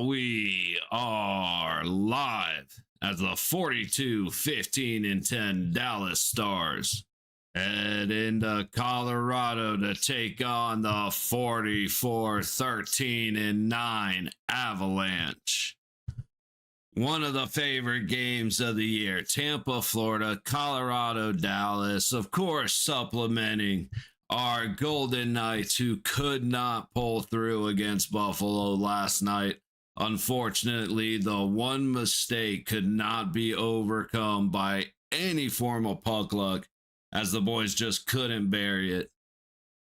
we are live as the 42, 15, and 10 Dallas Stars head into Colorado to take on the 44, 13, and 9 Avalanche. One of the favorite games of the year. Tampa, Florida, Colorado, Dallas. Of course, supplementing our Golden Knights, who could not pull through against Buffalo last night. Unfortunately, the one mistake could not be overcome by any form of puck luck, as the boys just couldn't bury it.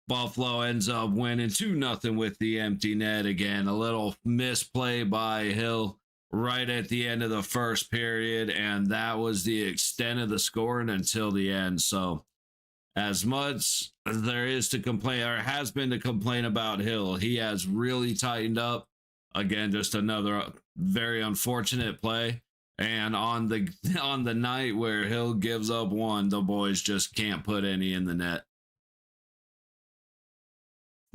Buffalo ends up winning 2-0 with the empty net again. A little misplay by Hill right at the end of the first period, and that was the extent of the scoring until the end. So as much there is to complain, or has been to complain about Hill, he has really tightened up. Again, just another very unfortunate play. And on the night where Hill gives up one, the boys just can't put any in the net.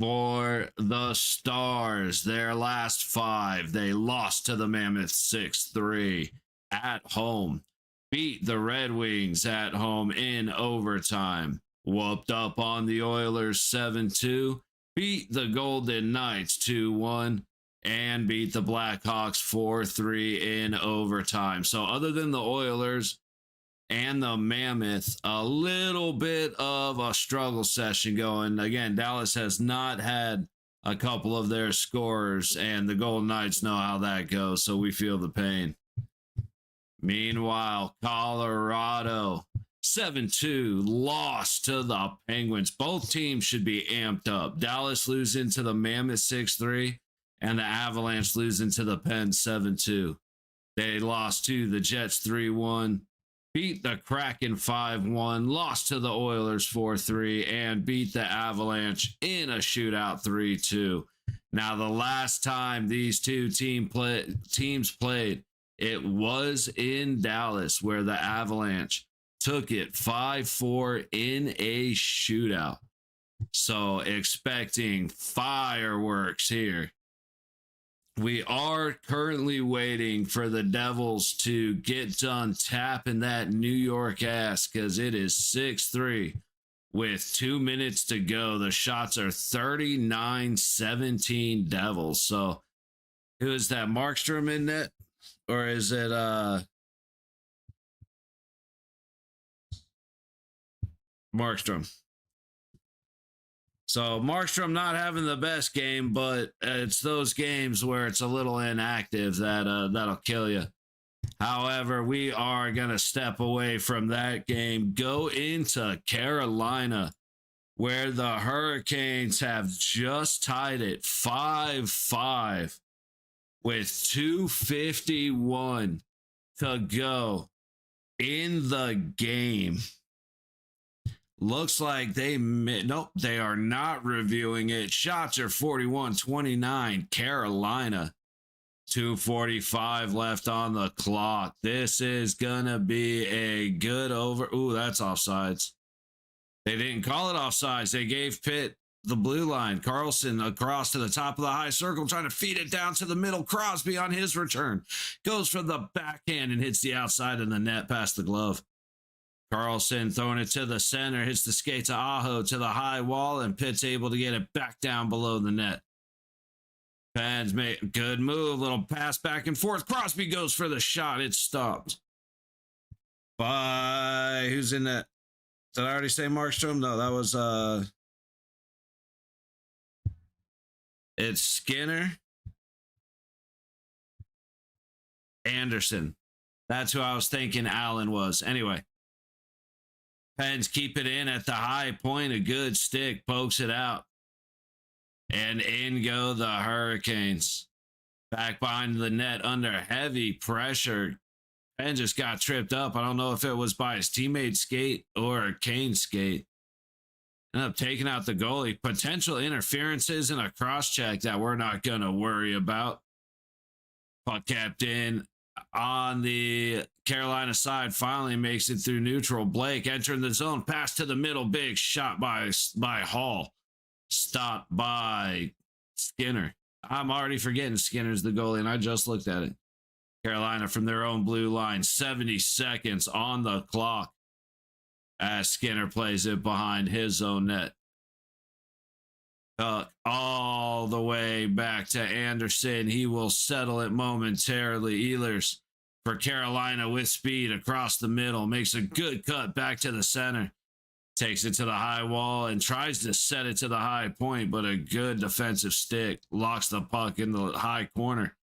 For the Stars, their last 5, they lost to the Mammoths 6-3 at home. Beat the Red Wings at home in overtime. Whooped up on the Oilers 7-2. Beat the Golden Knights 2-1. And beat the Blackhawks 4-3 in overtime. So other than the Oilers and the Mammoth, a little bit of a struggle session going. Again, Dallas has not had a couple of their scorers, and the Golden Knights know how that goes, so we feel the pain. Meanwhile, Colorado 7-2 lost to the Penguins. Both teams should be amped up. Dallas losing to the Mammoth 6-3, and the Avalanche losing to the Pen 7-2. They lost to the Jets 3-1, beat the Kraken 5-1, lost to the Oilers 4-3, and beat the Avalanche in a shootout 3-2. Now, the last time these two teams played, it was in Dallas, where the Avalanche took it 5-4 in a shootout. So expecting fireworks here. We are currently waiting for the Devils to get done tapping that New York ass, because it is 6-3 with 2 minutes to go. The shots are 39-17 Devils. So who is that, Markstrom in net? Or is it Markstrom? So Markstrom not having the best game, but it's those games where it's a little inactive that'll kill you. However, we are going to step away from that game, go into Carolina, where the Hurricanes have just tied it 5-5 with 2:51 to go in the game. Looks like they are not reviewing it. Shots are 41-29 Carolina. 2:45 left on the clock. This is gonna be a good over. Ooh, that's offsides. They didn't call it offsides. They gave Pitt the blue line. Carlson across to the top of the high circle, trying to feed it down to the middle. Crosby on his return goes for the backhand and hits the outside of the net past the glove. Carlson throwing it to the center, hits the skate to Aho to the high wall, and Pitt's able to get it back down below the net. Pens made good move, little pass back and forth. Crosby goes for the shot. It's stopped by, who's in that? Did I already say Markstrom? No, that was it's Skinner. Anderson. That's who I was thinking Allen was. Anyway. Pens keep it in at the high point. A good stick pokes it out. And in go the Hurricanes. Back behind the net under heavy pressure. Penn just got tripped up. I don't know if it was by his teammate's skate or Kane's skate. Ended up taking out the goalie. Potential interferences and a cross check that we're not going to worry about. Puck kept in on the Carolina side, finally makes it through neutral. Blake entering the zone, pass to the middle, big shot by Hall, stopped by Skinner. I'm already forgetting Skinner's the goalie, and I just looked at it. Carolina from their own blue line, 70 seconds on the clock as Skinner plays it behind his own net. All the way back to Anderson. He will settle it momentarily. Ehlers for Carolina with speed across the middle. Makes a good cut back to the center. Takes it to the high wall and tries to set it to the high point, but a good defensive stick locks the puck in the high corner.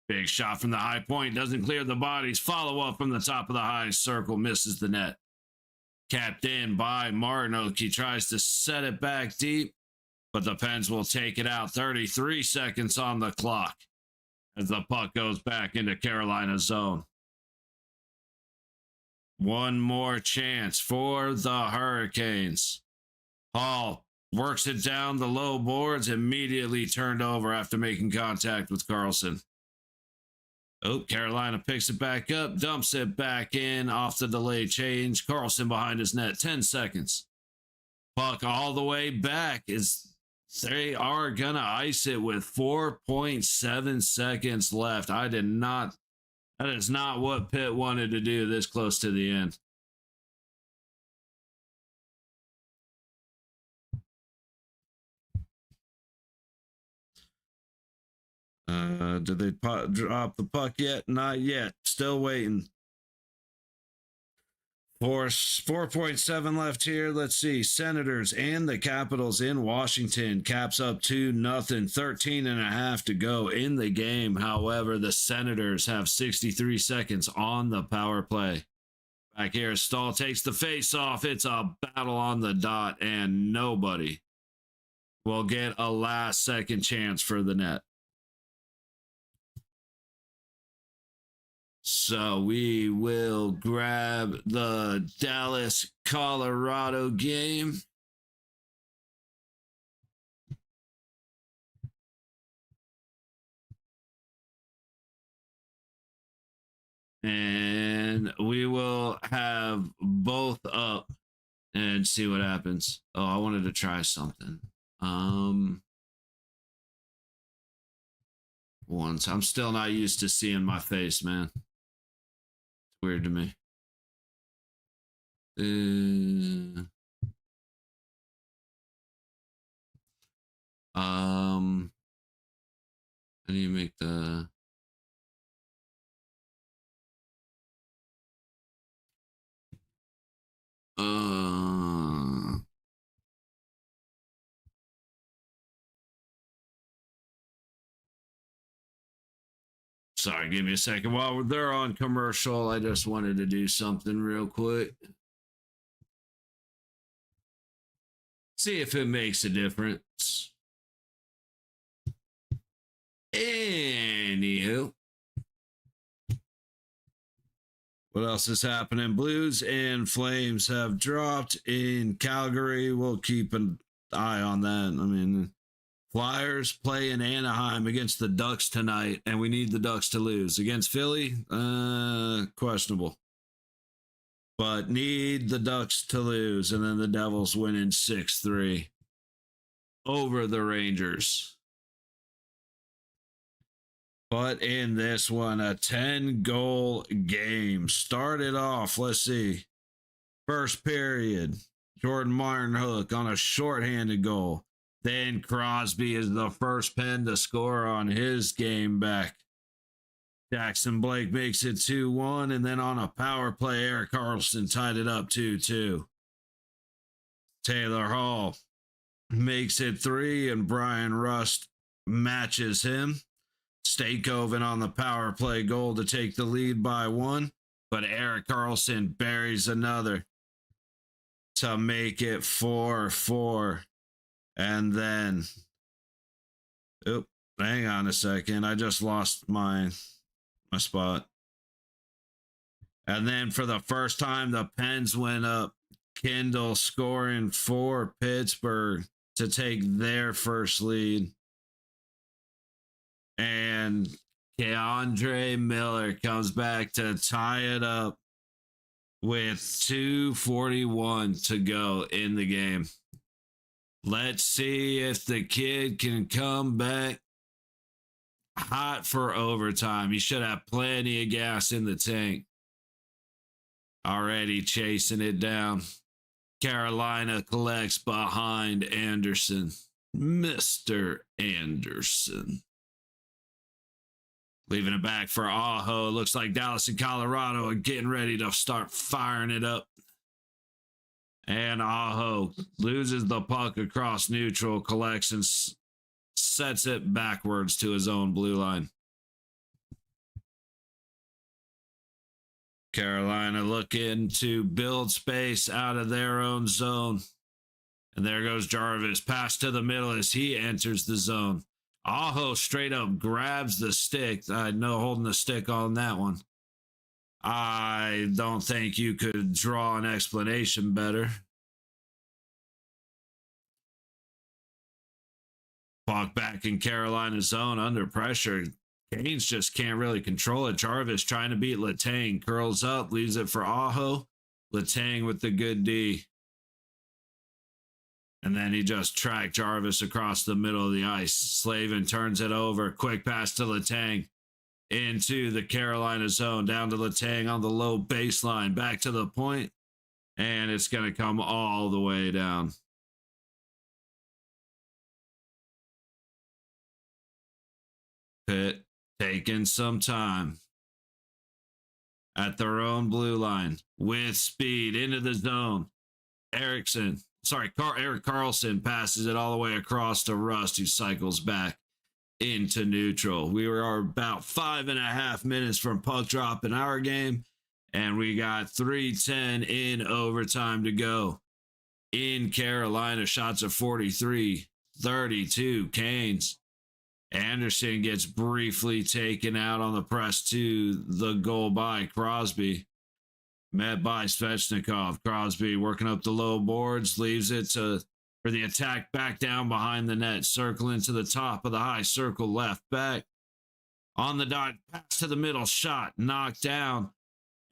Big shot from the high point. Doesn't clear the bodies. Follow up from the top of the high circle. Misses the net. Capped in by Martinook. He tries to set it back deep, but the Pens will take it out. 33 seconds on the clock as the puck goes back into Carolina's zone. One more chance for the Hurricanes. Hall works it down the low boards, immediately turned over after making contact with Carlson. Oh, Carolina picks it back up, dumps it back in off the delay change. Carlson behind his net, 10 seconds. Puck all the way back is they are going to ice it with 4.7 seconds left. That is not what Pitt wanted to do this close to the end. Did they drop the puck yet? Not yet. Still waiting. 4.7 left here. Let's see. Senators and the Capitals in Washington. Caps up 2-0. 13 and a half to go in the game. However, the Senators have 63 seconds on the power play. Back here, Stahl takes the face off. It's a battle on the dot, and nobody will get a last second chance for the net. So we will grab the Dallas, Colorado game. And we will have both up and see what happens. Oh, I wanted to try something. Once. I'm still not used to seeing my face, man. Weird to me. How do you make the sorry, give me a second. While they're on commercial, I just wanted to do something real quick. See if it makes a difference. Anywho. What else is happening? Blues and Flames have dropped in Calgary. We'll keep an eye on that. I mean, Flyers play in Anaheim against the Ducks tonight, and we need the Ducks to lose. Against Philly, questionable. But need the Ducks to lose, and then the Devils win in 6-3 over the Rangers. But in this one, a 10-goal game. Started off, let's see. First period, Jordan Martinhook on a shorthanded goal. Then Crosby is the first Pen to score on his game back. Jackson Blake makes it 2-1, and then on a power play, Erik Karlsson tied it up 2-2. Taylor Hall makes it 3, and Brian Rust matches him. Stakeoven on the power play goal to take the lead by 1, but Erik Karlsson buries another to make it 4-4. And then, hang on a second. I just lost my spot. And then for the first time, the Pens went up. Kindle scoring for Pittsburgh to take their first lead. And Keandre Miller comes back to tie it up with 2:41 to go in the game. Let's see if the kid can come back hot for overtime. He should have plenty of gas in the tank. Already chasing it down. Carolina collects behind Anderson. Mr. Anderson. Leaving it back for Aho. Looks like Dallas and Colorado are getting ready to start firing it up. And Aho loses the puck across neutral, collects and sets it backwards to his own blue line. Carolina looking to build space out of their own zone. And there goes Jarvis. Pass to the middle as he enters the zone. Aho straight up grabs the stick. No holding the stick on that one. I don't think you could draw an explanation better. Puck back in Carolina's zone under pressure. Canes just can't really control it. Jarvis trying to beat Letang. Curls up, leaves it for Aho. Letang with the good D. And then he just tracked Jarvis across the middle of the ice. Slavin turns it over. Quick pass to Letang. Into the Carolina zone. Down to Letang on the low baseline. Back to the point. And it's going to come all the way down. Pitt taking some time at their own blue line with speed into the zone. Erik Karlsson passes it all the way across to Rust, who cycles back into neutral. We are about 5.5 minutes from puck drop in our game, and we got 3:10 in overtime to go. In Carolina, shots of 43-32 Canes. Anderson gets briefly taken out on the press to the goal by Crosby. Met by Svechnikov. Crosby working up the low boards, leaves it for the attack back down behind the net, circling to the top of the high circle, left back. On the dot, pass to the middle, shot, knocked down.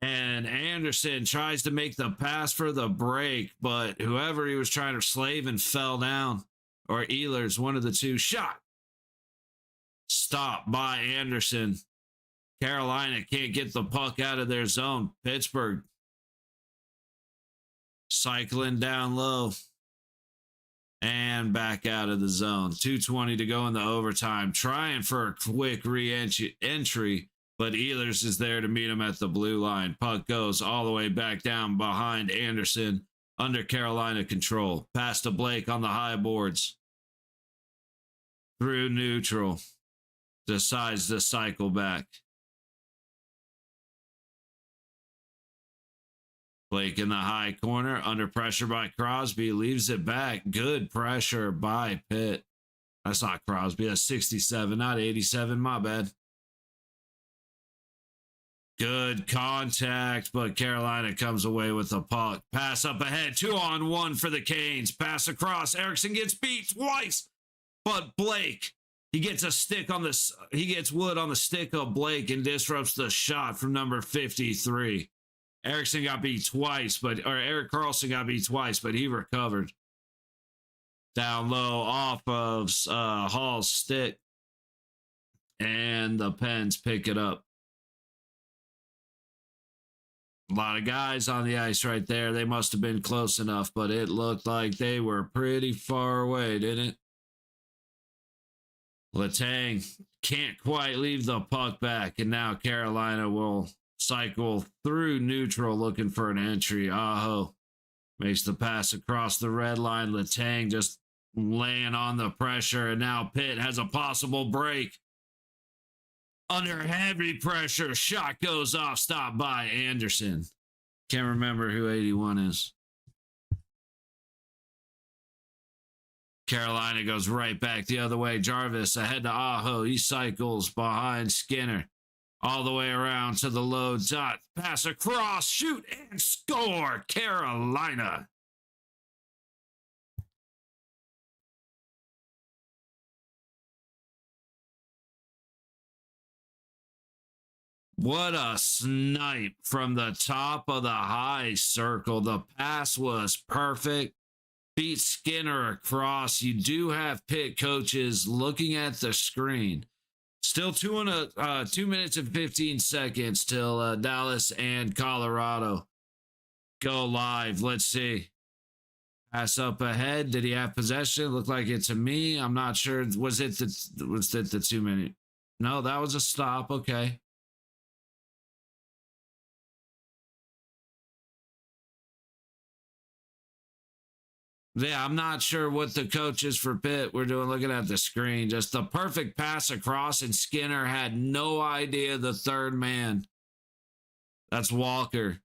And Anderson tries to make the pass for the break, but whoever he was trying to slave and fell down. Or Ehlers, one of the two, shot. Stopped by Anderson. Carolina can't get the puck out of their zone. Pittsburgh cycling down low and back out of the zone. 2:20 to go in the overtime. Trying for a quick re-entry, but Ehlers is there to meet him at the blue line. Puck goes all the way back down behind Anderson under Carolina control. Pass to Blake on the high boards. Through neutral. Decides to cycle back. Blake in the high corner, under pressure by Crosby, leaves it back. Good pressure by Pitt. That's not Crosby, that's 67, not 87, my bad. Good contact, but Carolina comes away with the puck. Pass up ahead, 2-on-1 for the Canes. Pass across, Eriksson gets beat twice, but Blake, he gets a stick on this. He gets wood on the stick of Blake and disrupts the shot from number 53. Eriksson got beat twice, Erik Karlsson got beat twice, but he recovered. Down low off of Hall's stick. And the Pens pick it up. A lot of guys on the ice right there. They must have been close enough, but it looked like they were pretty far away, didn't it? Letang can't quite leave the puck back, and now Carolina will cycle through neutral looking for an entry. Aho makes the pass across the red line. Letang just laying on the pressure, and now Pitt has a possible break. Under heavy pressure, shot goes off, stopped by Anderson. Can't remember who 81 is. Carolina goes right back the other way. Jarvis ahead to Aho. He cycles behind Skinner. All the way around to the low dot. Pass across, shoot, and score. Carolina. What a snipe from the top of the high circle. The pass was perfect. Beat Skinner across. You do have Pitt coaches looking at the screen. Still 2 minutes and 15 seconds till Dallas and Colorado go live. Let's see. Pass up ahead. Did he have possession? Looked like it to me. I'm not sure. Was it the 2 minute? No, that was a stop. Okay. Yeah, I'm not sure what the coaches for Pitt were doing looking at the screen. Just the perfect pass across, and Skinner had no idea the third man. That's Walker.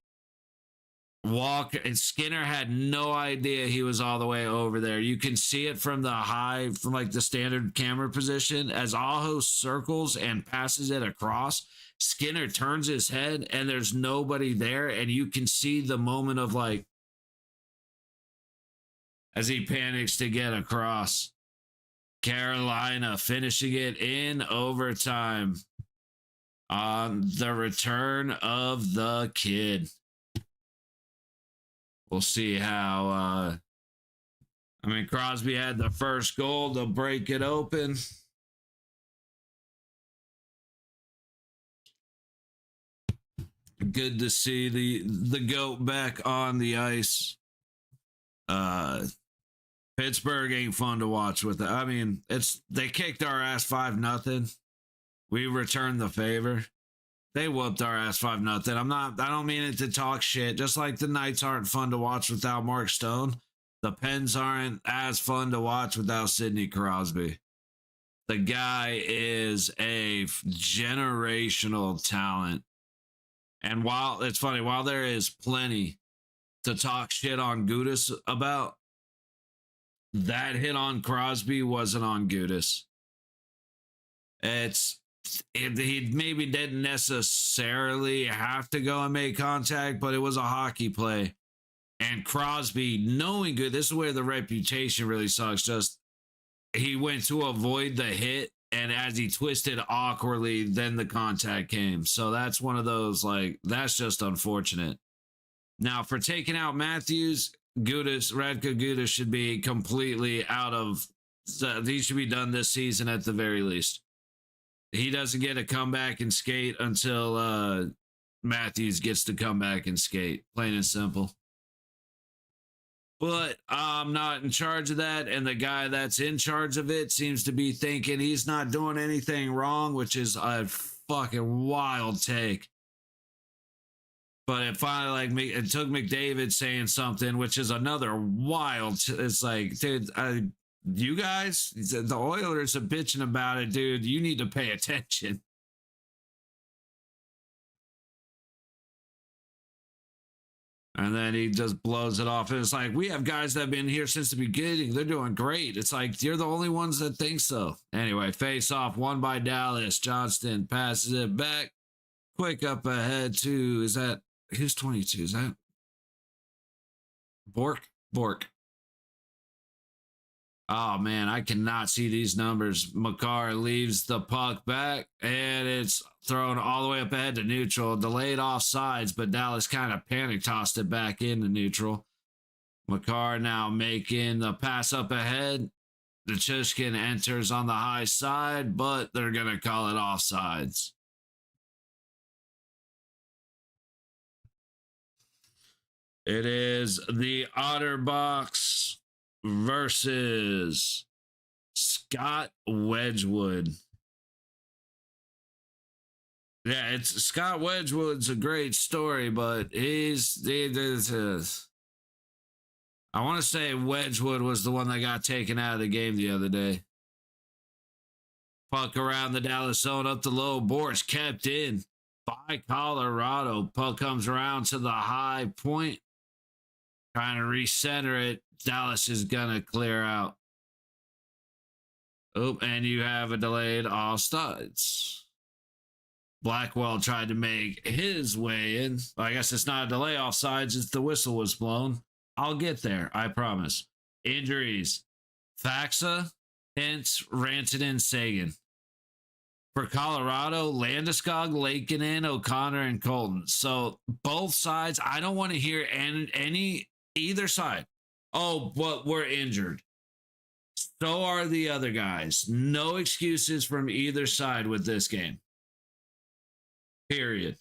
Walker and Skinner had no idea he was all the way over there. You can see it from like the standard camera position as Aho circles and passes it across. Skinner turns his head and there's nobody there, and you can see the moment of like as he panics to get across. Carolina finishing it in overtime on the return of the kid. We'll see how, Crosby had the first goal to break it open. Good to see the GOAT back on the ice. Pittsburgh ain't fun to watch with it. I mean, they kicked our ass 5-0. We returned the favor. They whooped our ass 5-0. I don't mean it to talk shit. Just like the Knights aren't fun to watch without Mark Stone, the Pens aren't as fun to watch without Sidney Crosby. The guy is a generational talent. And while it's funny, while there is plenty to talk shit on Gudas about, that hit on Crosby wasn't on Gudas. He maybe didn't necessarily have to go and make contact, but it was a hockey play. And Crosby, knowing good, this is where the reputation really sucks. Just he went to avoid the hit, and as he twisted awkwardly, then the contact came. So that's one of those, like, that's just unfortunate. Now, for taking out Matthews, Radko Gudas should be completely out of. He should be done this season at the very least. He doesn't get to come back and skate until Matthews gets to come back and skate. Plain and simple. But I'm not in charge of that, and the guy that's in charge of it seems to be thinking he's not doing anything wrong, which is a fucking wild take. But it finally, it took McDavid saying something, which is another wild. It's like, dude, you guys, the Oilers are bitching about it, dude. You need to pay attention. And then he just blows it off. And it's like, we have guys that have been here since the beginning. They're doing great. It's like, you're the only ones that think so. Anyway, face off, won by Dallas. Johnston passes it back. Quick up ahead to, who's 22? Is that Bork? Oh, man, I cannot see these numbers. Makar leaves the puck back, and it's thrown all the way up ahead to neutral. Delayed offsides, but Dallas kind of panic tossed it back into neutral. Makar now making the pass up ahead. The Chishkin enters on the high side, but they're going to call it offsides. It is the Otterbox versus Scott Wedgwood. Yeah, it's Scott Wedgwood's a great story, but I want to say Wedgwood was the one that got taken out of the game the other day. Puck around the Dallas zone, up the low. Boards kept in by Colorado. Puck comes around to the high point. Trying to recenter it. Dallas is going to clear out. Oh, and you have a delayed offsides. Blackwell tried to make his way in. I guess it's not a delay offsides. It's the whistle was blown. I'll get there. I promise. Injuries. Faxa, Hintz, Rantanen, Sagan. For Colorado, Landeskog, Lankinen, O'Connor, and Colton. So both sides, I don't want to hear either side. Oh, but we're injured. So are the other guys. No excuses from either side with this game. Period.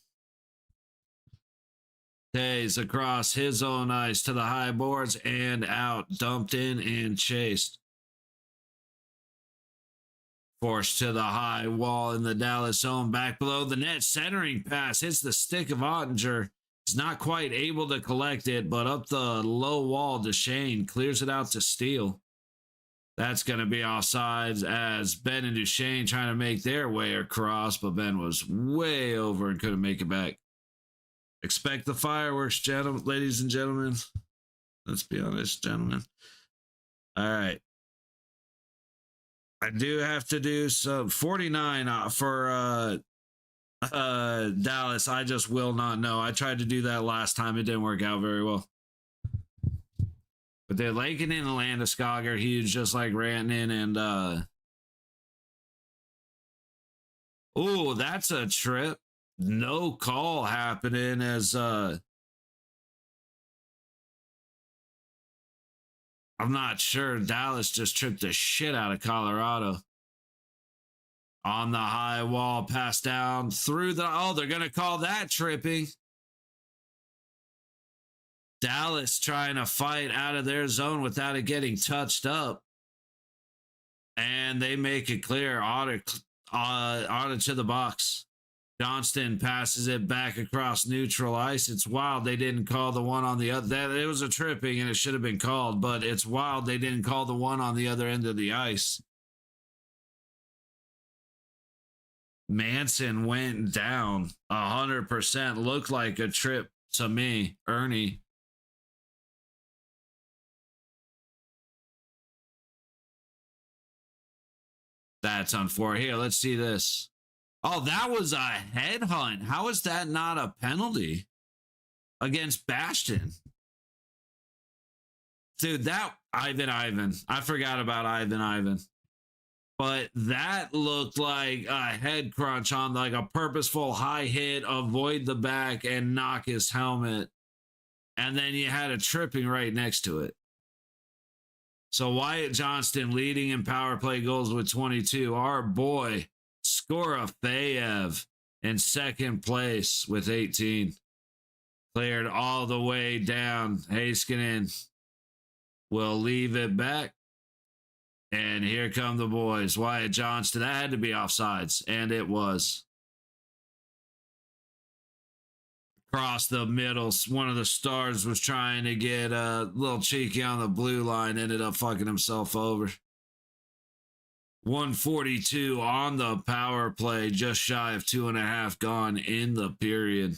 Tays across his own ice to the high boards and out. Dumped in and chased. Forced to the high wall in the Dallas zone. Back below the net. Centering pass hits the stick of Ottinger. He's not quite able to collect it, but up the low wall, Duchesne clears it out to Steele. That's going to be offsides as Ben and Duchesne trying to make their way across, but Ben was way over and couldn't make it back. Expect the fireworks, ladies and gentlemen. Let's be honest, gentlemen. All right. I do have to do some 49 for Dallas. I just will not know. I tried to do that last time. It didn't work out very well. But they're Lakin and Landeskog are huge, just like Rantanen and oh, that's a trip. No call happening as I'm not sure. Dallas just tripped the shit out of Colorado. On the high wall, pass down through the they're gonna call that tripping. Dallas trying to fight out of their zone without it getting touched up. And they make it clear. Otter to the box. Johnston passes it back across neutral ice. It's wild they didn't call the one on the other. It was a tripping and it should have been called, but it's wild they didn't call the one on the other end of the ice. Manson went down 100%. Looked like a trip to me, Ernie. That's unfortunate. Here, let's see this. Oh, that was a headhunt. How is that not a penalty against Bastion? Dude, that Ivan. I forgot about Ivan. But that looked like a head crunch on like a purposeful high hit, avoid the back and knock his helmet. And then you had a tripping right next to it. So Wyatt Johnston leading in power play goals with 22. Our boy, Skorofeyev in second place with 18. Cleared all the way down. Heiskanen will leave it back. And here come the boys. Wyatt Johnston. That had to be offsides, and it was. Across the middle, one of the Stars was trying to get a little cheeky on the blue line, ended up fucking himself over. 142 on the power play, just shy of 2.5 gone in the period.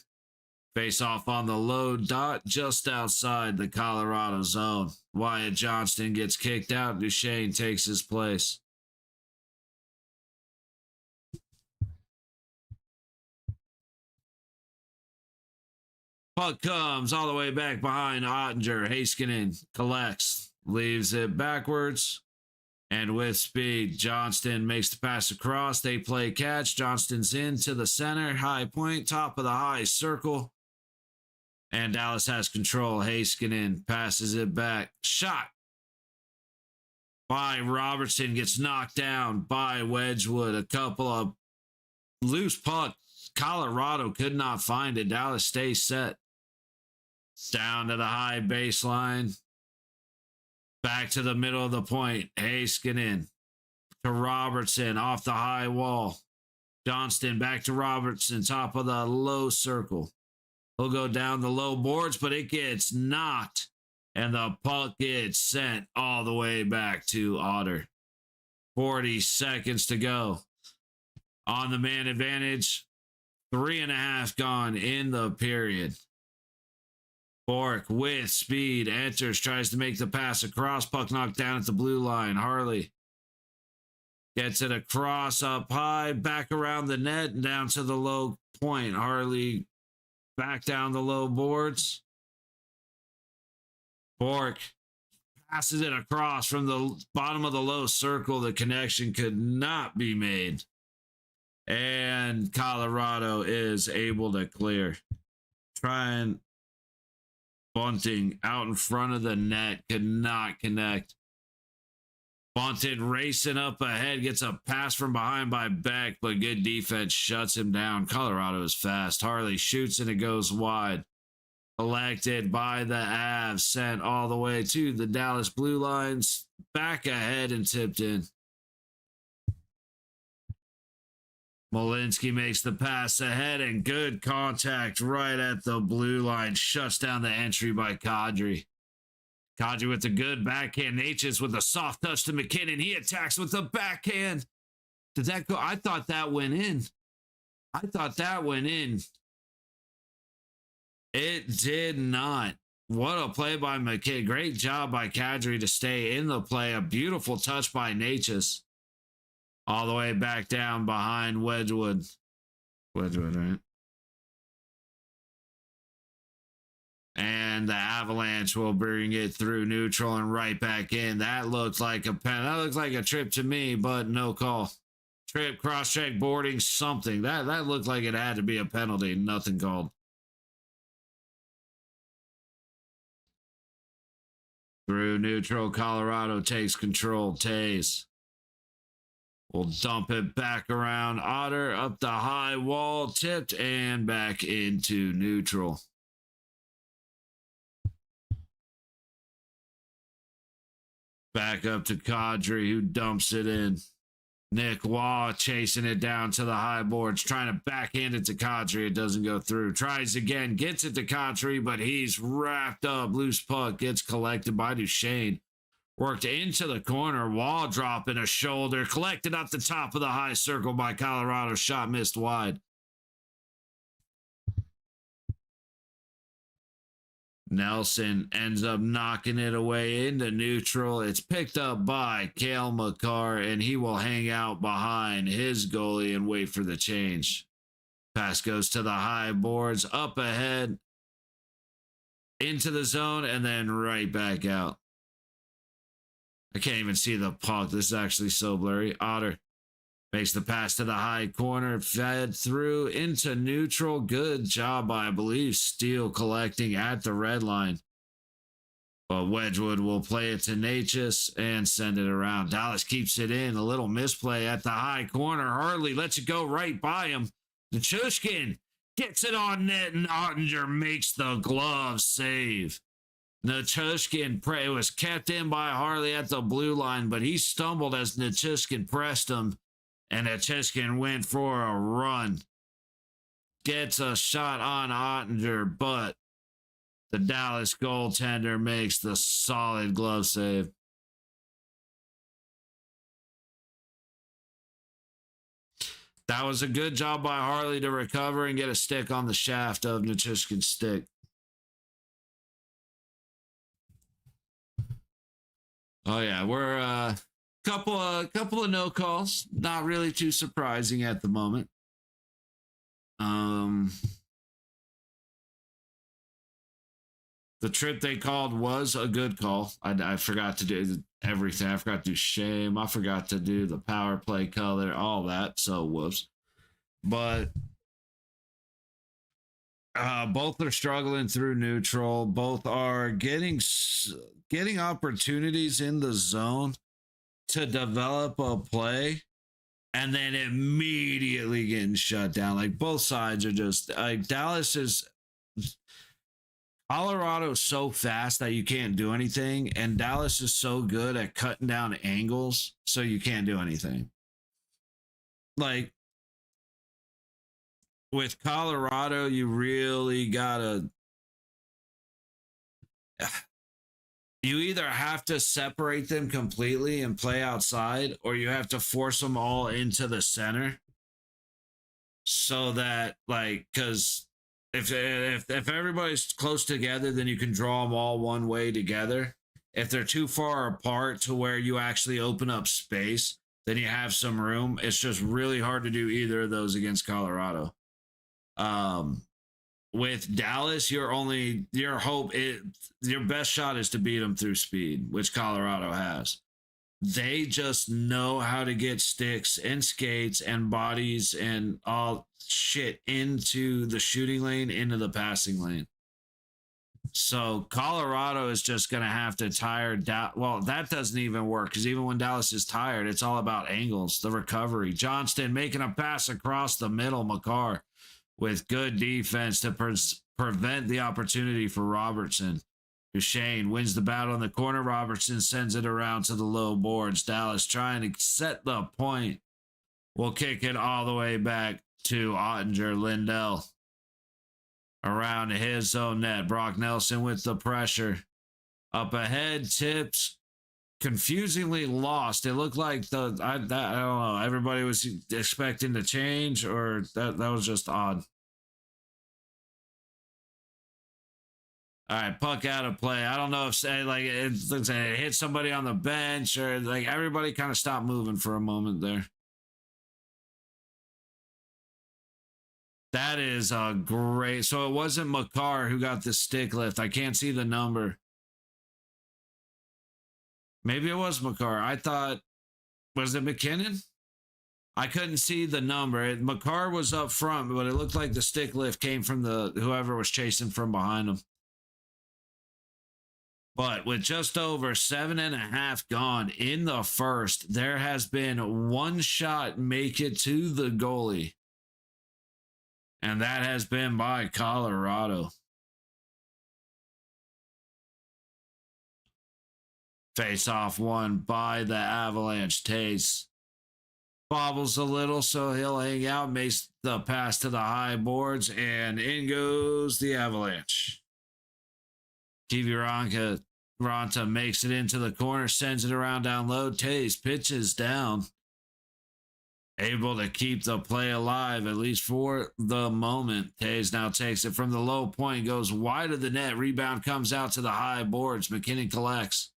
Face off on the low dot, just outside the Colorado zone. Wyatt Johnston gets kicked out. Duchesne takes his place. Puck comes all the way back behind Ottinger. Heiskanen collects, leaves it backwards. And with speed, Johnston makes the pass across. They play catch. Johnston's into the center. High point, top of the high circle. And Dallas has control. Heiskanen passes it back. Shot by Robertson. Gets knocked down by Wedgwood. A couple of loose pucks. Colorado could not find it. Dallas stays set. Down to the high baseline. Back to the middle of the point. Heiskanen to Robertson off the high wall. Johnston back to Robertson, top of the low circle. He'll go down the low boards, but it gets knocked. And the puck gets sent all the way back to Otter. 40 seconds to go. On the man advantage. 3.5 gone in the period. Bork with speed enters, tries to make the pass across. Puck knocked down at the blue line. Harley gets it across up high, back around the net and down to the low point. Harley back down the low boards. Bork passes it across from the bottom of the low circle. The connection could not be made. And Colorado is able to clear. Trying bunting out in front of the net, could not connect. Bunted racing up ahead, gets a pass from behind by Beck, but good defense shuts him down. Colorado is fast. Harley shoots and it goes wide. Collected by the Avs, sent all the way to the Dallas blue lines. Back ahead and tipped in. Malinsky makes the pass ahead and good contact right at the blue line. Shuts down the entry by Kadri. Kadri with the good backhand. Natchez with a soft touch to McKinnon. He attacks with the backhand. Did that go? I thought that went in. It did not. What a play by McKinnon. Great job by Kadri to stay in the play. A beautiful touch by Natchez. All the way back down behind Wedgwood. Wedgwood, right? And the Avalanche will bring it through neutral and right back in. That looks like a pen. That looks like a trip to me, but no call. Trip, cross-check, boarding, something. That looked like it had to be a penalty. Nothing called. Through neutral, Colorado takes control. Tays will dump it back around. Otter up the high wall, tipped and back into neutral. Back up to Kadri, who dumps it in. Nick Waugh chasing it down to the high boards, trying to backhand it to Kadri. It doesn't go through. Tries again, gets it to Kadri, but he's wrapped up. Loose puck gets collected by Duchesne. Worked into the corner. Waugh dropping a shoulder. Collected up the top of the high circle by Colorado. Shot missed wide. Nelson ends up knocking it away into neutral. It's picked up by Cale Makar, and he will hang out behind his goalie and wait for the change. Pass goes to the high boards, up ahead, into the zone, and then right back out. I can't even see the puck. This is actually so blurry. Otter makes the pass to the high corner, fed through into neutral. Good job by, I believe, Steele collecting at the red line. But Wedgwood will play it to Natchez and send it around. Dallas keeps it in. A little misplay at the high corner. Harley lets it go right by him. Nichushkin gets it on net, and Ottinger makes the glove save. Nichushkin was kept in by Harley at the blue line, but he stumbled as Nichushkin pressed him. And Nichushkin went for a run. Gets a shot on Ottinger, but the Dallas goaltender makes the solid glove save. That was a good job by Harley to recover and get a stick on the shaft of Nichushkin's stick. Oh yeah, we're couple of no calls. Not really too surprising at the moment. The trip they called was a good call. I forgot to do everything. I forgot to do shame. I forgot to do the power play color, all that. So whoops. But both are struggling through neutral. Both are getting opportunities in the zone to develop a play and then immediately getting shut down. Like both sides are just like Colorado's so fast that you can't do anything, and Dallas is so good at cutting down angles so you can't do anything. Like with Colorado, you really gotta you either have to separate them completely and play outside, or you have to force them all into the center. So that, like, because if everybody's close together, then you can draw them all one way together. If they're too far apart to where you actually open up space, then you have some room. It's just really hard to do either of those against Colorado. With Dallas, your best shot is to beat them through speed, which Colorado has. They just know how to get sticks and skates and bodies and all shit into the shooting lane, into the passing lane. So Colorado is just going to have to tire down. Well, that doesn't even work because even when Dallas is tired, it's all about angles, the recovery. Johnston making a pass across the middle. Makar with good defense to prevent the opportunity for Robertson. Duchesne wins the battle in the corner. Robertson sends it around to the low boards. Dallas trying to set the point. Will kick it all the way back to Ottinger. Lindell around his own net. Brock Nelson with the pressure. Up ahead, tips confusingly lost. It looked like I don't know. Everybody was expecting to change, or that was just odd. All right, puck out of play. I don't know if it hit somebody on the bench or like everybody kind of stopped moving for a moment there. That is a great. So it wasn't Makar who got the stick lift. I can't see the number. Maybe it was Makar. I thought, was it McKinnon? I couldn't see the number. Makar was up front, but it looked like the stick lift came from the whoever was chasing from behind him. But with just over 7.5 gone in the first, there has been one shot make it to the goalie. And that has been by Colorado. Face off one by the Avalanche. Tays bobbles a little, so he'll hang out, makes the pass to the high boards, and in goes the Avalanche. Ranta makes it into the corner, sends it around down low. Tays pitches down. Able to keep the play alive, at least for the moment. Tays now takes it from the low point, goes wide of the net. Rebound comes out to the high boards. McKinnon collects.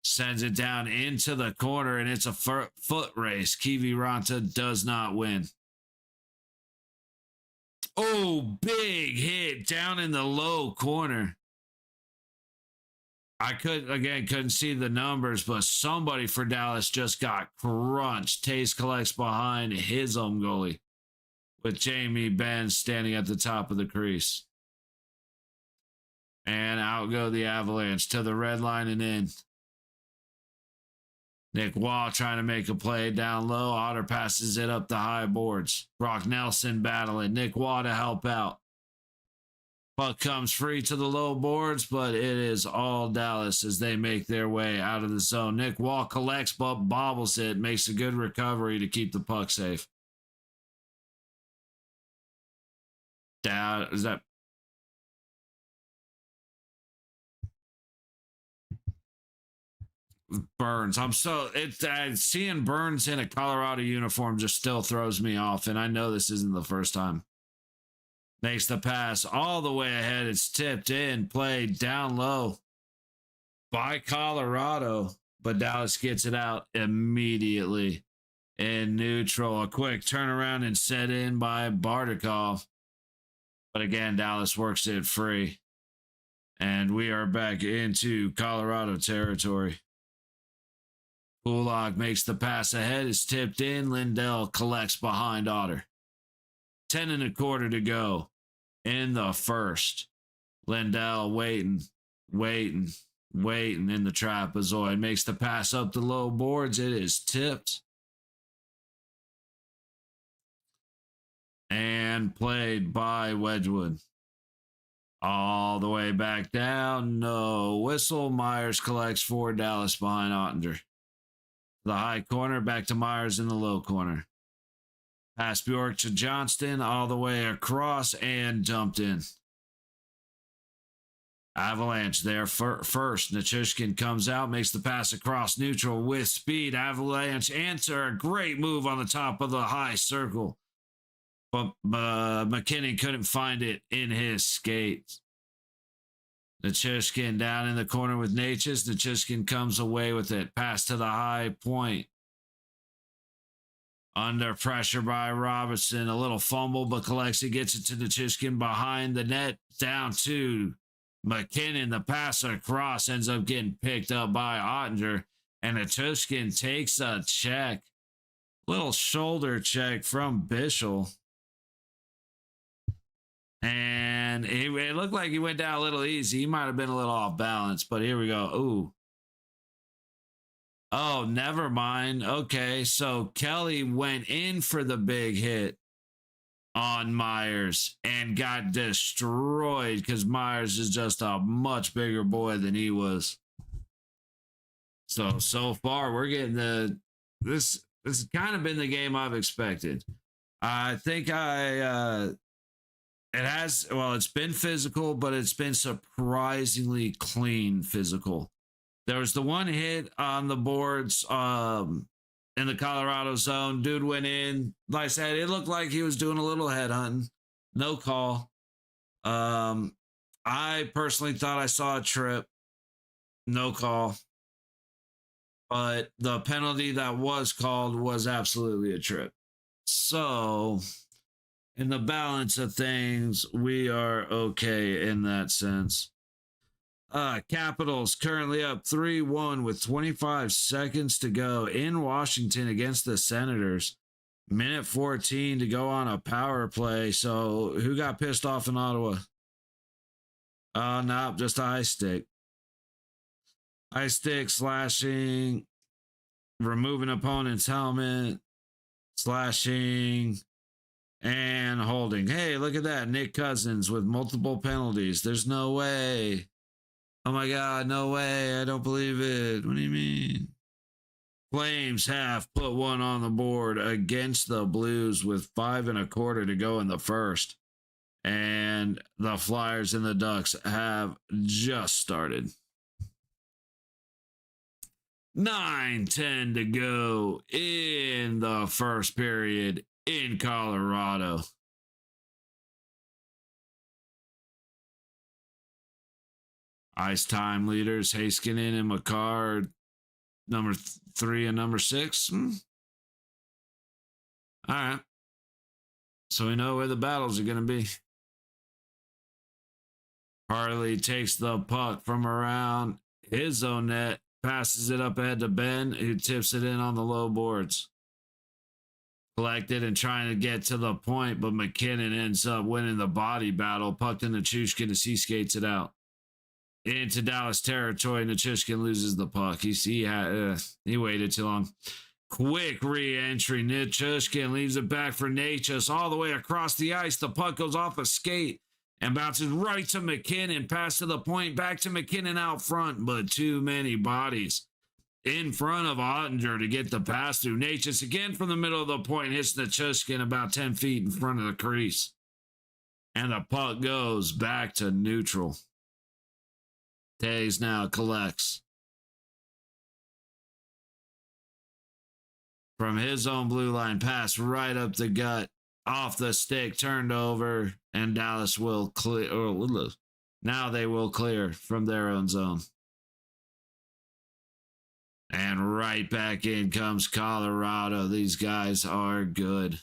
Sends it down into the corner, and it's a foot race. Kiviranta does not win. Oh, big hit down in the low corner. I couldn't see the numbers, but somebody for Dallas just got crunched. Tays collects behind his own goalie with Jamie Benn standing at the top of the crease. And out go the Avalanche to the red line and in. Nick Wall trying to make a play down low. Otter passes it up the high boards. Brock Nelson battling. Nick Wall to help out. Puck comes free to the low boards, but it is all Dallas as they make their way out of the zone. Nick Wall collects, but bobbles it. Makes a good recovery to keep the puck safe. Down, is that... Burns. Seeing Burns in a Colorado uniform just still throws me off, and I know this isn't the first time. Makes the pass all the way ahead. It's tipped in, played down low by Colorado, but Dallas gets it out immediately in neutral. A quick turnaround and set in by Bardakov. But again, Dallas works it free. And we are back into Colorado territory. Kulak makes the pass ahead. It's tipped in. Lindell collects behind Otter. 10.25 to go in the first. Lindell waiting in the trapezoid. Makes the pass up the low boards. It is tipped. And played by Wedgwood. All the way back down. No whistle. Myers collects for Dallas behind Ottinger. The high corner, back to Myers in the low corner. Pass Bjork to Johnston, all the way across and dumped in. Avalanche there first. Nichushkin comes out, makes the pass across neutral with speed. Avalanche answer. A great move on the top of the high circle. But McKinnon couldn't find it in his skates. Nichushkin down in the corner with Natchez. Nichushkin comes away with it. Pass to the high point. Under pressure by Robinson. A little fumble, but collects it. Gets it to Nichushkin behind the net. Down to McKinnon. The pass across ends up getting picked up by Ottinger. And Nichushkin takes a check. Little shoulder check from Bischel. And It looked like he went down a little easy. He might have been a little off balance, but here we go. Ooh. Oh, never mind. Okay, so Kelly went in for the big hit on Myers and got destroyed because Myers is just a much bigger boy than he was. So far we're getting this has kind of been the game I've expected. I think it's been physical, but it's been surprisingly clean physical. There was the one hit on the boards in the Colorado zone. Dude went in. Like I said, it looked like he was doing a little headhunting. No call. I personally thought I saw a trip. No call. But the penalty that was called was absolutely a trip. So, in the balance of things, we are okay in that sense. Capitals currently up 3-1 with 25 seconds to go in Washington against the Senators. Minute 14 to go on a power play. So who got pissed off in Ottawa? No, just a high stick. High stick slashing, removing opponent's helmet, slashing, and holding. Hey, look at that. Nick Cousins with multiple penalties. There's no way. Oh my God, no way. I don't believe it. What do you mean? Flames have put one on the board against the Blues with 5 1/4 to go in the first. And the Flyers and the Ducks have just started. 9:10 to go in the first period in Colorado. Ice time leaders, Heiskanen and McCarr, number 3 and number 6. All right. So we know where the battles are going to be. Harley takes the puck from around his own net, passes it up ahead to Ben, who tips it in on the low boards. Collected and trying to get to the point, but McKinnon ends up winning the body battle. Pucked into Chushkin as he skates it out into Dallas territory. Nichushkin loses the puck. He waited too long. Quick re-entry. Nichushkin leaves it back for Natchez all the way across the ice. The puck goes off a skate and bounces right to McKinnon. Pass to the point, back to McKinnon out front, but too many bodies in front of Ottinger to get the pass through. Natchez again from the middle of the point hits Nichushkin about 10 feet in front of the crease. And the puck goes back to neutral. Tays now collects from his own blue line, pass right up the gut, off the stick, turned over, and Dallas will clear. Now they will clear from their own zone. And right back in comes Colorado. These guys are good.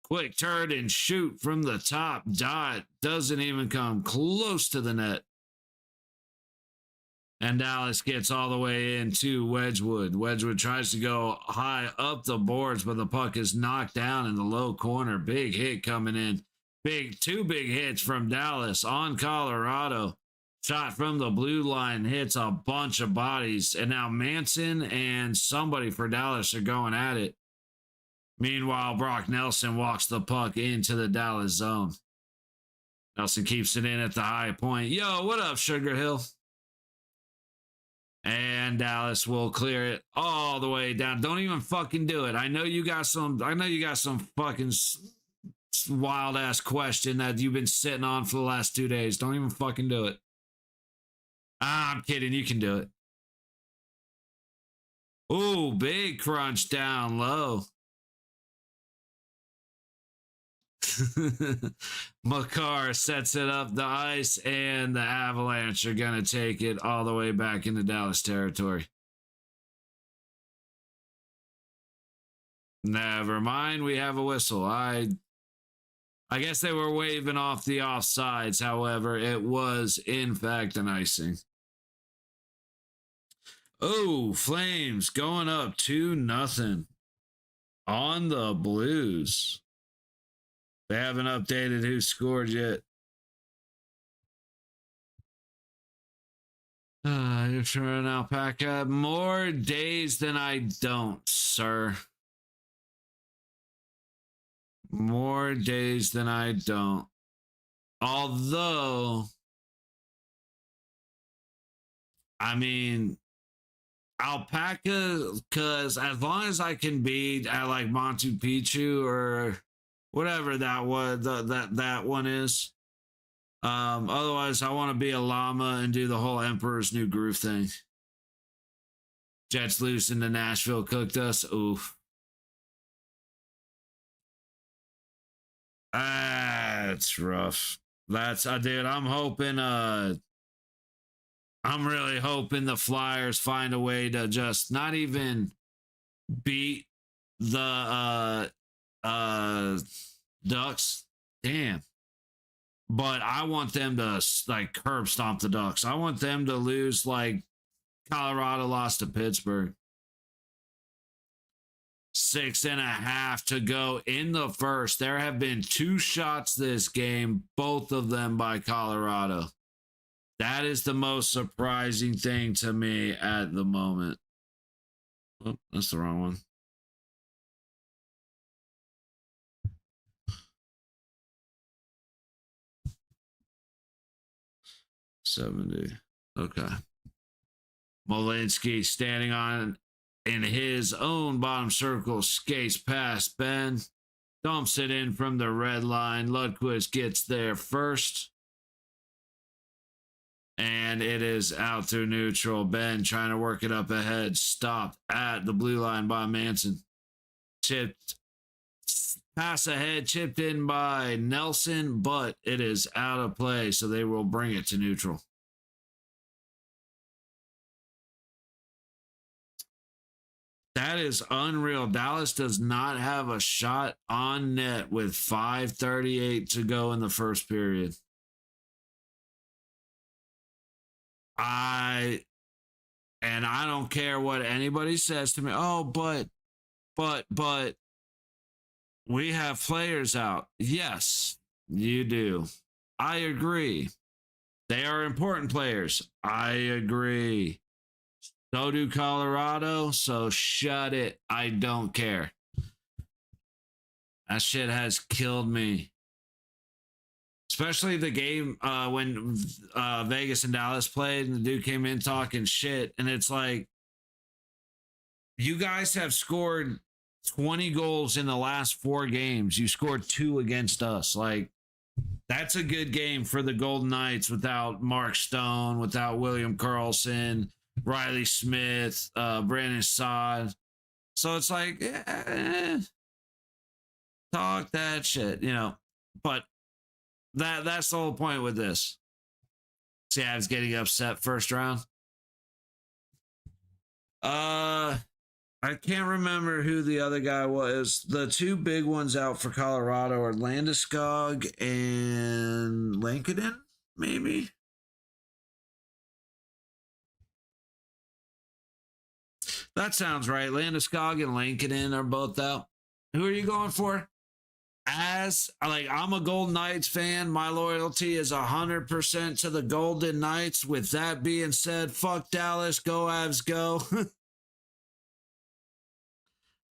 Quick turn and shoot from the top. Dot doesn't even come close to the net. And Dallas gets all the way into Wedgwood. Wedgwood tries to go high up the boards, but the puck is knocked down in the low corner. Big hit coming in. Two big hits from Dallas on Colorado. Shot from the blue line hits a bunch of bodies. And now Manson and somebody for Dallas are going at it. Meanwhile, Brock Nelson walks the puck into the Dallas zone. Nelson keeps it in at the high point. Yo, what up, Sugar Hill? And Dallas will clear it all the way down. Don't even fucking do it. I know you got some fucking wild ass question that you've been sitting on for the last 2 days. Don't even fucking do it. I'm kidding. You can do it. Ooh, big crunch down low. Makar sets it up the ice, and the Avalanche are going to take it all the way back into Dallas territory. Never mind, we have a whistle. I guess they were waving off the offsides. However, it was in fact an icing. Oh, Flames going up 2-0 on the Blues. They haven't updated who scored yet. You're sure an alpaca? More days than I don't, sir. More days than I don't. Although, I mean, alpaca, because as long as I can be at like Machu Picchu or whatever that was, that one is. Otherwise, I want to be a llama and do the whole Emperor's New Groove thing. Jets loose into Nashville cooked us. Oof. That's rough. That's dude. I'm hoping. I'm really hoping the Flyers find a way to just not even beat the Ducks. Damn. But I want them to like curb stomp the Ducks. I want them to lose like Colorado lost to Pittsburgh. 6.5 to go in the first. There have been 2 shots this game, both of them by Colorado. That is the most surprising thing to me at the moment. Oh, that's the wrong one. $70. Okay. Molinsky standing on in his own bottom circle, skates past Ben, dumps it in from the red line. Lundqvist gets there first. And it is out through neutral. Ben trying to work it up ahead. Stopped at the blue line by Manson. Chipped. Pass ahead, chipped in by Nelson, but it is out of play, so they will bring it to neutral. That is unreal. Dallas does not have a shot on net with 5:38 to go in the first period. I don't care what anybody says to me. Oh, but we have players out. Yes, you do. I agree. They are important players. I agree. So do Colorado, so shut it. I don't care. That shit has killed me. Especially the game when Vegas and Dallas played and the dude came in talking shit. And it's like, you guys have scored 20 goals in the last 4 games. You scored 2 against us. Like, that's a good game for the Golden Knights without Mark Stone, without William Karlsson, Riley Smith, Brandon Saad. So it's like, talk that shit, you know. But that's the whole point with this. See, I was getting upset first round. I can't remember who the other guy was. The 2 big ones out for Colorado are Landeskog and Lankinen, maybe. That sounds right. Landeskog and Lankinen are both out. Who are you going for? I'm a Golden Knights fan. My loyalty is 100% to the Golden Knights. With that being said, fuck Dallas. Go Avs, go.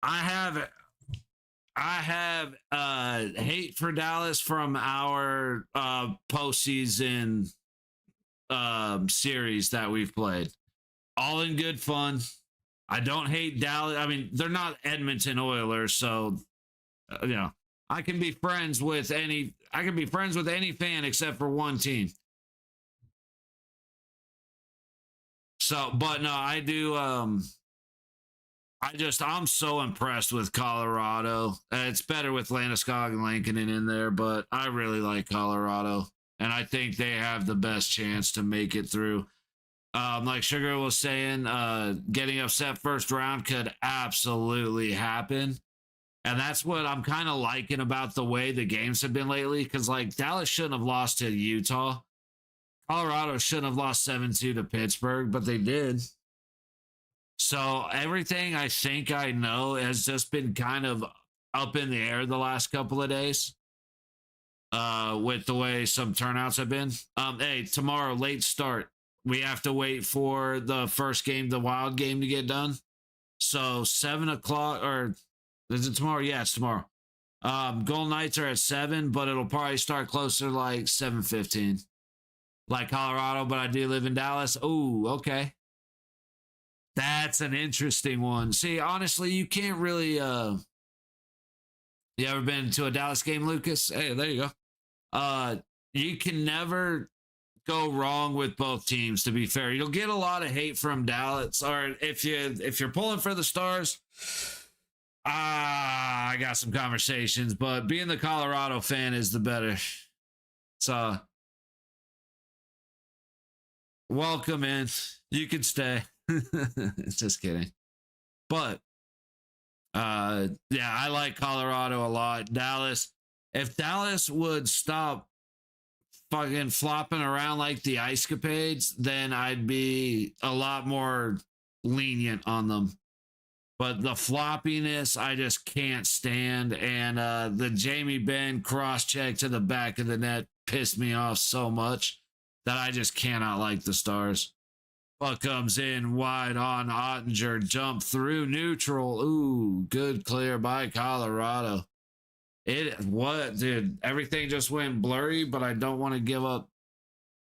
I have hate for Dallas from our postseason series that we've played. All in good fun. I don't hate Dallas. I mean, they're not Edmonton Oilers, so you know, I can be friends with any fan except for one team. So, but no, I do I'm so impressed with Colorado. It's better with Landeskog and Lankinen in there, but I really like Colorado, and I think they have the best chance to make it through. Like Sugar was saying, getting upset first round could absolutely happen. And that's what I'm kind of liking about the way the games have been lately, because like Dallas shouldn't have lost to Utah. Colorado shouldn't have lost 7-2 to Pittsburgh, but they did. So everything I think I know has just been kind of up in the air the last couple of days. With the way some turnouts have been. Hey, tomorrow, late start. we have to wait for the first game, the Wild game, to get done. So 7 o'clock, or is it tomorrow? Yeah, it's tomorrow. Golden Knights are at 7, but it'll probably start closer to like 7:15. Like Colorado, but I do live in Dallas. Oh, okay. That's an interesting one. See, honestly, you can't really you ever been to a Dallas game, Lucas? Hey, there you go. You can never go wrong with both teams, to be fair. You'll get a lot of hate from Dallas, or if you're pulling for the Stars, I got some conversations, but being the Colorado fan is the better. So welcome in. You can stay. Just kidding. But yeah, I like Colorado a lot. Dallas, if Dallas would stop fucking flopping around like the Ice Capades, then I'd be a lot more lenient on them. But the floppiness, I just can't stand. And the Jamie Benn cross check to the back of the net pissed me off so much that I just cannot like the Stars. Puck comes in wide on Ottinger, jump through neutral. Ooh, good clear by Colorado. What, dude? Everything just went blurry, but I don't want to give up.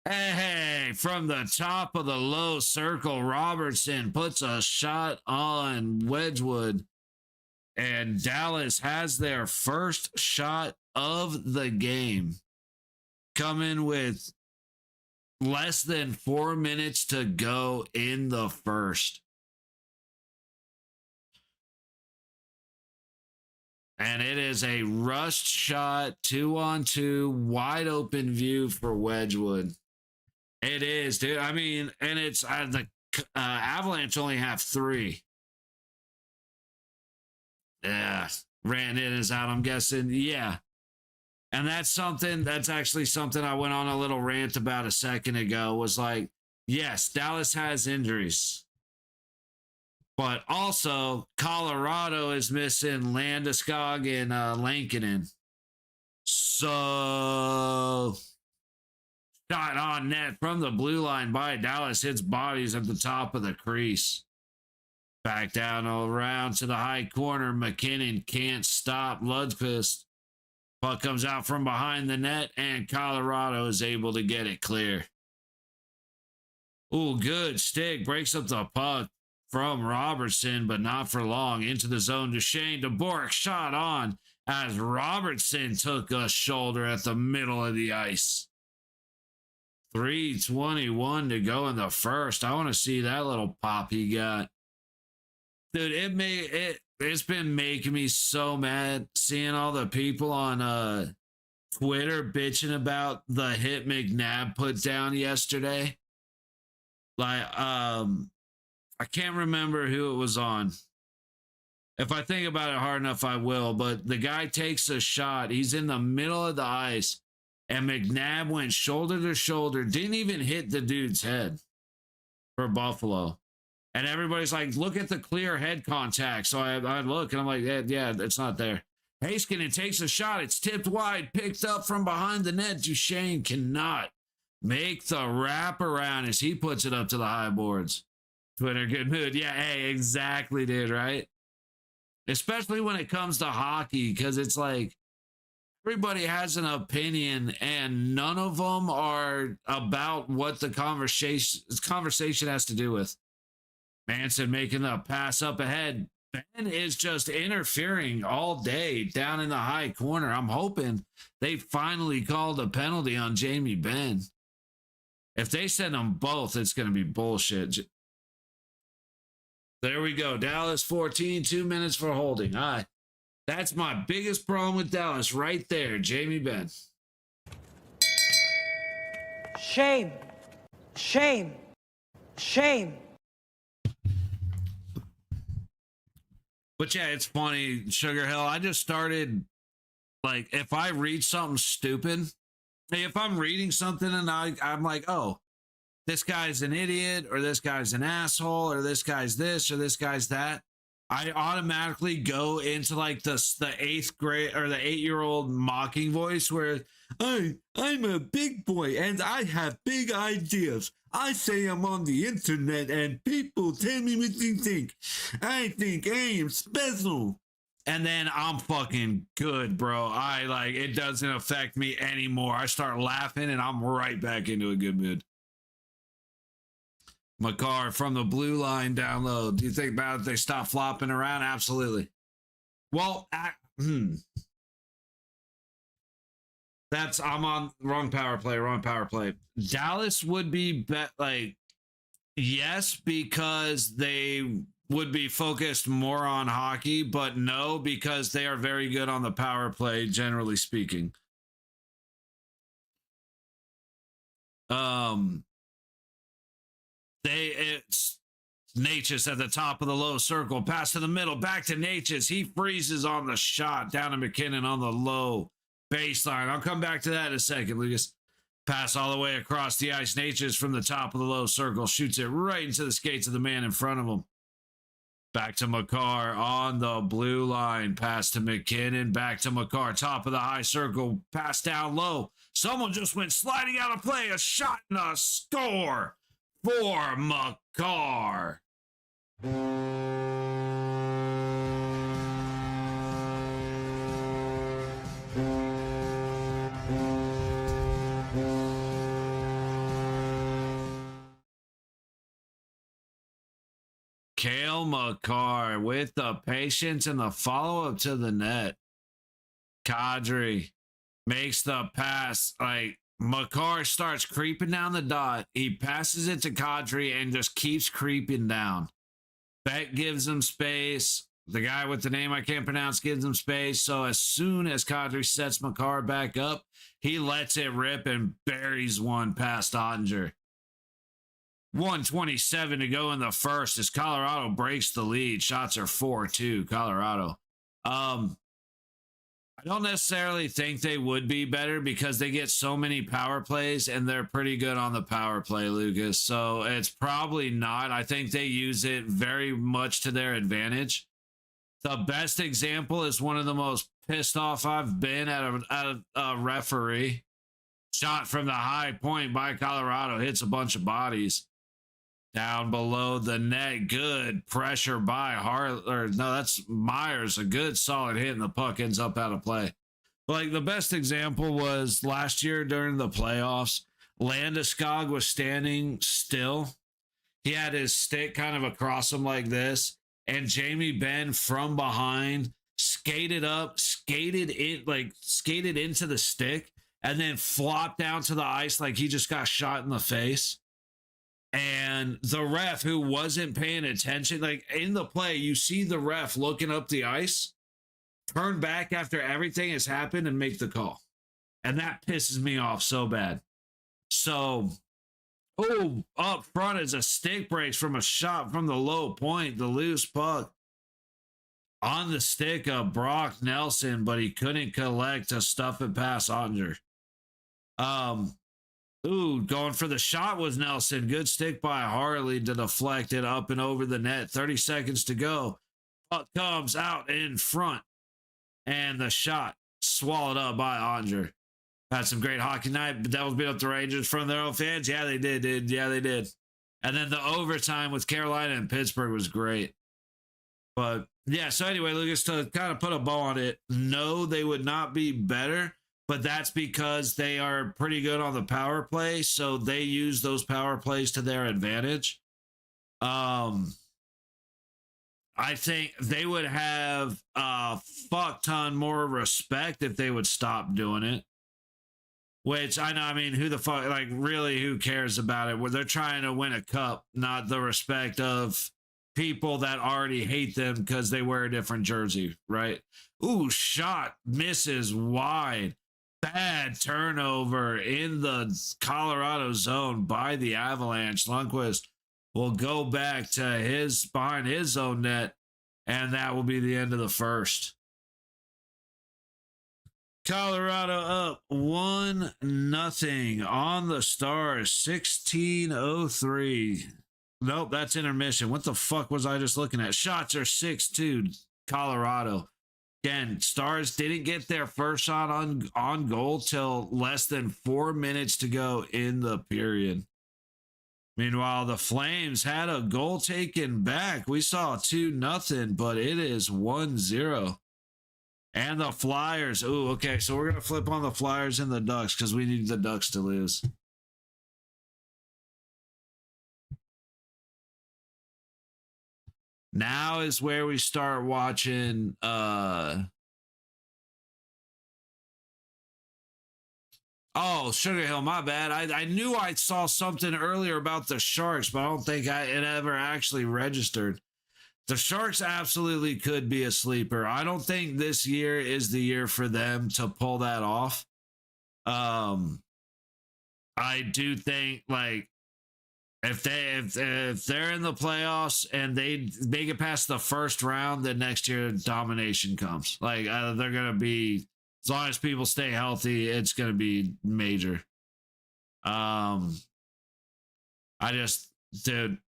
Hey, from the top of the low circle, Robertson puts a shot on Wedgwood, and Dallas has their first shot of the game, coming with less than 4 minutes to go in the first. And it is a rushed shot, 2-on-2, wide open view for Wedgwood. It is, dude. I mean, and it's the Avalanche only have 3. Yeah, Randon is out, I'm guessing. Yeah. And that's actually something I went on a little rant about a second ago, was like, yes, Dallas has injuries. But also, Colorado is missing Landeskog and Lankinen. So, shot on net from the blue line by Dallas, hits bodies at the top of the crease. Back down around to the high corner. McKinnon can't stop Lundqvist. Puck comes out from behind the net, and Colorado is able to get it clear. Ooh, good stick. Breaks up the puck from Robertson, but not for long. Into the zone to Shane DeBorak. Shot on as Robertson took a shoulder at the middle of the ice. 3:21 to go in the first. I want to see that little pop he got. Dude, it's been making me so mad seeing all the people on Twitter bitching about the hit McNabb put down yesterday. Like, I can't remember who it was on. If I think about it hard enough, I will. But the guy takes a shot. He's in the middle of the ice, and McNabb went shoulder to shoulder. Didn't even hit the dude's head for Buffalo. And everybody's like, look at the clear head contact. So I look, and I'm like, yeah, it's not there. Heiskanen takes a shot. It's tipped wide, picked up from behind the net. Duchesne cannot make the wraparound as he puts it up to the high boards. Twitter, good mood. Yeah, hey, exactly, dude, right? Especially when it comes to hockey, because it's like everybody has an opinion, and none of them are about what the conversation has to do with. Manson making the pass up ahead. Ben is just interfering all day down in the high corner. I'm hoping they finally called a penalty on Jamie Benn. If they send them both, it's going to be bullshit. There we go. Dallas 14, 2 minutes for holding. All right. That's my biggest problem with Dallas right there, Jamie Benn. Shame. Shame. Shame. But yeah, it's funny, Sugar Hill. I just started, like, if I read something stupid, if I'm reading something and I'm like, oh, this guy's an idiot, or this guy's an asshole, or this guy's this, or this guy's that, I automatically go into like the 8th grade or the 8-year-old mocking voice where I'm a big boy and I have big ideas. I say I'm on the internet and people tell me what they think. I think I am special. And then I'm fucking good, bro. I like it doesn't affect me anymore. I start laughing and I'm right back into a good mood. Makar from the blue line down low. Do you think about it? They stop flopping around? Absolutely. Well, that's I'm on wrong power play. Dallas would be like yes, because they would be focused more on hockey, but no, because they are very good on the power play, generally speaking. It's Natchez at the top of the low circle, pass to the middle, back to Natchez. He freezes on the shot, down to McKinnon on the low baseline. I'll come back to that in a second, Lucas. Pass all the way across the ice. Natchez from the top of the low circle shoots it right into the skates of the man in front of him. Back to Makar on the blue line. Pass to McKinnon. Back to Makar. Top of the high circle. Pass down low. Someone just went sliding out of play. A shot and a score for Makar. Cale Makar with the patience and the follow-up to the net. Kadri makes the pass. Like, Makar starts creeping down the dot. He passes it to Kadri and just keeps creeping down. Beck gives him space. The guy with the name I can't pronounce gives him space. So as soon as Kadri sets Makar back up, he lets it rip and buries one past Ottinger. 1:27 to go in the first as Colorado breaks the lead. Shots are 4-2 Colorado. I don't necessarily think they would be better because they get so many power plays and they're pretty good on the power play, Lucas. So it's probably not. I think they use it very much to their advantage. The best example is one of the most pissed off I've been at a referee. Shot from the high point by Colorado, hits a bunch of bodies. Down below the net, good pressure by that's Myers, a good solid hit, and the puck ends up out of play. Like, the best example was last year during the playoffs. Landeskog was standing still. He had his stick kind of across him like this, and Jamie Benn from behind skated into the stick, and then flopped down to the ice like he just got shot in the face. And the ref, who wasn't paying attention, like in the play, you see the ref looking up the ice, turn back after everything has happened and make the call. And that pisses me off so bad. So, up front is a stick breaks from a shot from the low point, the loose puck. On the stick of Brock Nelson, but he couldn't collect to stuff it past Ottinger. Going for the shot was Nelson. Good stick by Harley to deflect it up and over the net. 30 seconds to go. Puck comes out in front. And the shot swallowed up by Ottinger. Had some great hockey night. The Devils beat up the Rangers from their own fans. Yeah, they did, dude. Yeah, they did. And then the overtime with Carolina and Pittsburgh was great. But, yeah, so anyway, Lucas, to kind of put a bow on it, no, they would not be better. But that's because they are pretty good on the power play, so they use those power plays to their advantage. I think they would have a fuck ton more respect if they would stop doing it. Which, I know, I mean, who the fuck, like, really, who cares about it? Where they're trying to win a cup, not the respect of people that already hate them because they wear a different jersey, right? Ooh, shot misses wide. Bad turnover in the Colorado zone by the Avalanche. Lundqvist will go back to behind his own net, and that will be the end of the first. Colorado up 1-0 on the Stars. 16:03 Nope, that's intermission. What the fuck was I just looking at? Shots are 6-2, Colorado. Again, Stars didn't get their first shot on goal till less than 4 minutes to go in the period. Meanwhile, the Flames had a goal taken back. We saw 2-0, but it is 1-0. And the Flyers. Ooh, okay. So we're going to flip on the Flyers and the Ducks because we need the Ducks to lose. Now is where we start watching oh, Sugar Hill, my bad. I knew I saw something earlier about the Sharks, but I don't think it ever actually registered. The Sharks absolutely could be a sleeper. I don't think this year is the year for them to pull that off. I do think like if they're in the playoffs and they make it past the first round, then next year domination comes. Like they're gonna be, as long as people stay healthy, it's gonna be major. I just, dude,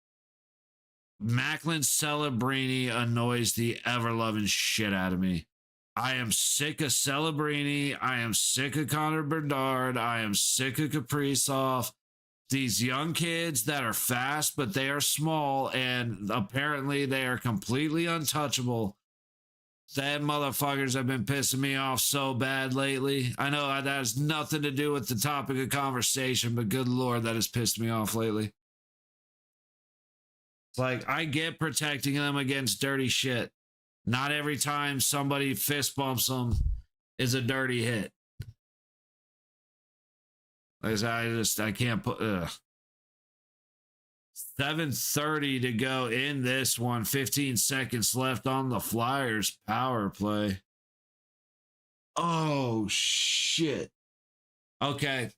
Macklin Celebrini annoys the ever loving shit out of me. I am sick of Celebrini. I am sick of Connor Bedard. I am sick of Kaprizov. These young kids that are fast, but they are small, and apparently they are completely untouchable. That motherfuckers have been pissing me off so bad lately. I know that has nothing to do with the topic of conversation, but good Lord, that has pissed me off lately. Like, I get protecting them against dirty shit. Not every time somebody fist bumps them is a dirty hit. I can't put 7:30 to go in this one. 15 seconds left on the Flyers power play. Oh shit. Okay.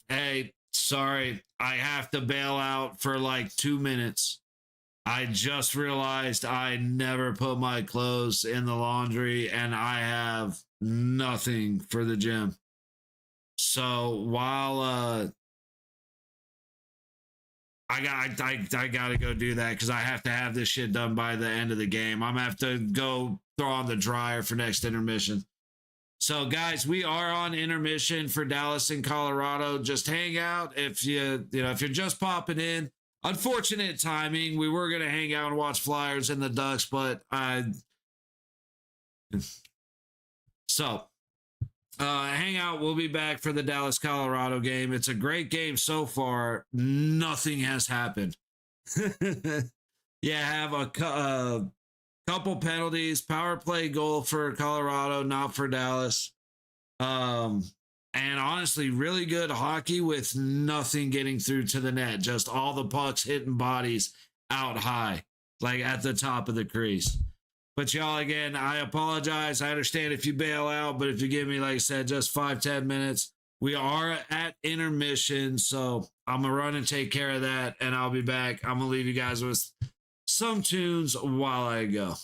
Hey, sorry. I have to bail out for like 2 minutes. I just realized I never put my clothes in the laundry and I have nothing for the gym. So while I gotta go do that because I have to have this shit done by the end of the game. I'm gonna have to go throw on the dryer for next intermission. So guys, we are on intermission for Dallas and Colorado. Just hang out if if you're just popping in. Unfortunate timing. We were gonna hang out and watch Flyers and the Ducks, but hang out. We'll be back for the Dallas Colorado game. It's a great game so far. Nothing has happened. Have a couple penalties, power play goal for Colorado, not for Dallas. And honestly, really good hockey with nothing getting through to the net. Just all the pucks hitting bodies out high, like at the top of the crease. But y'all, again, I apologize. I understand if you bail out, but if you give me, like I said, just 5-10 minutes, we are at intermission. So I'm going to run and take care of that, and I'll be back. I'm going to leave you guys with some tunes while I go.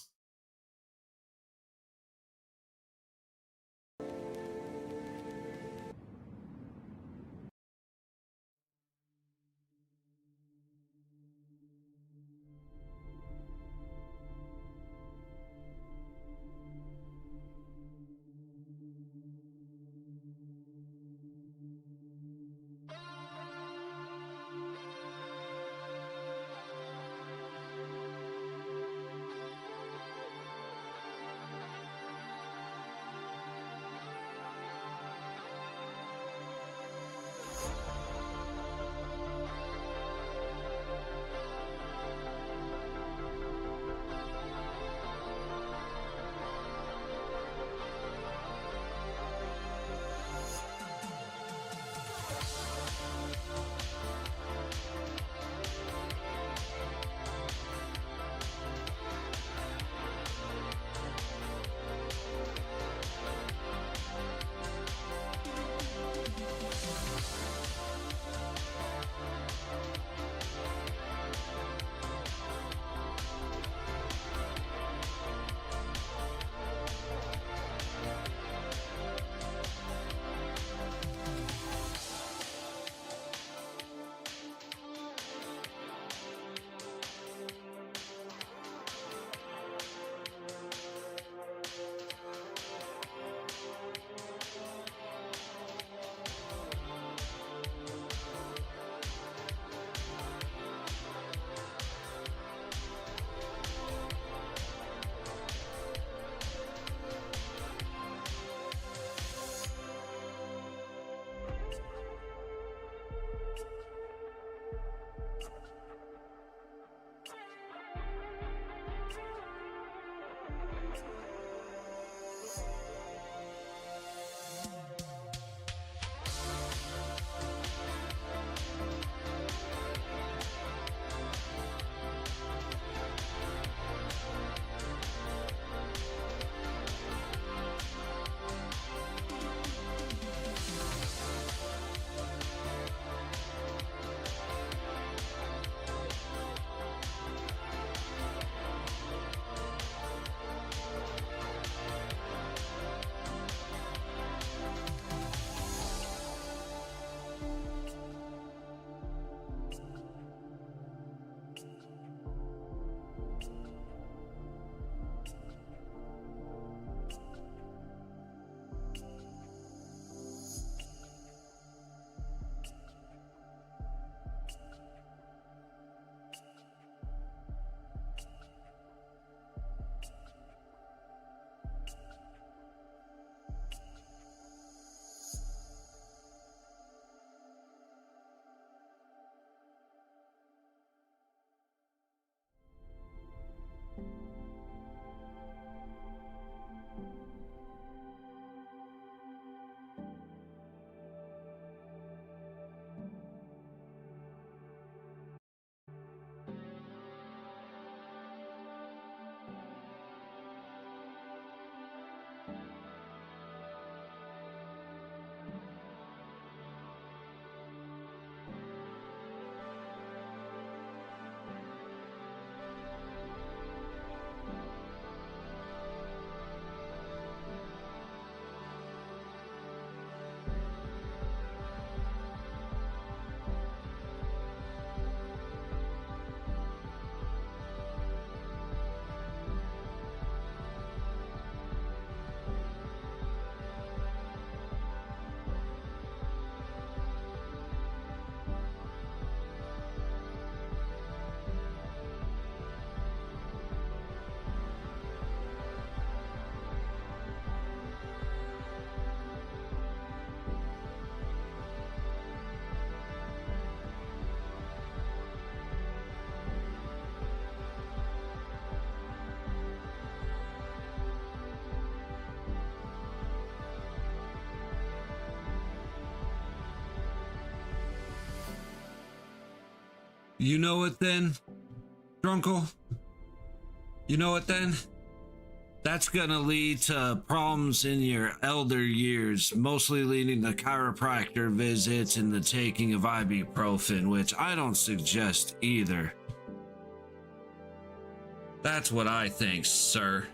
You know what then, Drunkle? You know what then? That's gonna lead to problems in your elder years, mostly leading to chiropractor visits and the taking of ibuprofen, which I don't suggest either. That's what I think, sir.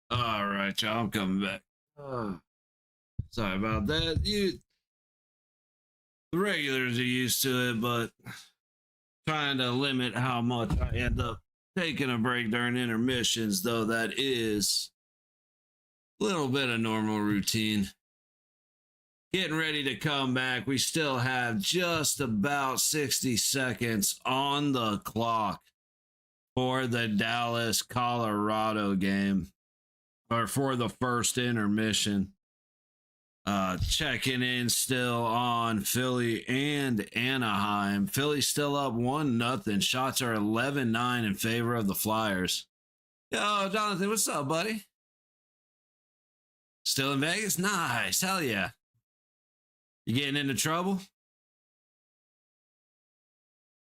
All right, y'all. I'm coming back. Sorry about that. The regulars are used to it, but trying to limit how much I end up taking a break during intermissions, though that is a little bit of normal routine. Getting ready to come back. We still have just about 60 seconds on the clock for the Dallas Colorado game, or for the first intermission. Checking in still on Philly and Anaheim. Philly still up 1-0. Shots are 11-9 in favor of the Flyers. Yo, Jonathan, what's up, buddy? Still in Vegas? Nice. Hell yeah. You getting into trouble?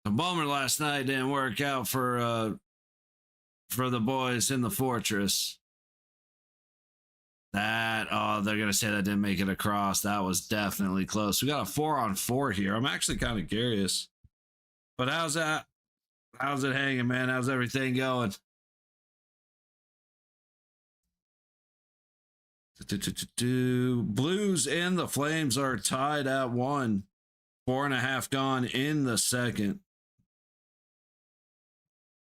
A bummer last night didn't work out for the boys in the Fortress. They're gonna say that didn't make it across. That was definitely close. We got a 4-on-4 here. I'm actually kind of curious. But how's that? How's it hanging, man? How's everything going? Blues and the Flames are tied at 1. 4.5 gone in the second.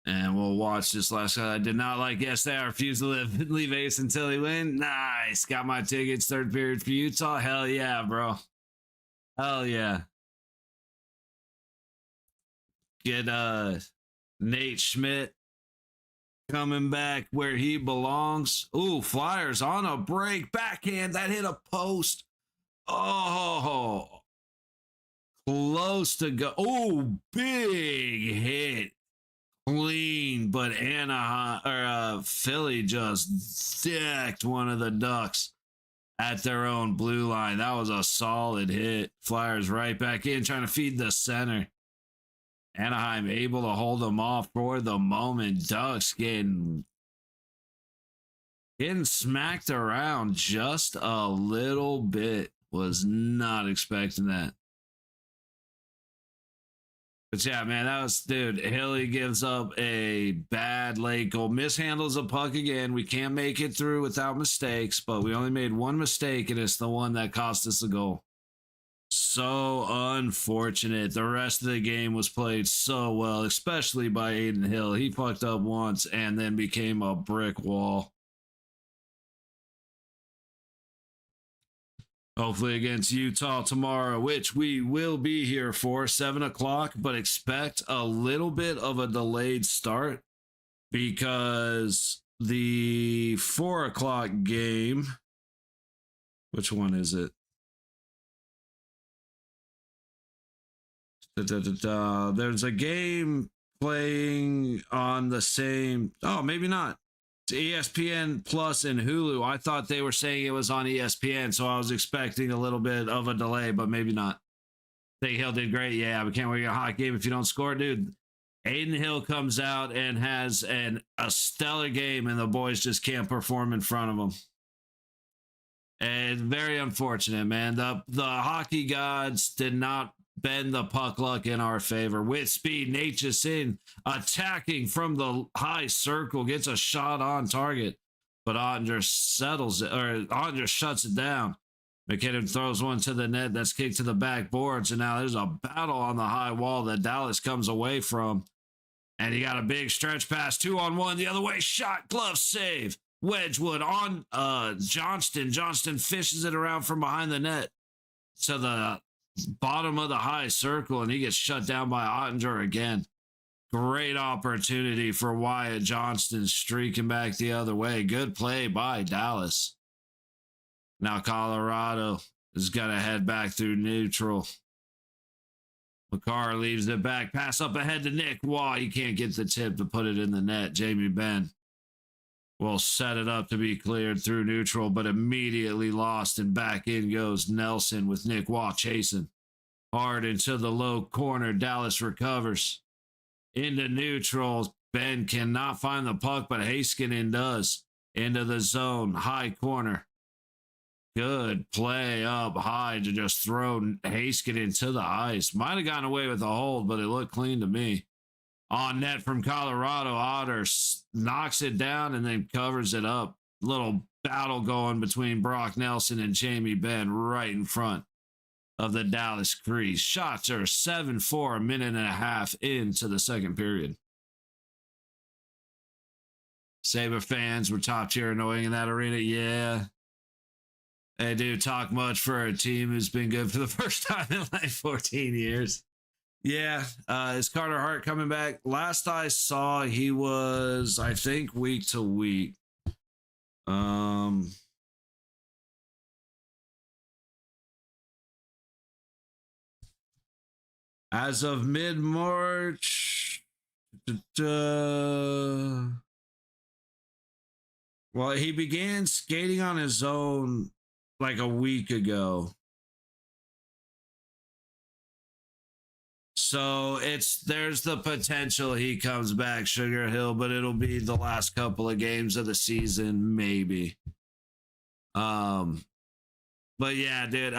And we'll watch this last guy. I did not like yesterday. I refused to leave Ace until he win. Nice. Got my tickets. Third period for Utah. Hell yeah, bro. Hell yeah. Get Nate Schmidt coming back where he belongs. Ooh, Flyers on a break. Backhand. That hit a post. Oh, close to go. Oh, big hit. Clean, but Philly just decked one of the Ducks at their own blue line. That was a solid hit. Flyers right back in, trying to feed the center. Anaheim able to hold them off for the moment. Ducks getting smacked around just a little bit. Was not expecting that. But yeah, man, that was, dude, Hilly gives up a bad late goal. Mishandles a puck again. We can't make it through without mistakes, but we only made one mistake, and it's the one that cost us a goal. So unfortunate. The rest of the game was played so well, especially by Aiden Hill. He fucked up once and then became a brick wall. Hopefully against Utah tomorrow, which we will be here for 7 o'clock, but expect a little bit of a delayed start because the 4 o'clock game, which one is it? There's a game playing on the same, oh, maybe not. ESPN Plus and Hulu. I thought they were saying it was on ESPN, so I was expecting a little bit of a delay, but maybe not. Think Hill did great. Yeah, we can't win a hot game if you don't score, dude. Aiden Hill comes out and has a stellar game, and the boys just can't perform in front of him. And very unfortunate, man. The hockey gods did not bend the puck luck in our favor. With speed, Nate just in, attacking from the high circle, gets a shot on target, but Ottinger settles it, or Ottinger shuts it down. McKinnon throws one to the net that's kicked to the backboards, and now there's a battle on the high wall that Dallas comes away from. And he got a big stretch pass, 2-on-1 the other way, shot, glove save. Wedgwood on Johnston. Johnston fishes it around from behind the net to the bottom of the high circle, and he gets shut down by Ottinger again. Great opportunity for Wyatt Johnston, streaking back the other way. Good play by Dallas. Now Colorado has got to head back through neutral. McCarr leaves it back. Pass up ahead to Nick Waugh. He can't get the tip to put it in the net. Jamie Benn will set it up to be cleared through neutral, but immediately lost, and back in goes Nelson with Nick Waugh chasing hard into the low corner. Dallas recovers into neutral. Ben cannot find the puck, but Heiskanen does. Into the zone, high corner. Good play up high to just throw Heiskanen to the ice. Might have gotten away with a hold, but it looked clean to me. On net from Colorado, Otter knocks it down and then covers it up. little battle going between Brock Nelson and Jamie Benn right in front of the Dallas crease. Shots are 7-4, a minute and a half into the second period. Sabre fans were top tier annoying in that arena. Yeah. They do talk much for a team who's been good for the first time in like 14 years. Yeah. Is Carter Hart coming back? Last I saw, he was, I think, week to week. As of mid-March, well, he began skating on his own like a week ago. So there's the potential he comes back, Sugar Hill, but it'll be the last couple of games of the season, maybe. But yeah, dude,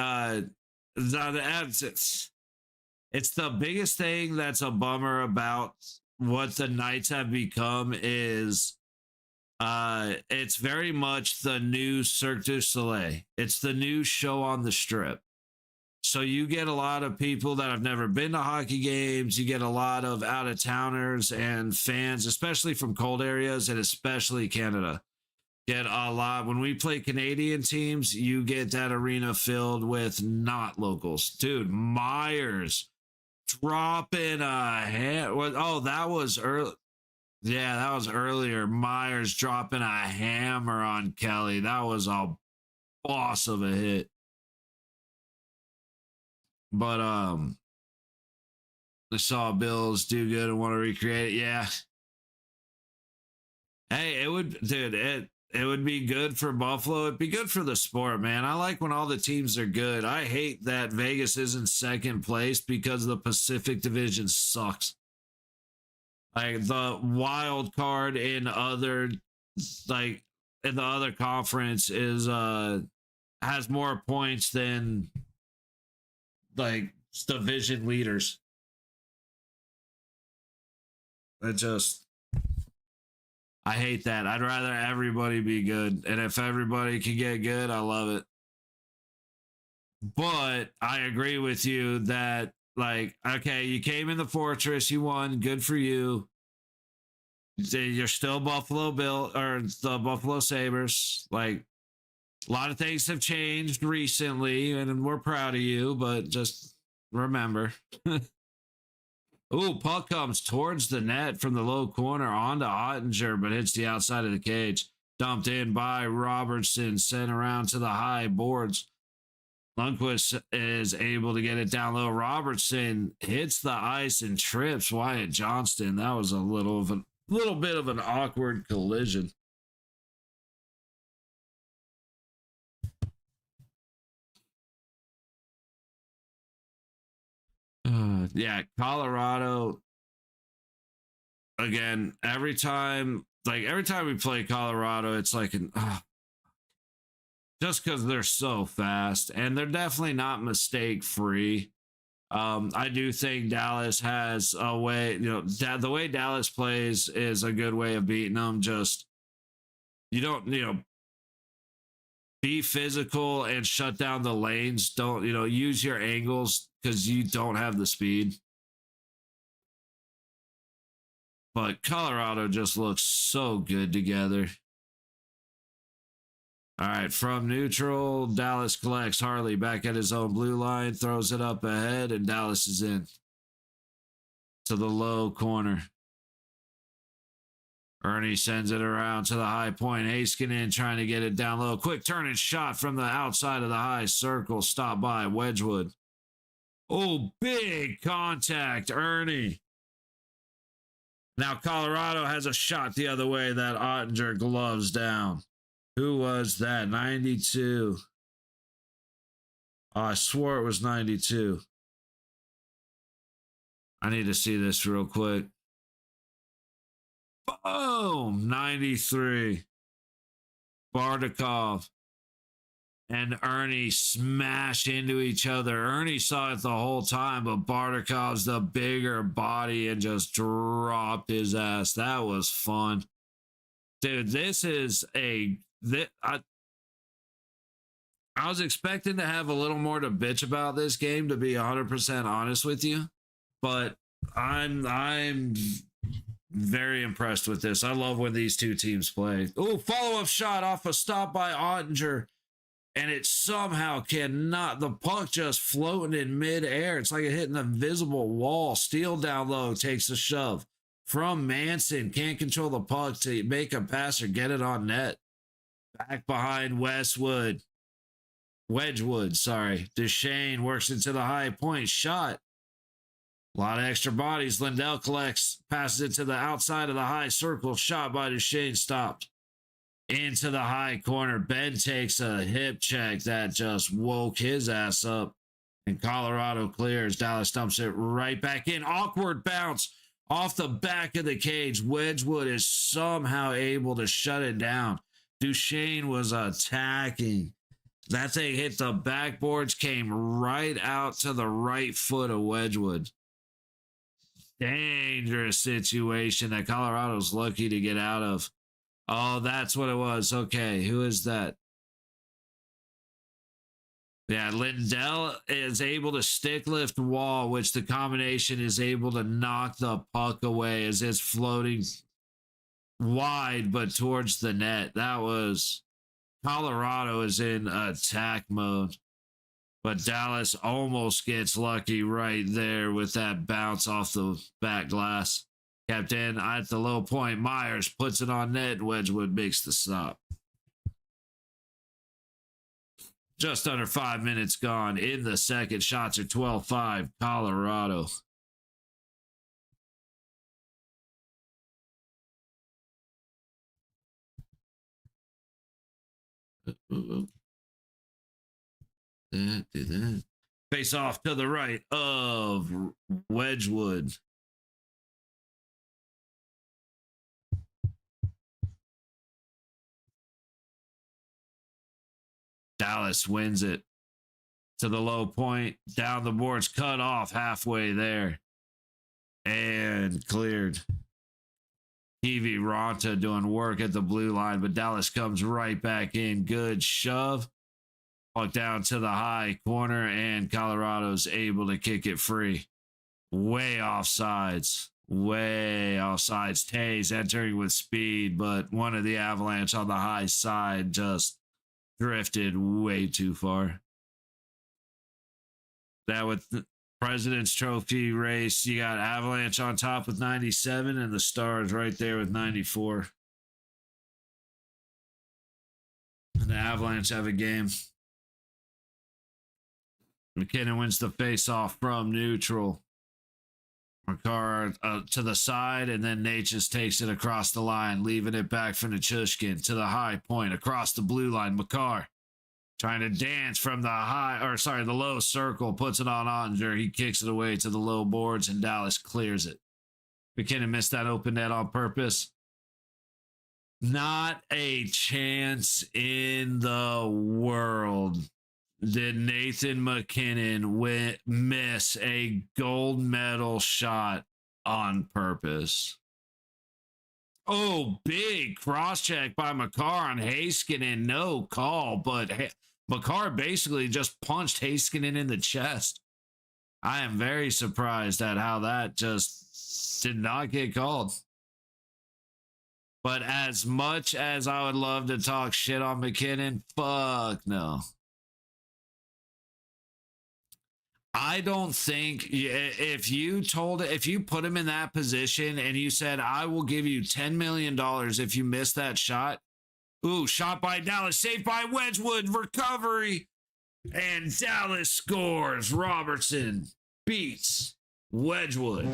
it's the biggest thing that's a bummer about what the Knights have become is it's very much the new Cirque du Soleil. It's the new show on the strip. So you get a lot of people that have never been to hockey games. You get a lot of out-of-towners and fans, especially from cold areas and especially Canada. Get a lot. When we play Canadian teams, you get that arena filled with not locals. Dude, Myers dropping a hand. Oh, that was early. Yeah, that was earlier. Myers dropping a hammer on Kelly. That was a boss of a hit. But I saw Bills do good and want to recreate it. Yeah. Hey, it would be good for Buffalo. It'd be good for the sport, man. I like when all the teams are good. I hate that Vegas is in second place because the Pacific Division sucks. Like the wild card in other, like in the other conference is has more points than like division leaders. I hate that. I'd rather everybody be good. And if everybody can get good, I love it. But I agree with you that, like, okay, you came in the Fortress, you won, good for you. You're still Buffalo Bill or the Buffalo Sabres. Like, a lot of things have changed recently, and we're proud of you, but just remember. Ooh, puck comes towards the net from the low corner onto Ottinger, but hits the outside of the cage. Dumped in by Robertson, sent around to the high boards. Lundqvist is able to get it down low. Robertson hits the ice and trips Wyatt Johnston. That was a little bit of an awkward collision. Yeah, Colorado. Again, every time we play Colorado, it's like just because they're so fast, and they're definitely not mistake free. I do think Dallas has a way, the way Dallas plays is a good way of beating them. Just you don't, be physical and shut down the lanes. Don't, use your angles because you don't have the speed. But Colorado just looks so good together. All right, from neutral, Dallas collects Harley back at his own blue line, throws it up ahead, and Dallas is in to the low corner. Ernie sends it around to the high point. Heiskanen trying to get it down low. Quick turn and shot from the outside of the high circle. Stop by Wedgwood. Oh, big contact, Ernie. Now Colorado has a shot the other way that Ottinger gloves down. Who was that? 92. Oh, I swore it was 92. I need to see this real quick. Boom! 93. Bardakov and Ernie smash into each other. Ernie saw it the whole time, but Bardakov's the bigger body and just dropped his ass. That was fun. Dude, this is I was expecting to have a little more to bitch about this game, to be 100% honest with you, but I'm very impressed with this. I love when these two teams play. Oh, follow-up shot off a stop by Ottinger, and it somehow cannot. The puck just floating in midair. It's like it hitting the invisible wall. Steele down low takes a shove from Manson. Can't control the puck to make a pass or get it on net. Back behind Wedgwood. Duchesne works into the high point. Shot. A lot of extra bodies. Lindell collects, passes it to the outside of the high circle. Shot by Duchesne, stopped. Into the high corner. Ben takes a hip check that just woke his ass up. And Colorado clears. Dallas dumps it right back in. Awkward bounce off the back of the cage. Wedgwood is somehow able to shut it down. Duchesne was attacking. That thing hit the backboards, came right out to the right foot of Wedgwood. Dangerous situation that Colorado's lucky to get out of. Oh, that's what it was. Okay, who is that? Yeah, Lindell is able to stick lift Wall, which the combination is able to knock the puck away as it's floating wide, but towards the net. That was... Colorado is in attack mode, but Dallas almost gets lucky right there with that bounce off the back glass. Kept in at the low point. Myers puts it on net. Wedgwood makes the stop. Just under 5 minutes gone in the second. Shots are 12-5 Colorado. That. Face off to the right of Wedgwood. Dallas wins it to the low point. Down the boards, cut off halfway there. And cleared. Evie Ronta doing work at the blue line, but Dallas comes right back in. Good shove. Puck down to the high corner, and Colorado's able to kick it free. Way offsides. Tays entering with speed, but one of the Avalanche on the high side just drifted way too far. That with the President's Trophy race, you got Avalanche on top with 97 and the Stars right there with 94. And the Avalanche have a game. McKinnon wins the face-off from neutral. Makar to the side, and then Nate just takes it across the line, leaving it back for Nichushkin to the high point across the blue line. Makar trying to dance from the low circle, puts it on Ottinger. He kicks it away to the low boards, and Dallas clears it. McKinnon missed that open net on purpose. Not a chance in the world did Nathan McKinnon miss a gold medal shot on purpose. Oh, big cross check by Makar on Heiskanen. No call, but Makar basically just punched Heiskanen in the chest. I am very surprised at how that just did not get called. But as much as I would love to talk shit on McKinnon, fuck no. I don't think if you put him in that position and you said, I will give you $10 million if you miss that shot. Ooh, shot by Dallas, saved by Wedgwood, recovery. And Dallas scores. Robertson beats Wedgwood.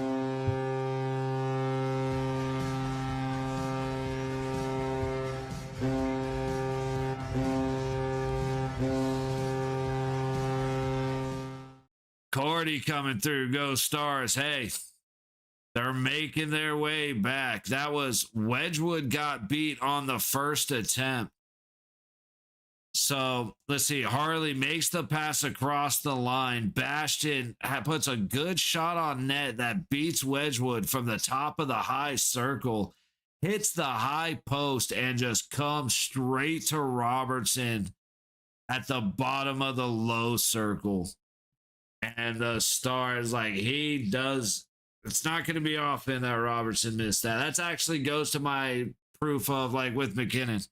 Cordy coming through. Go Stars. Hey, they're making their way back. That was Wedgwood got beat on the first attempt. So let's see. Harley makes the pass across the line. Bastion puts a good shot on net that beats Wedgwood from the top of the high circle. hits the high post and just comes straight to Robertson at the bottom of the low circle. And the Stars, like, he does, it's not going to be often that Robertson missed that. That's actually goes to my proof of, like, with McKinnon,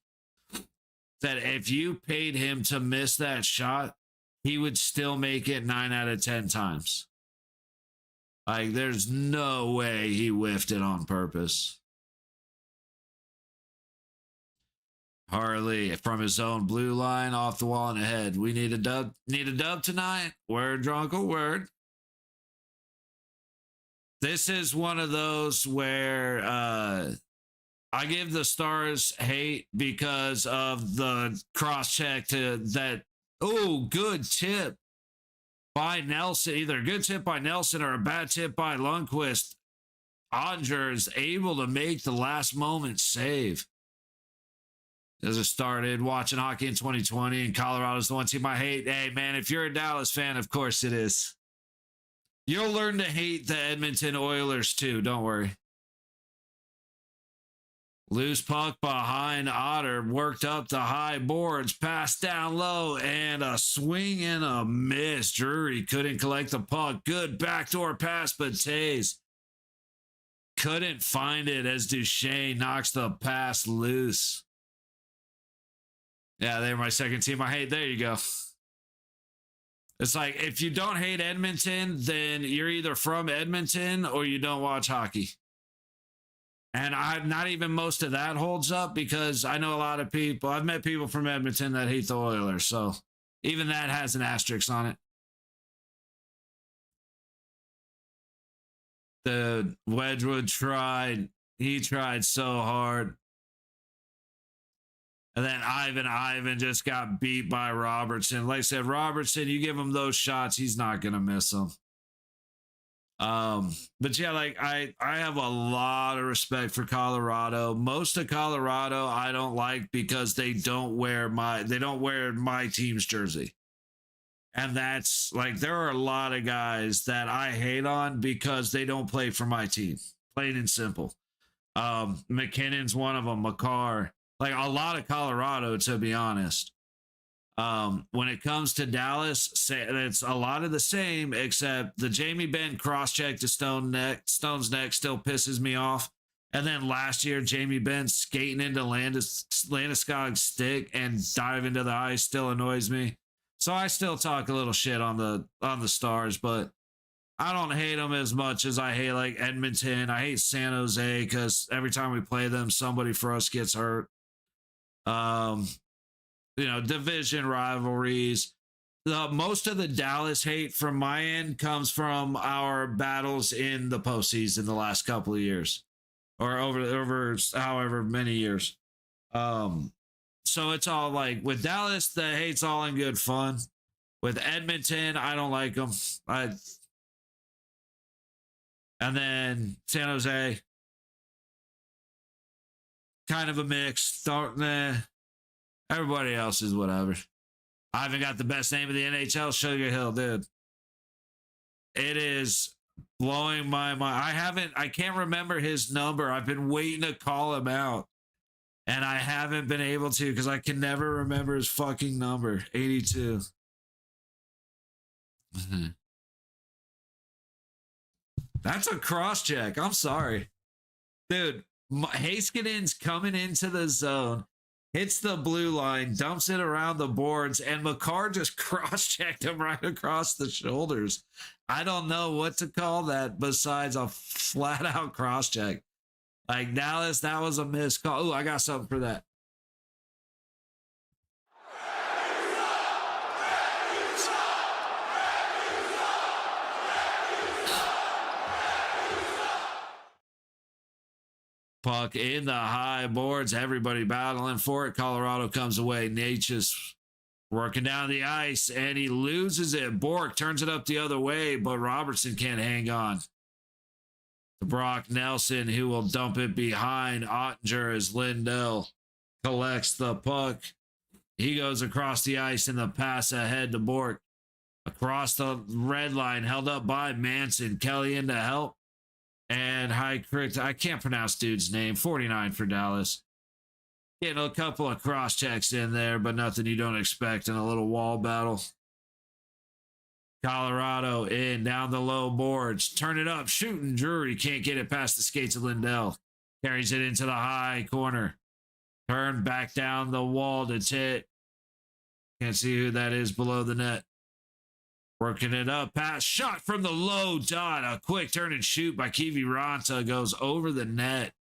that if you paid him to miss that shot, he would still make it 9 out of 10 times. Like, there's no way he whiffed it on purpose. Harley from his own blue line off the wall and ahead. We need a dub. Need a dub tonight. Word, Drunkle, word. This is one of those where I give the Stars hate because of the cross check to that. Oh, good tip by Nelson. Either a good tip by Nelson or a bad tip by Lundqvist. Ottinger is able to make the last moment save. As it started watching hockey in 2020, and Colorado's the one team I hate. Hey, man, if you're a Dallas fan, of course it is. You'll learn to hate the Edmonton Oilers too, don't worry. Loose puck behind Otter, worked up the high boards, passed down low, and a swing and a miss. Drury couldn't collect the puck. Good backdoor pass, but Tays couldn't find it as Duchesne knocks the pass loose. Yeah, they're my second team I hate. There you go. It's like, if you don't hate Edmonton, then you're either from Edmonton or you don't watch hockey. And not even most of that holds up, because I know a lot of people. I've met people from Edmonton that hate the Oilers. So even that has an asterisk on it. The Wedgwood tried. He tried so hard. And then Ivan just got beat by Robertson. Like I said, Robertson, you give him those shots, he's not going to miss them. But yeah, like I have a lot of respect for Colorado. Most of Colorado I don't like because they don't wear my team's jersey. And that's like, there are a lot of guys that I hate on because they don't play for my team. Plain and simple. McKinnon's one of them, McCarr. Like a lot of Colorado, to be honest. When it comes to Dallas, it's a lot of the same, except the Jamie Benn cross-check to Stone's neck still pisses me off. And then last year, Jamie Benn skating into Landeskog's stick and dive into the ice still annoys me. So I still talk a little shit on the Stars, but I don't hate them as much as I hate like Edmonton. I hate San Jose because every time we play them, somebody for us gets hurt. Division rivalries. Most of the Dallas hate from my end comes from our battles in the postseason the last couple of years, or over however many years. So it's all like with Dallas, the hate's all in good fun. With Edmonton, I don't like them. And then San Jose, kind of a mix. Everybody else is whatever. I haven't got the best name of the NHL, Sugar Hill, dude. It is blowing my mind. I can't remember his number. I've been waiting to call him out. And I haven't been able to because I can never remember his fucking number. 82. That's a cross check. I'm sorry. Dude, Haskinen's coming into the zone, hits the blue line, dumps it around the boards, and McCarr just cross-checked him right across the shoulders. I don't know what to call that besides a flat-out cross-check. Like, Dallas, that was a missed call. Ooh, I got something for that. Puck in the high boards. Everybody battling for it. Colorado comes away. Natchez working down the ice, and he loses it. Bork turns it up the other way, but Robertson can't hang on. To Brock Nelson, who will dump it behind Ottinger as Lindell collects the puck. He goes across the ice in the pass ahead to Bork. Across the red line, held up by Manson. Kelly in to help. And I can't pronounce dude's name. 49 for Dallas. Getting a couple of cross checks in there, but nothing you don't expect in a little wall battle. Colorado in, down the low boards. Turn it up, shooting. Drury can't get it past the skates of Lindell. Carries it into the high corner. Turn back down the wall to Tit. Can't see who that is below the net. Working it up. Pass. Shot from the low dot. A quick turn and shoot by Kiwi Ranta goes over the net.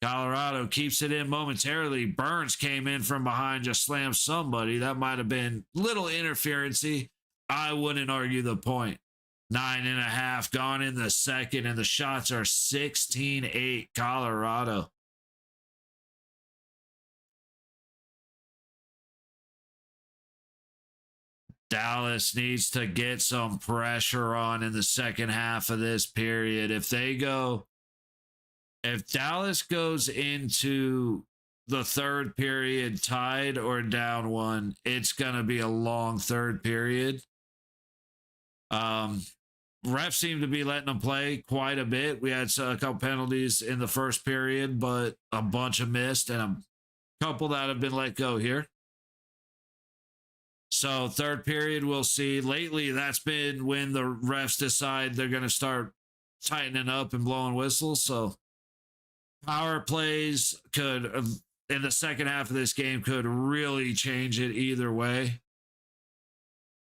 Colorado keeps it in momentarily. Burns came in from behind, just slammed somebody. That might have been little interferency. I wouldn't argue the point. 9.5 gone in the second, and the shots are 16-8 Colorado. Dallas needs to get some pressure on in the second half of this period. If Dallas goes into the third period tied or down one, it's going to be a long third period. Refs seem to be letting them play quite a bit. We had a couple penalties in the first period, but a bunch of missed and a couple that have been let go here. So third period, we'll see. Lately, that's been when the refs decide they're going to start tightening up and blowing whistles. So power plays could, in the second half of this game, could really change it either way.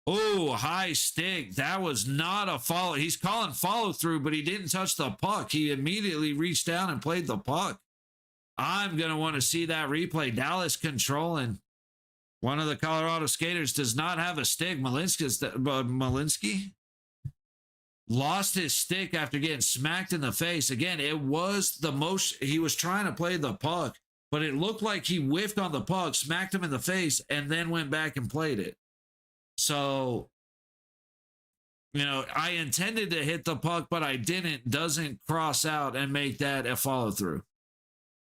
Oh, high stick. That was not a follow. He's calling follow through, but he didn't touch the puck. He immediately reached down and played the puck. I'm going to want to see that replay. Dallas controlling. One of the Colorado skaters does not have a stick. Malinsky lost his stick after getting smacked in the face. Again, it was the most, he was trying to play the puck, but it looked like he whiffed on the puck, smacked him in the face, and then went back and played it. So, I intended to hit the puck, but I didn't. Doesn't cross out and make that a follow through.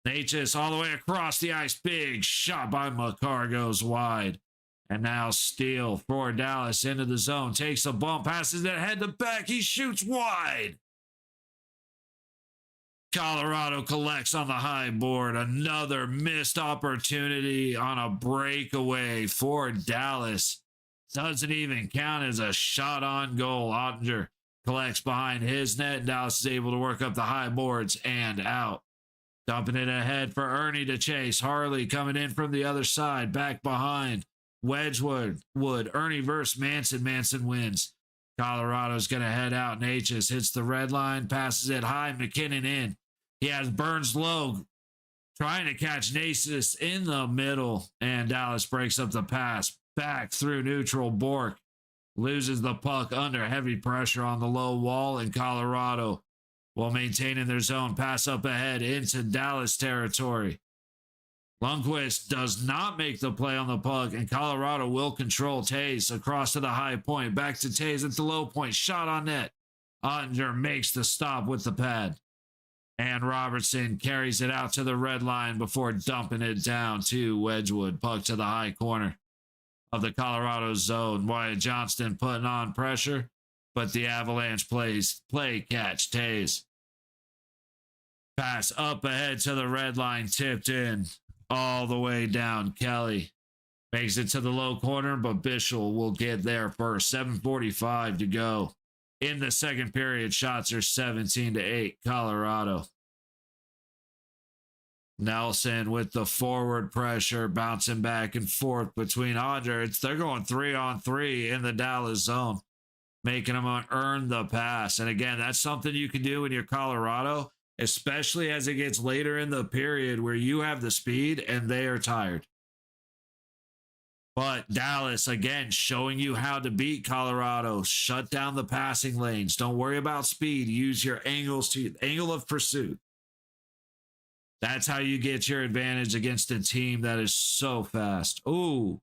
Natchez all the way across the ice. Big shot by McCarr goes wide. And now Steele for Dallas into the zone. Takes a bump, passes it head to back. He shoots wide. Colorado collects on the high board. Another missed opportunity on a breakaway for Dallas. Doesn't even count as a shot on goal. Ottinger collects behind his net. Dallas is able to work up the high boards and out. Dumping it ahead for Ernie to chase. Harley coming in from the other side. Back behind. Wedgwood. Ernie versus Manson. Manson wins. Colorado's going to head out. Natchez hits the red line. Passes it high. McKinnon in. He has Burns low. Trying to catch Natchez in the middle. And Dallas breaks up the pass. Back through neutral. Bork loses the puck under heavy pressure on the low wall, and Colorado while maintaining their zone. Pass up ahead into Dallas territory. Lundqvist does not make the play on the puck, and Colorado will control. Tays across to the high point. Back to Tays at the low point. Shot on net. Ottinger makes the stop with the pad. And Robertson carries it out to the red line before dumping it down to Wedgwood. Puck to the high corner of the Colorado zone. Wyatt Johnston putting on pressure, but the Avalanche play catch. Tays. Pass up ahead to the red line, tipped in all the way down. Kelly makes it to the low corner, but Bischel will get there first. 7:45 to go in the second period. Shots are 17-8 Colorado. Nelson with the forward pressure, bouncing back and forth between Ottinger. They're going 3-on-3 in the Dallas zone, making them earn the pass. And again, that's something you can do when you're Colorado, especially as it gets later in the period where you have the speed and they are tired. But Dallas, again, showing you how to beat Colorado. Shut down the passing lanes. Don't worry about speed. Use your angles to angle of pursuit. That's how you get your advantage against a team that is so fast. Ooh,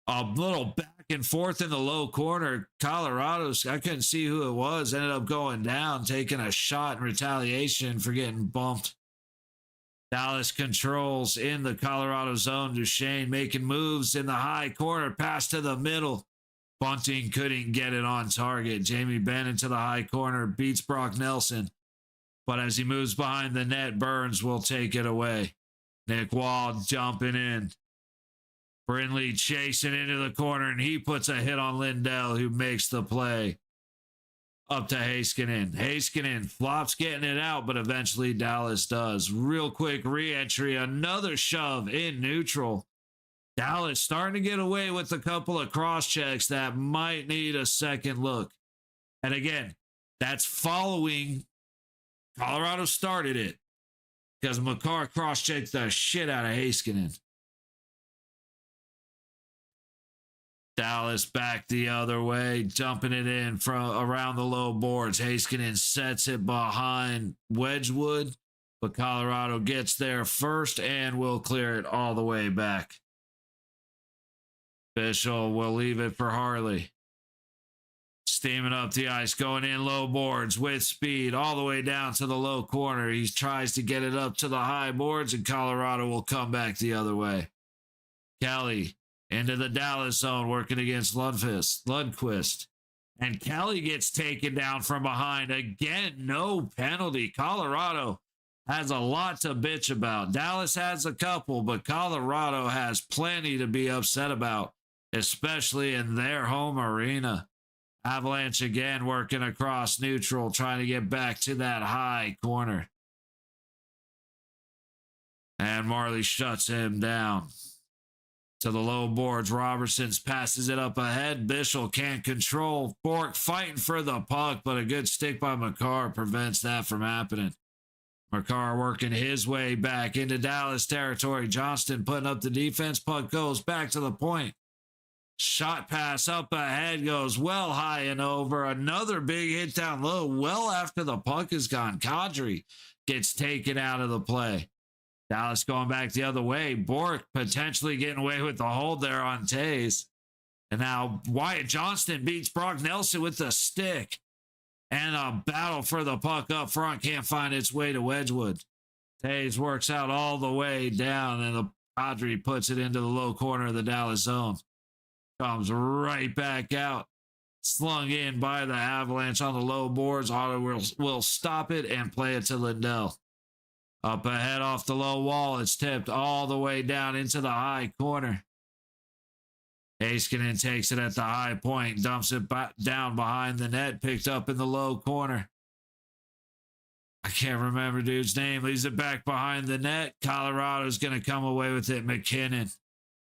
a little back and forth in the low corner. Colorado's, I couldn't see who it was, ended up going down, taking a shot in retaliation for getting bumped. Dallas controls in the Colorado zone. Duchesne making moves in the high corner, pass to the middle. Bunting couldn't get it on target. Jamie Benn into the high corner, beats Brock Nelson. But as he moves behind the net, Burns will take it away. Nick Wall jumping in. Brindley chasing into the corner, and he puts a hit on Lindell, who makes the play. Up to Heiskanen. Heiskanen flops getting it out, but eventually Dallas does. Real quick re-entry, another shove in neutral. Dallas starting to get away with a couple of cross-checks that might need a second look. And again, that's following Colorado started it because Makar cross-checked the shit out of Heiskanen. Dallas back the other way, dumping it in from around the low boards. Heiskanen sets it behind Wedgwood, but Colorado gets there first and will clear it all the way back. Bischel will leave it for Harley. Steaming up the ice, going in low boards with speed all the way down to the low corner. He tries to get it up to the high boards, and Colorado will come back the other way. Kelly into the Dallas zone, working against Lundqvist. And Kelly gets taken down from behind. Again, no penalty. Colorado has a lot to bitch about. Dallas has a couple, but Colorado has plenty to be upset about, especially in their home arena. Avalanche again working across neutral, trying to get back to that high corner. And Marley shuts him down. To the low boards, Robertson's passes it up ahead. Bischel can't control. Bork fighting for the puck, but a good stick by Makar prevents that from happening. Makar working his way back into Dallas territory. Johnston putting up the defense. Puck goes back to the point. Shot pass up ahead goes well high and over. Another big hit down low well after the puck is gone. Kadri gets taken out of the play. Dallas going back the other way. Bork potentially getting away with the hold there on Tays. And now Wyatt Johnston beats Brock Nelson with the stick. And a battle for the puck up front can't find its way to Wedgwood. Tays works out all the way down, and the Kadri puts it into the low corner of the Dallas zone. Comes right back out. Slung in by the Avalanche on the low boards. Otto will stop it and play it to Lindell. Up ahead off the low wall. It's tipped all the way down into the high corner. Heiskanen takes it at the high point. Dumps it down behind the net. Picked up in the low corner. I can't remember dude's name. Leaves it back behind the net. Colorado's going to come away with it. McKinnon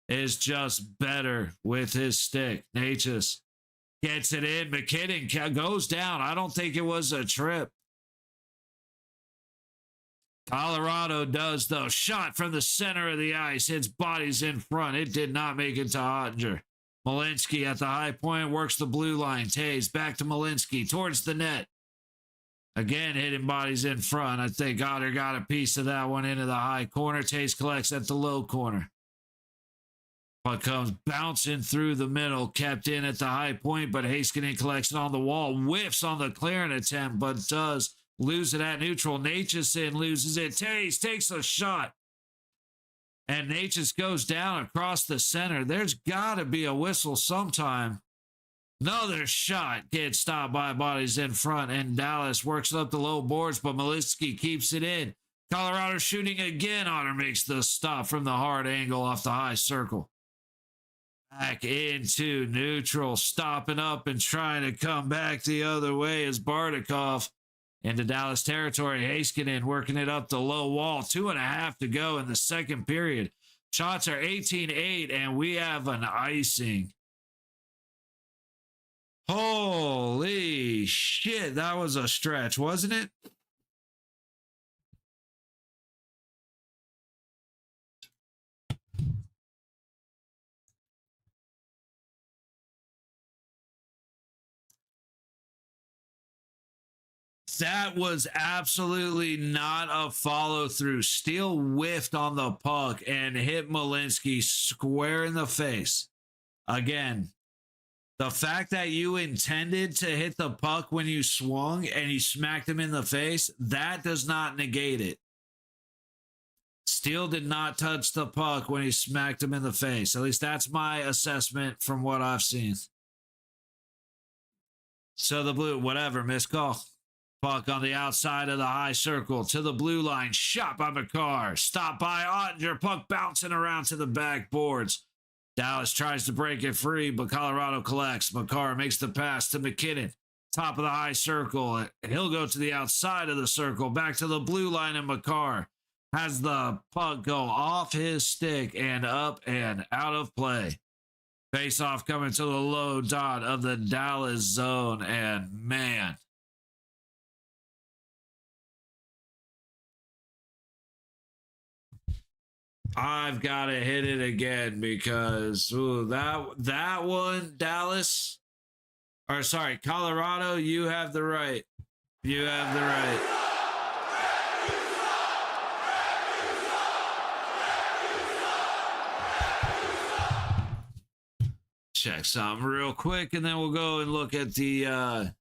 is just better with his stick. Natchez gets it in. McKinnon goes down. I don't think it was a trip. Colorado does, though. Shot from the center of the ice. Hits bodies in front. It did not make it to Ottinger. Malinsky at the high point works the blue line. Tays back to Malinsky towards the net. Again, hitting bodies in front. I think Otter got a piece of that one into the high corner. Tays collects at the low corner. Puck comes bouncing through the middle, kept in at the high point, but Heiskanen collects it on the wall, whiffs on the clearing attempt, but does lose it at neutral. Natchez loses it. Tays takes a shot, and Natchez goes down across the center. There's got to be a whistle sometime. Another shot gets stopped by bodies in front, and Dallas works it up the low boards, but Malinsky keeps it in. Colorado shooting again. Otter makes the stop from the hard angle off the high circle. Back into neutral, stopping up and trying to come back the other way is Bardakov into Dallas territory. Heiskanen working it up the low wall. 2.5 to go in the second period. Shots are 18-8, and we have an icing. Holy shit, that was a stretch, wasn't it? That was absolutely not a follow-through. Steele whiffed on the puck and hit Malinsky square in the face. Again, the fact that you intended to hit the puck when you swung and you smacked him in the face, that does not negate it. Steele did not touch the puck when he smacked him in the face. At least that's my assessment from what I've seen. So the blue, whatever, missed call. Puck on the outside of the high circle to the blue line. Shot by McCarr. Stopped by Ottinger. Puck bouncing around to the backboards. Dallas tries to break it free, but Colorado collects. McCarr makes the pass to McKinnon. Top of the high circle. He'll go to the outside of the circle. Back to the blue line, and McCarr has the puck go off his stick and up and out of play. Face-off coming to the low dot of the Dallas zone, and man, I've got to hit it again because that one, Dallas, or sorry, Colorado, you have the right. You have the right. Check something real quick, and then we'll go and look at the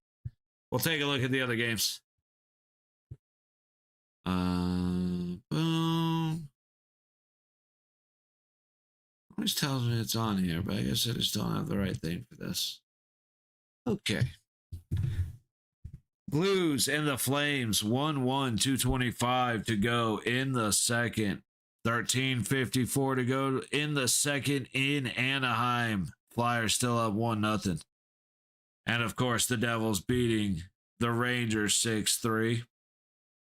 we'll take a look at the other games. Boom. Always tells me it's on here, but I guess I just don't have the right thing for this. Okay. Blues and the Flames 1-1, 2:25 to go in the second. 13:54 to go in the second in Anaheim. Flyers still up 1-0. And of course, the Devils beating the Rangers 6-3.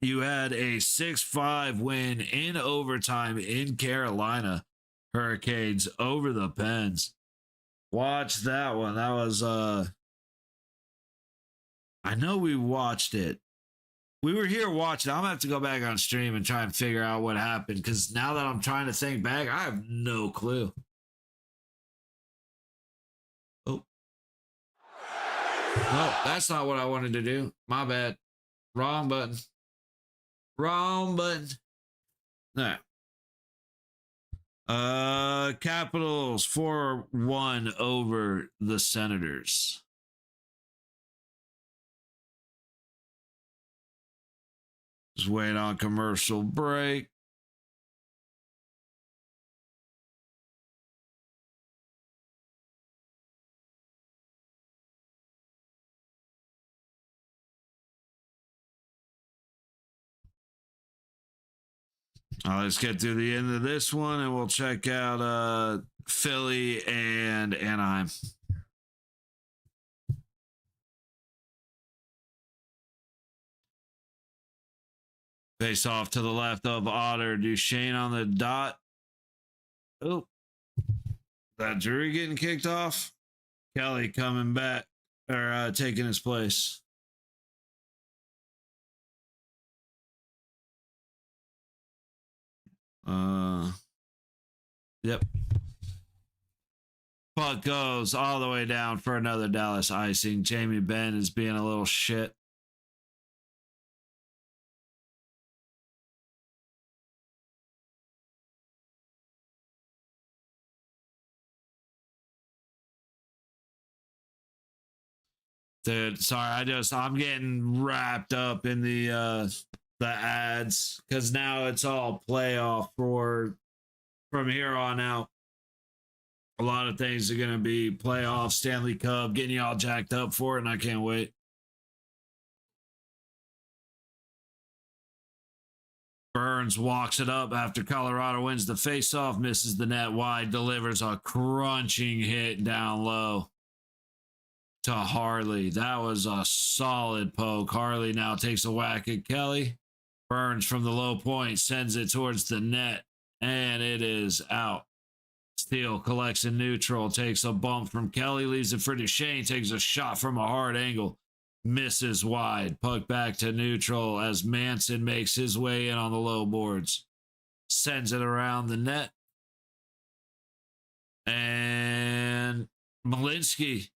You had a 6-5 win in overtime in Carolina. Hurricanes over the Pens. Watch that one. That was I know we watched it. We were here watching. I'm gonna have to go back on stream and try and figure out what happened, because now that I'm trying to think back, I have no clue. Oh. No, that's not what I wanted to do. My bad. Wrong button. Wrong button. All right. Capitals 4-1 over the Senators. Just wait on commercial break. Let's get to the end of this one, and we'll check out Philly and Anaheim. Face off to the left of Otter. Duchesne on the dot. Oh, that Drury getting kicked off. Kelly coming back, or taking his place. Yep. Puck goes all the way down for another Dallas icing. Jamie Benn is being a little shit. Dude, sorry, I'm getting wrapped up in the ads, because now it's all playoff from here on out. A lot of things are gonna be playoff, Stanley Cup, getting you all jacked up for it, and I can't wait. Burns walks it up after Colorado wins the faceoff, misses the net wide, delivers a crunching hit down low to Harley. That was a solid poke. Harley now takes a whack at Kelly. Burns from the low point sends it towards the net, and it is out. Steele collects in neutral, takes a bump from Kelly, leaves it for Duchesne, takes a shot from a hard angle, misses wide. Puck back to neutral as Manson makes his way in on the low boards. Sends it around the net. And Malinsky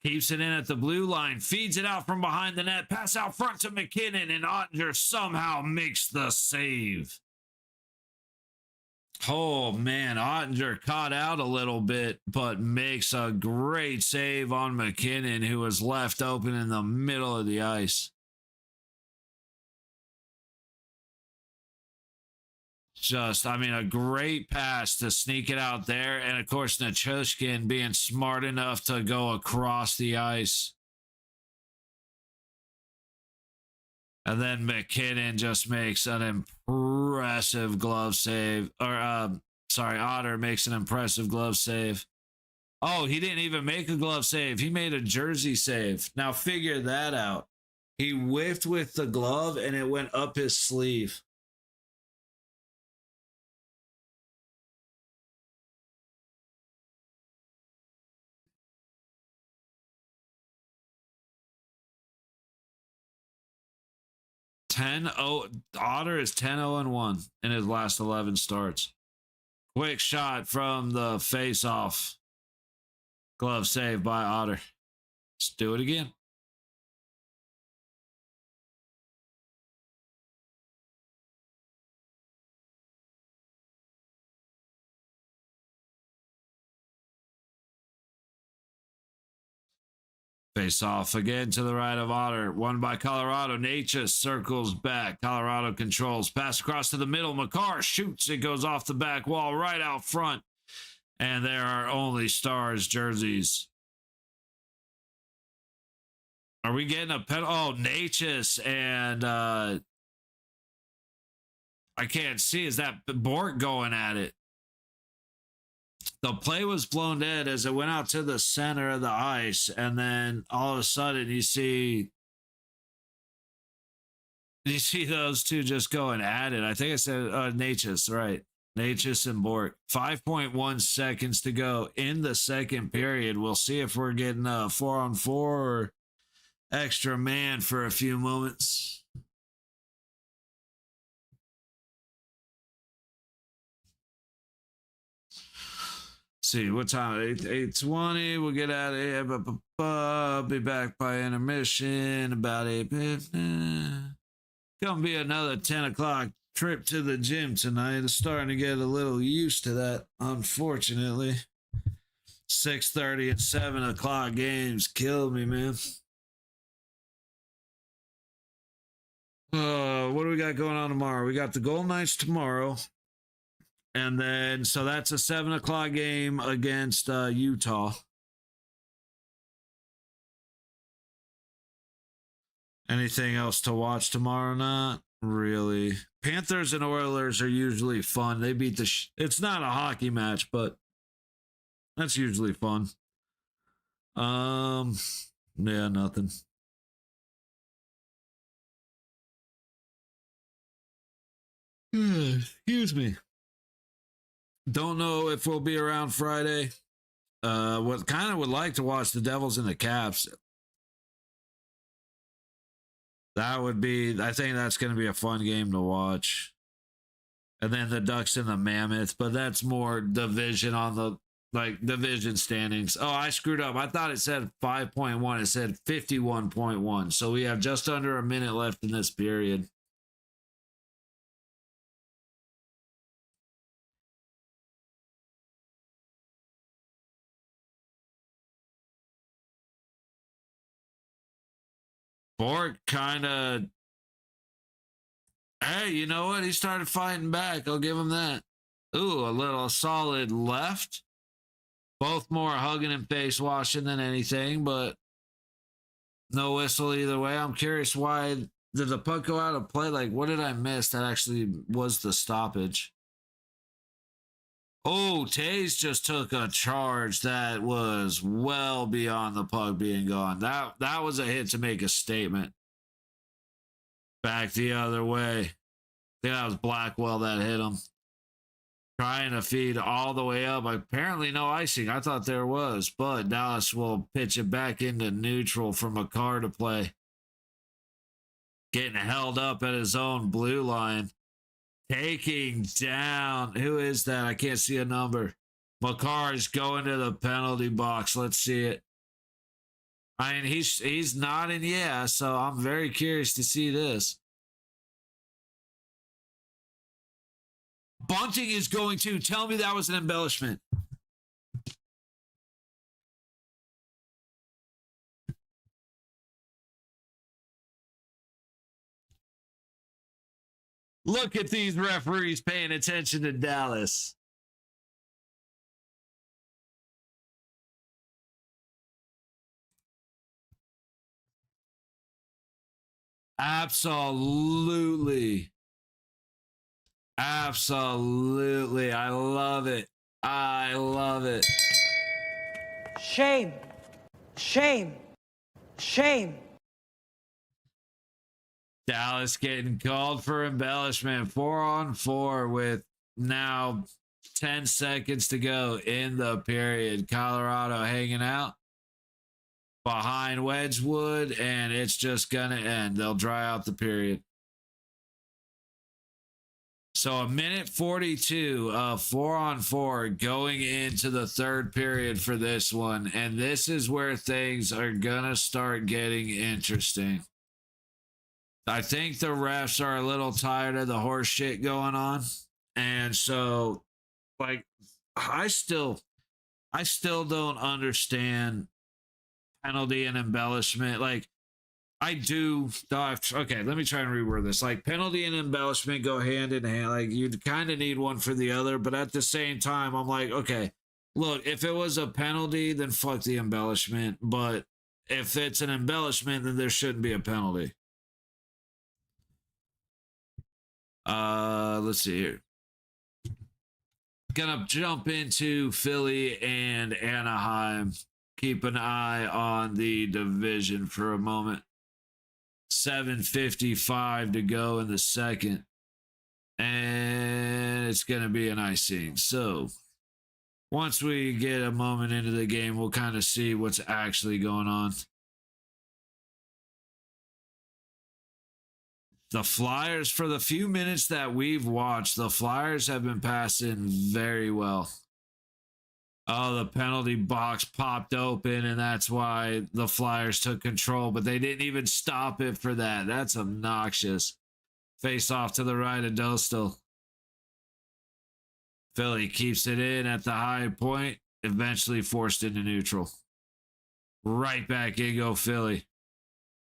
keeps it in at the blue line, feeds it out from behind the net, pass out front to McKinnon, and Ottinger somehow makes the save. Oh, man, Ottinger caught out a little bit, but makes a great save on McKinnon, who was left open in the middle of the ice. A great pass to sneak it out there. And, of course, Nichushkin being smart enough to go across the ice And then McKinnon just makes an impressive glove save. Otter makes an impressive glove save. Oh, he didn't even make a glove save. He made a jersey save. Now figure that out. He whiffed with the glove and it went up his sleeve. Otter is 10-0-1 in his last 11 starts. Quick shot from the face-off. Glove save by Otter. Let's do it again. Face off again to the right of Otter. Won by Colorado. Natchez circles back. Colorado controls. Pass across to the middle. Makar shoots. It goes off the back wall right out front. And there are only Stars jerseys. Are we getting a penalty? Oh, Natchez and I can't see. Is that Bork going at it? The play was blown dead as it went out to the center of the ice, and then all of a sudden you see those two just going at it. I think I said Natchez, right? Natchez and Bork. 5.1 seconds to go in the second period. We'll see if we're getting a 4-on-4 or extra man for a few moments. See what time? 8:20. We'll get out of here. I'll be back by intermission about 8. Gonna be another 10 o'clock trip to the gym tonight. I'm starting to get a little used to that, unfortunately. 6:30 and 7 o'clock games kill me, man. What do we got going on tomorrow? We got the Golden Knights tomorrow. And then, so that's a 7 o'clock game against Utah. Anything else to watch tomorrow? Not really. Panthers and Oilers are usually fun. They beat it's not a hockey match, but that's usually fun. Yeah, nothing. Excuse me. Don't know if we'll be around Friday. What kind of would like to watch the Devils and the Caps. That would be, I think that's going to be a fun game to watch. And then the Ducks and the Mammoths, but that's more division on the division standings. Oh, I screwed up. I thought it said 5.1. It said 51.1. So we have just under a minute left in this period. Bork kind of, hey, you know what? He started fighting back. I'll give him that. Ooh, a little solid left. Both more hugging and face washing than anything, but no whistle either way. I'm curious why did the puck go out of play? Like, what did I miss? That actually was the stoppage. Oh, Taze just took a charge that was well beyond the puck being gone. That was a hit to make a statement. Back the other way. I think that was Blackwell that hit him. Trying to feed all the way up. Apparently no icing. I thought there was, but Dallas will pitch it back into neutral for Makar to play. Getting held up at his own blue line. Taking down. Who is that? I can't see a number. Makar is going to the penalty box. Let's see it. I mean, he's nodding yeah, so I'm very curious to see this. Bunting is going to tell me that was an embellishment. Look at these referees paying attention to Dallas. Absolutely. Absolutely. I love it. I love it. Shame. Shame. Shame. Dallas getting called for embellishment. 4-on-4 with now 10 seconds to go in the period. Colorado hanging out behind Wedgwood, and it's just going to end. They'll dry out the period. So a minute 42 of 4-on-4 going into the third period for this one. And this is where things are going to start getting interesting. I think the refs are a little tired of the horse shit going on. And so, like, I still don't understand penalty and embellishment. Like, I do. Okay, let me try and reword this. Like, penalty and embellishment go hand in hand. Like, you kind of need one for the other. But at the same time, I'm like, okay, look, if it was a penalty, then fuck the embellishment. But if it's an embellishment, then there shouldn't be a penalty. Let's see here. Gonna jump into Philly and Anaheim. Keep an eye on the division for a moment. 7:55 to go in the second. And it's gonna be an icing. So once we get a moment into the game, we'll kind of see what's actually going on. The Flyers, for the few minutes that we've watched, the Flyers have been passing very well. Oh, the penalty box popped open, and that's why the Flyers took control, but they didn't even stop it for that. That's obnoxious. Face off to the right of Dostal. Philly keeps it in at the high point, eventually forced into neutral. Right back in go Philly.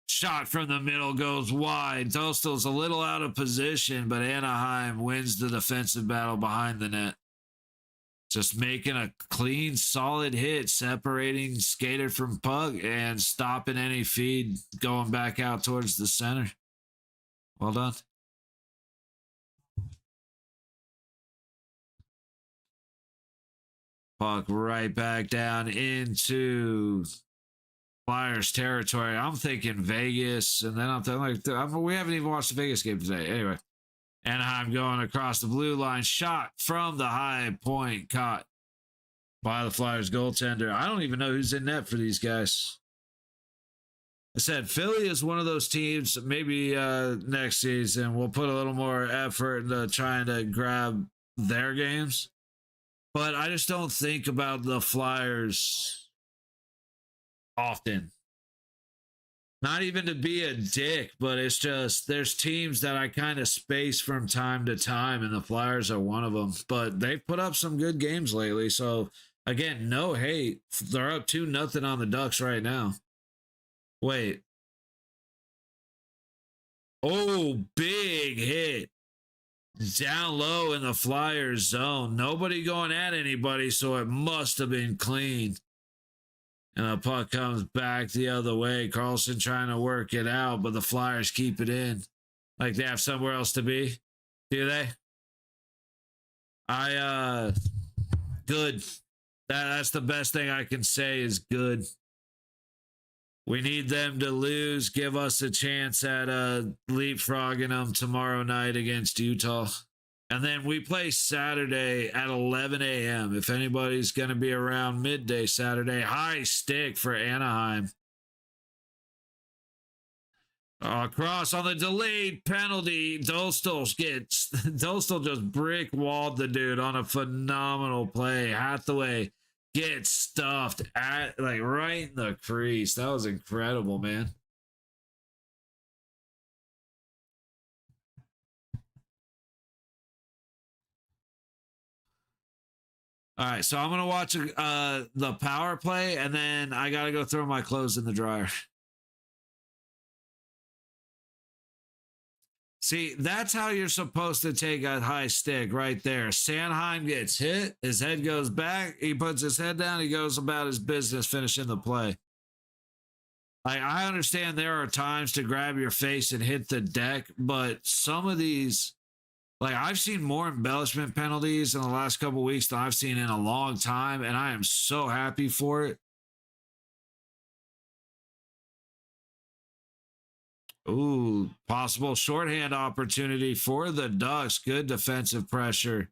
Shot from the middle goes wide. Dostal's a little out of position, but Anaheim wins the defensive battle behind the net. Just making a clean, solid hit, separating skater from puck and stopping any feed going back out towards the center. Well done. Puck right back down into Flyers territory. I'm thinking Vegas, and then I'm thinking like we haven't even watched the Vegas game today. Anyway, Anaheim going across the blue line, shot from the high point, caught by the Flyers goaltender. I don't even know who's in net for these guys. I said Philly is one of those teams. Maybe next season we'll put a little more effort into trying to grab their games, but I just don't think about the Flyers often. Not even to be a dick, but it's just there's teams that I kind of space from time to time, and the Flyers are one of them. But they've put up some good games lately. So again, no hate. They're up 2-0 on the Ducks right now. Wait. Oh, big hit. Down low in the Flyers zone. Nobody going at anybody, so it must have been clean. And the puck comes back the other way. Carlson trying to work it out, but the Flyers keep it in. Like they have somewhere else to be. Do they? Good. That's the best thing I can say is good. We need them to lose. Give us a chance at leapfrogging them tomorrow night against Utah. And then we play Saturday at 11 a.m. If anybody's going to be around midday Saturday, high stick for Anaheim. Cross on the delayed penalty. Dostal just brick walled the dude on a phenomenal play. Hathaway gets stuffed at right in the crease. That was incredible, man. All right, so I'm gonna watch the power play, and then I gotta go throw my clothes in the dryer. See, that's how you're supposed to take a high stick right there. Sanheim gets hit, his head goes back, he puts his head down, he goes about his business, finishing the play. Like, I understand there are times to grab your face and hit the deck, but some of these, like, I've seen more embellishment penalties in the last couple of weeks than I've seen in a long time, and I am so happy for it. Ooh, possible shorthand opportunity for the Ducks. Good defensive pressure.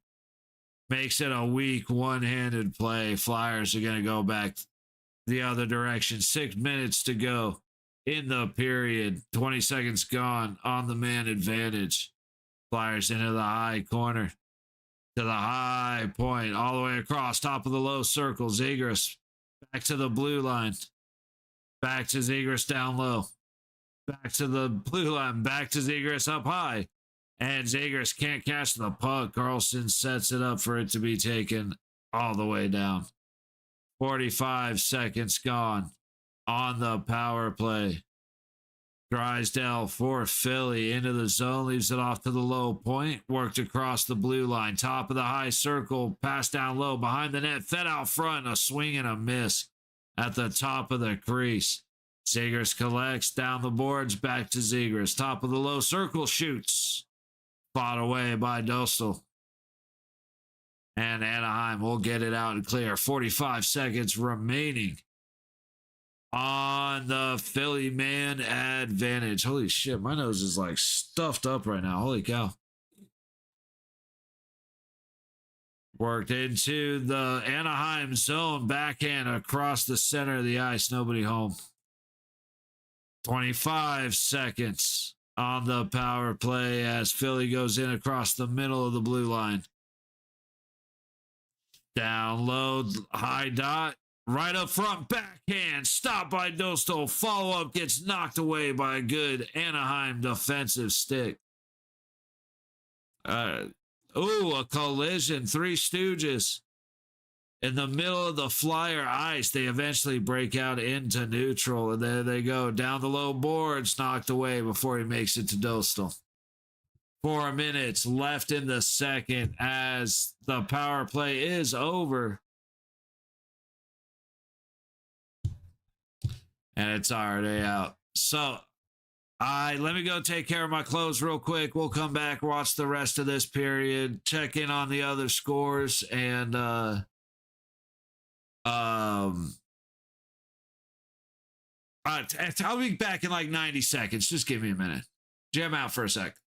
Makes it a weak one-handed play. Flyers are going to go back the other direction. 6 minutes to go in the period. 20 seconds gone on the man advantage. Flyers into the high corner. To the high point. All the way across. Top of the low circle. Zegras back to the blue line. Back to Zegras down low. Back to the blue line. Back to Zegras up high. And Zegras can't catch the puck. Carlson sets it up for it to be taken all the way down. 45 seconds gone on the power play. Drysdale for Philly into the zone. Leaves it off to the low point. Worked across the blue line. Top of the high circle. Pass down low. Behind the net. Fed out front. A swing and a miss at the top of the crease. Zegras collects down the boards, back to Zegras. Top of the low circle, shoots. Fought away by Dostal. And Anaheim will get it out and clear. 45 seconds remaining on the Philly man advantage. Holy shit, my nose is like stuffed up right now. Holy cow. Worked into the Anaheim zone, backhand across the center of the ice. Nobody home. 25 seconds on the power play as Philly goes in across the middle of the blue line. Down low, high dot, right up front, backhand, stopped by Dostal. Follow up gets knocked away by a good Anaheim defensive stick. A collision, Three Stooges. In the middle of the Flyer ice, they eventually break out into neutral, and there they go. Down the low boards, knocked away before he makes it to Dostal. 4 minutes left in the second as the power play is over. And it's already out. So, let me go take care of my clothes real quick. We'll come back, watch the rest of this period, check in on the other scores, and I'll be back in like 90 seconds. Just give me a minute. Jam out for a sec.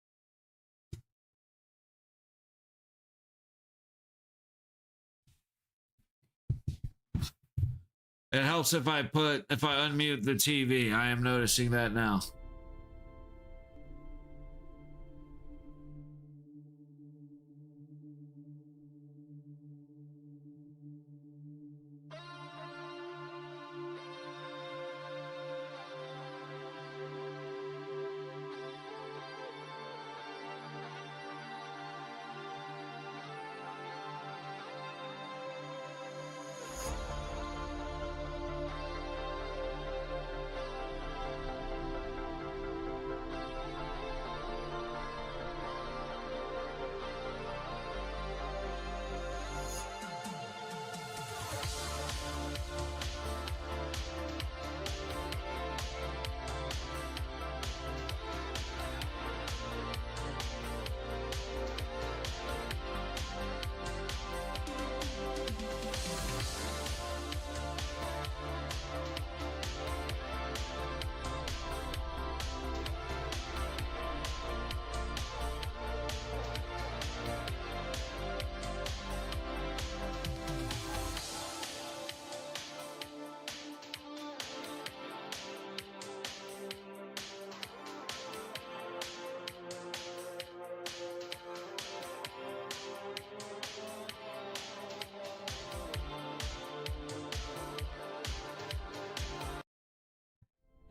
It helps if I unmute the TV. I am noticing that now.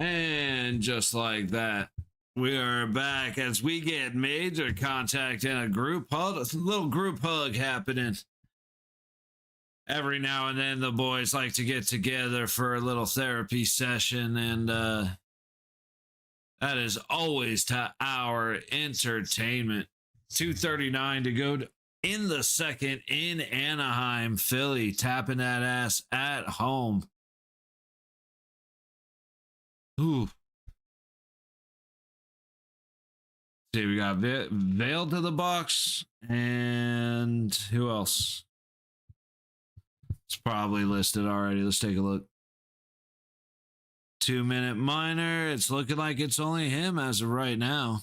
And just like that, we are back as we get major contact in a group hug, a little group hug happening. Every now and then the boys like to get together for a little therapy session, and that is always to our entertainment. 2:39 to go in the second in Anaheim. Philly tapping that ass at home. Ooh. See, we got Veil to the Bucks, and who else? It's probably listed already. Let's take a look. 2-minute minor. It's looking like it's only him as of right now.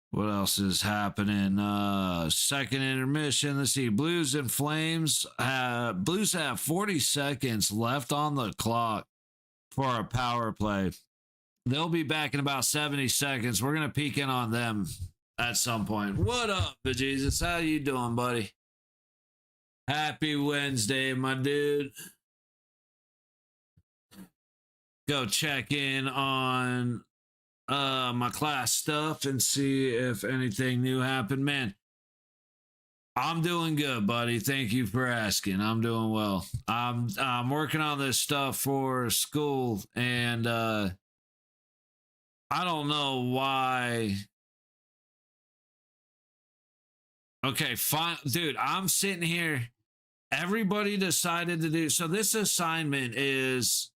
What else is happening? Second intermission. Let's see. Blues and Flames. Blues have 40 seconds left on the clock for a power play. They'll be back in about 70 seconds. We're going to peek in on them at some point. What up, bejesus? How you doing, buddy? Happy Wednesday, my dude. Go check in on my class stuff and see if anything new happened. Man, I'm doing good, buddy. Thank you for asking. I'm doing well. I'm working on this stuff for school, and I don't know why. Okay, fine, dude. I'm sitting here. Everybody decided to do so. This assignment is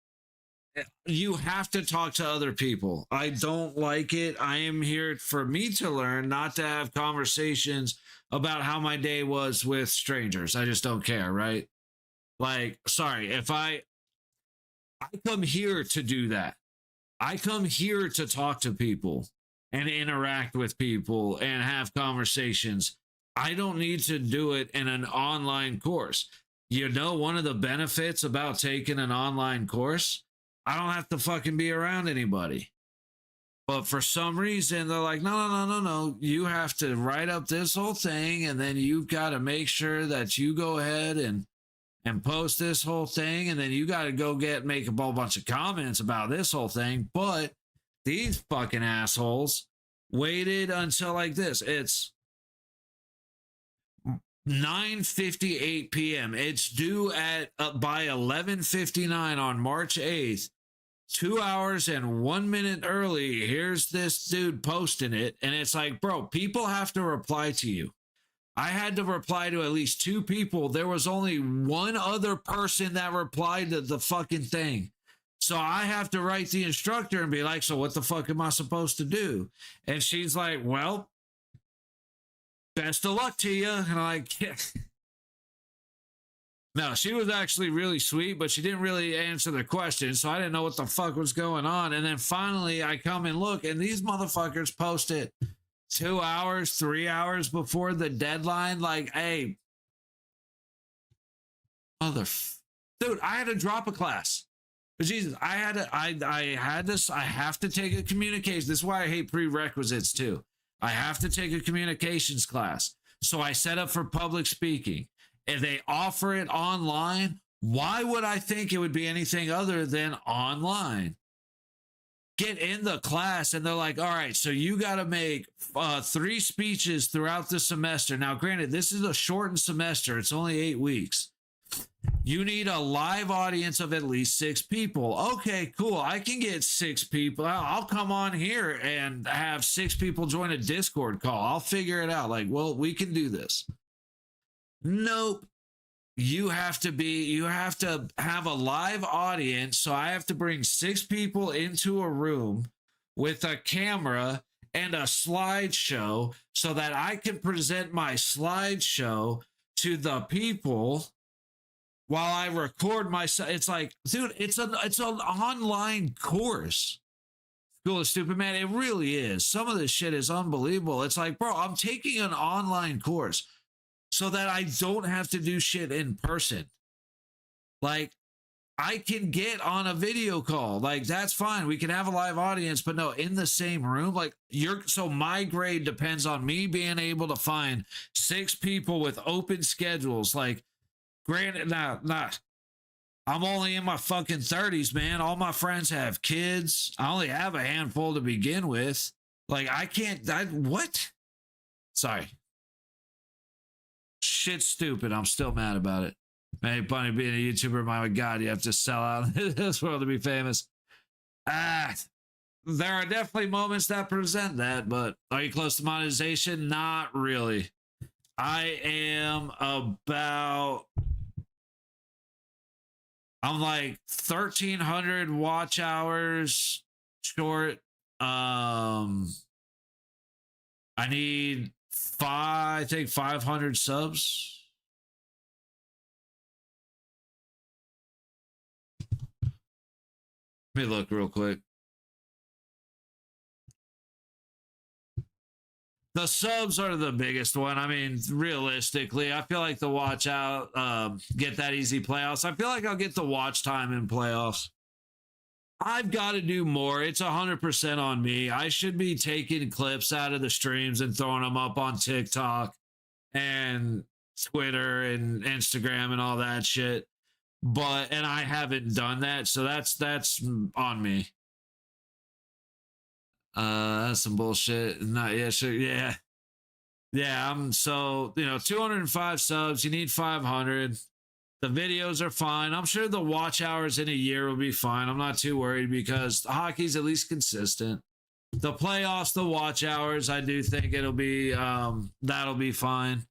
you have to talk to other people. I don't like it. I am here for me to learn, not to have conversations about how my day was with strangers. I just don't care, right? Like, sorry, if I come here to do that. I come here to talk to people and interact with people and have conversations. I don't need to do it in an online course. You know, one of the benefits about taking an online course, I don't have to fucking be around anybody. But for some reason, they're like, no. You have to write up this whole thing, and then you've got to make sure that you go ahead and post this whole thing, and then you got to make a whole bunch of comments about this whole thing. But these fucking assholes waited until like this. It's 9:58 p.m. It's due at by 11:59 on March 8th. 2 hours and 1 minute early. Here's this dude posting it, and it's like, bro, people have to reply to you. I had to reply to at least 2 people. There was only one other person that replied to the fucking thing. So I have to write the instructor and be like, so what the fuck am I supposed to do? And she's like, well, best of luck to you. And I'm like, yeah. No, she was actually really sweet, but she didn't really answer the question. So I didn't know what the fuck was going on. And then finally I come and look, and these motherfuckers posted 2 hours, 3 hours before the deadline. Like, hey, dude, I had to drop a class. But Jesus, I have to take a communication. This is why I hate prerequisites too. I have to take a communications class. So I set up for public speaking. If they offer it online, why would I think it would be anything other than online? Get in the class and they're like, all right, so you got to make 3 speeches throughout the semester. Now, granted, this is a shortened semester. It's only 8 weeks. You need a live audience of at least 6 people. Okay, cool. I can get 6 people. I'll come on here and have 6 people join a Discord call. I'll figure it out. Like, well, we can do this. Nope. You have to have a live audience. So I have to bring 6 people into a room with a camera and a slideshow so that I can present my slideshow to the people while I record myself. It's like, dude, it's an online course. School of Stupid, man. It really is. Some of this shit is unbelievable. It's like, bro, I'm taking an online course so that I don't have to do shit in person. Like, I can get on a video call. Like, that's fine. We can have a live audience, but no, in the same room. Like, so my grade depends on me being able to find 6 people with open schedules. Like, granted, nah. I'm only in my fucking 30s, man. All my friends have kids. I only have a handful to begin with. Like, what? Sorry. Shit's stupid. I'm still mad about it. Man, Bunny, being a YouTuber, my God, you have to sell out in this world to be famous. There are definitely moments that present that, but are you close to monetization? Not really. I am about I'm like 1,300 watch hours short. I need I think 500 subs. Let me look real quick. The subs are the biggest one. I mean, realistically, I feel like the watch out, get that easy playoffs. I feel like I'll get the watch time in playoffs. I've got to do more. It's 100% on me. I should be taking clips out of the streams and throwing them up on TikTok and Twitter and Instagram and all that shit. And I haven't done that, so that's on me. That's some bullshit. Not yet. Sure. Yeah. Yeah. I'm so, 205 subs. You need 500. The videos are fine. I'm sure the watch hours in a year will be fine. I'm not too worried because hockey's at least consistent. The playoffs, the watch hours, I do think it'll be, that'll be fine.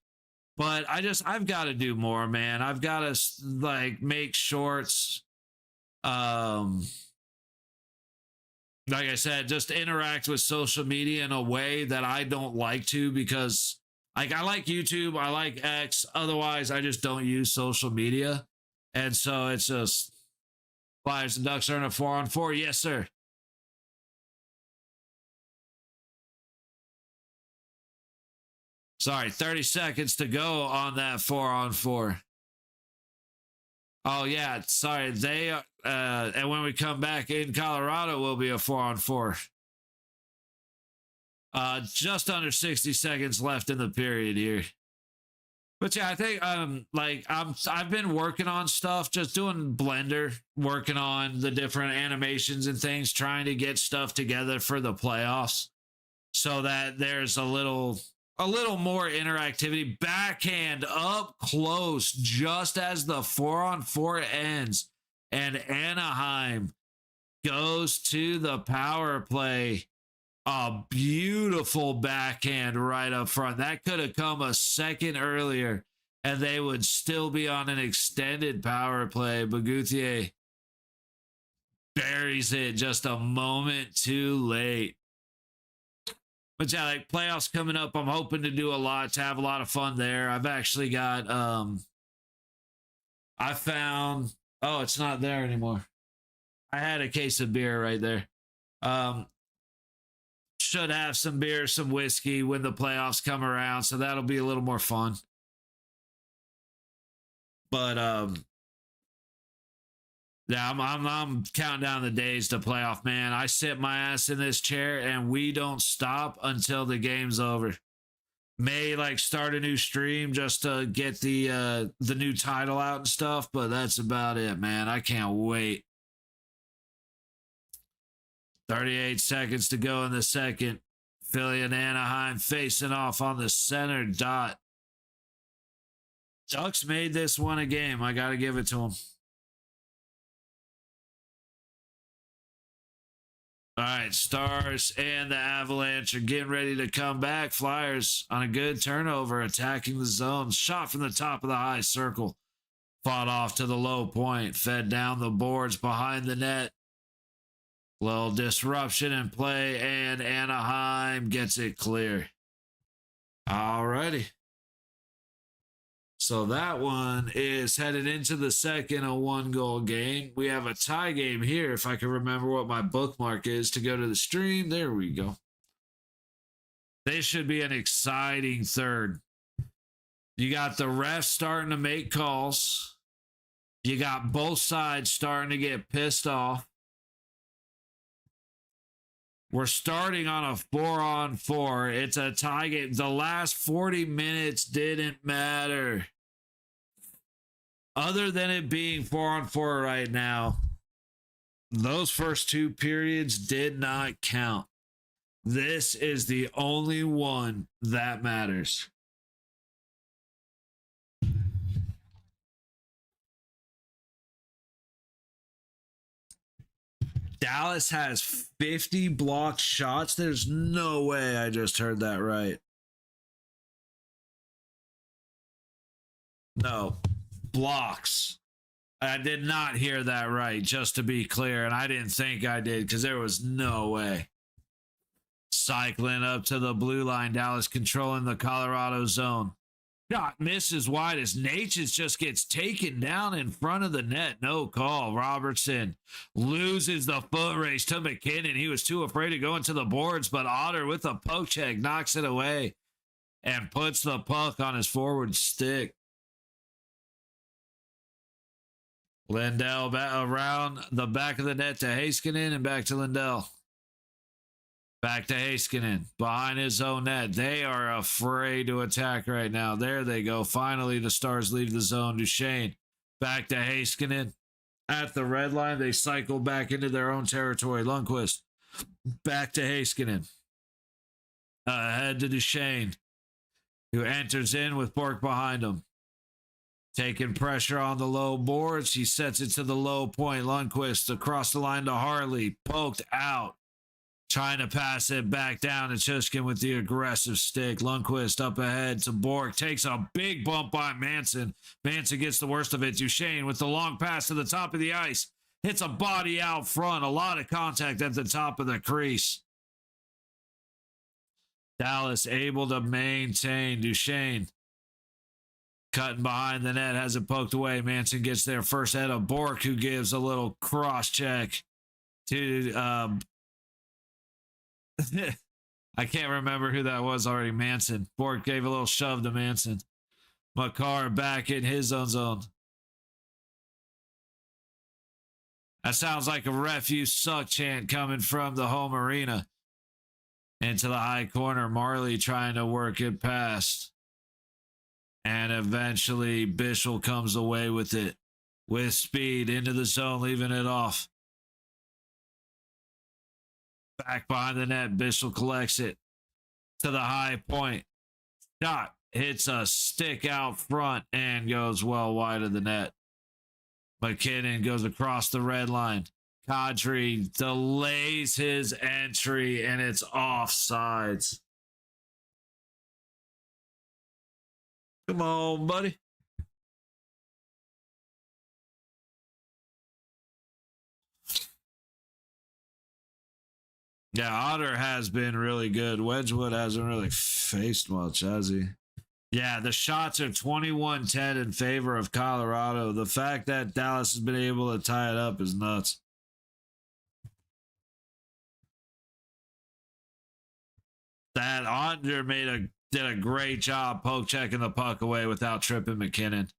But I've got to do more, man. I've got to make shorts. Like I said, just interact with social media in a way that I don't like to because I like YouTube, I like X. Otherwise, I just don't use social media. And so it's just Flyers and Ducks are in a 4-on-4. Yes, sir. Sorry, 30 seconds to go on that 4-on-4. Oh, yeah. Sorry. They and when we come back in Colorado, will be a 4-on-4. Just under 60 seconds left in the period here. But yeah, I think I've been working on stuff, just doing Blender, working on the different animations and things, trying to get stuff together for the playoffs so that there's a little more interactivity. Backhand up close just as the 4-on-4 ends and Anaheim goes to the power play. A beautiful backhand right up front. That could have come a second earlier and they would still be on an extended power play. Bouguthier buries it just a moment too late. But yeah, playoffs coming up, I'm hoping to do a lot, to have a lot of fun there. I've actually got, I found, oh, it's not there anymore. I had a case of beer right there. Should have some beer, some whiskey when the playoffs come around, so that'll be a little more fun. But, yeah, I'm counting down the days to playoff, man. I sit my ass in this chair and we don't stop until the game's over. May start a new stream just to get the new title out and stuff, but that's about it, man. I can't wait. 38 seconds to go in the second. Philly and Anaheim facing off on the center dot. Ducks made this one a game. I got to give it to them. All right, Stars and the Avalanche are getting ready to come back. Flyers on a good turnover, attacking the zone. Shot from the top of the high circle. Fought off to the low point. Fed down the boards behind the net. Little disruption in play, and Anaheim gets it clear. All righty. So that one is headed into the second, a 1-goal game. We have a tie game here, if I can remember what my bookmark is to go to the stream. There we go. This should be an exciting third. You got the refs starting to make calls. You got both sides starting to get pissed off. We're starting on a 4-on-4. It's a tie game. The last 40 minutes didn't matter. Other than it being 4-on-4 right now, those first two periods did not count. This is the only one that matters. Dallas has 50 blocked shots. There's no way I just heard that right. No. Blocks. I did not hear that right, just to be clear, and I didn't think I did because there was no way. Cycling up to the blue line, Dallas controlling the Colorado zone. Shot misses wide as Natchez just gets taken down in front of the net. No call. Robertson loses the foot race to McKinnon. He was too afraid to go into the boards, but Otter with a poke check knocks it away and puts the puck on his forward stick. Lindell around the back of the net to Heiskanen and back to Lindell. Back to Heiskanen behind his own net. They are afraid to attack right now. There they go. Finally, the Stars leave the zone. Duchesne back to Heiskanen at the red line. They cycle back into their own territory. Lundqvist back to Heiskanen. Ahead to Duchesne, who enters in with Bork behind him. Taking pressure on the low boards. He sets it to the low point. Lundqvist across the line to Harley. Poked out. Trying to pass it back down to Chushkin with the aggressive stick. Lundqvist up ahead to Bork. Takes a big bump by Manson. Manson gets the worst of it. Duchesne with the long pass to the top of the ice. Hits a body out front. A lot of contact at the top of the crease. Dallas able to maintain. Duchesne cutting behind the net. Has it poked away. Manson gets there first head of Bork, who gives a little cross check to I can't remember who that was already. Manson. Bork gave a little shove to Manson. Makar back in his own zone. That sounds like a ref you suck chant coming from the home arena. Into the high corner. Marley trying to work it past. And eventually Bischel comes away with it. With speed into the zone, leaving it off. Back behind the net, Bischel collects it to the high point. Shot hits a stick out front and goes well wide of the net. McKinnon goes across the red line. Kadri delays his entry and it's offsides. Come on, buddy. Yeah, Otter has been really good. Wedgwood hasn't really faced much, has he? Yeah, the shots are 21-10 in favor of Colorado. The fact that Dallas has been able to tie it up is nuts. That Ottinger did a great job poke checking the puck away without tripping McKinnon.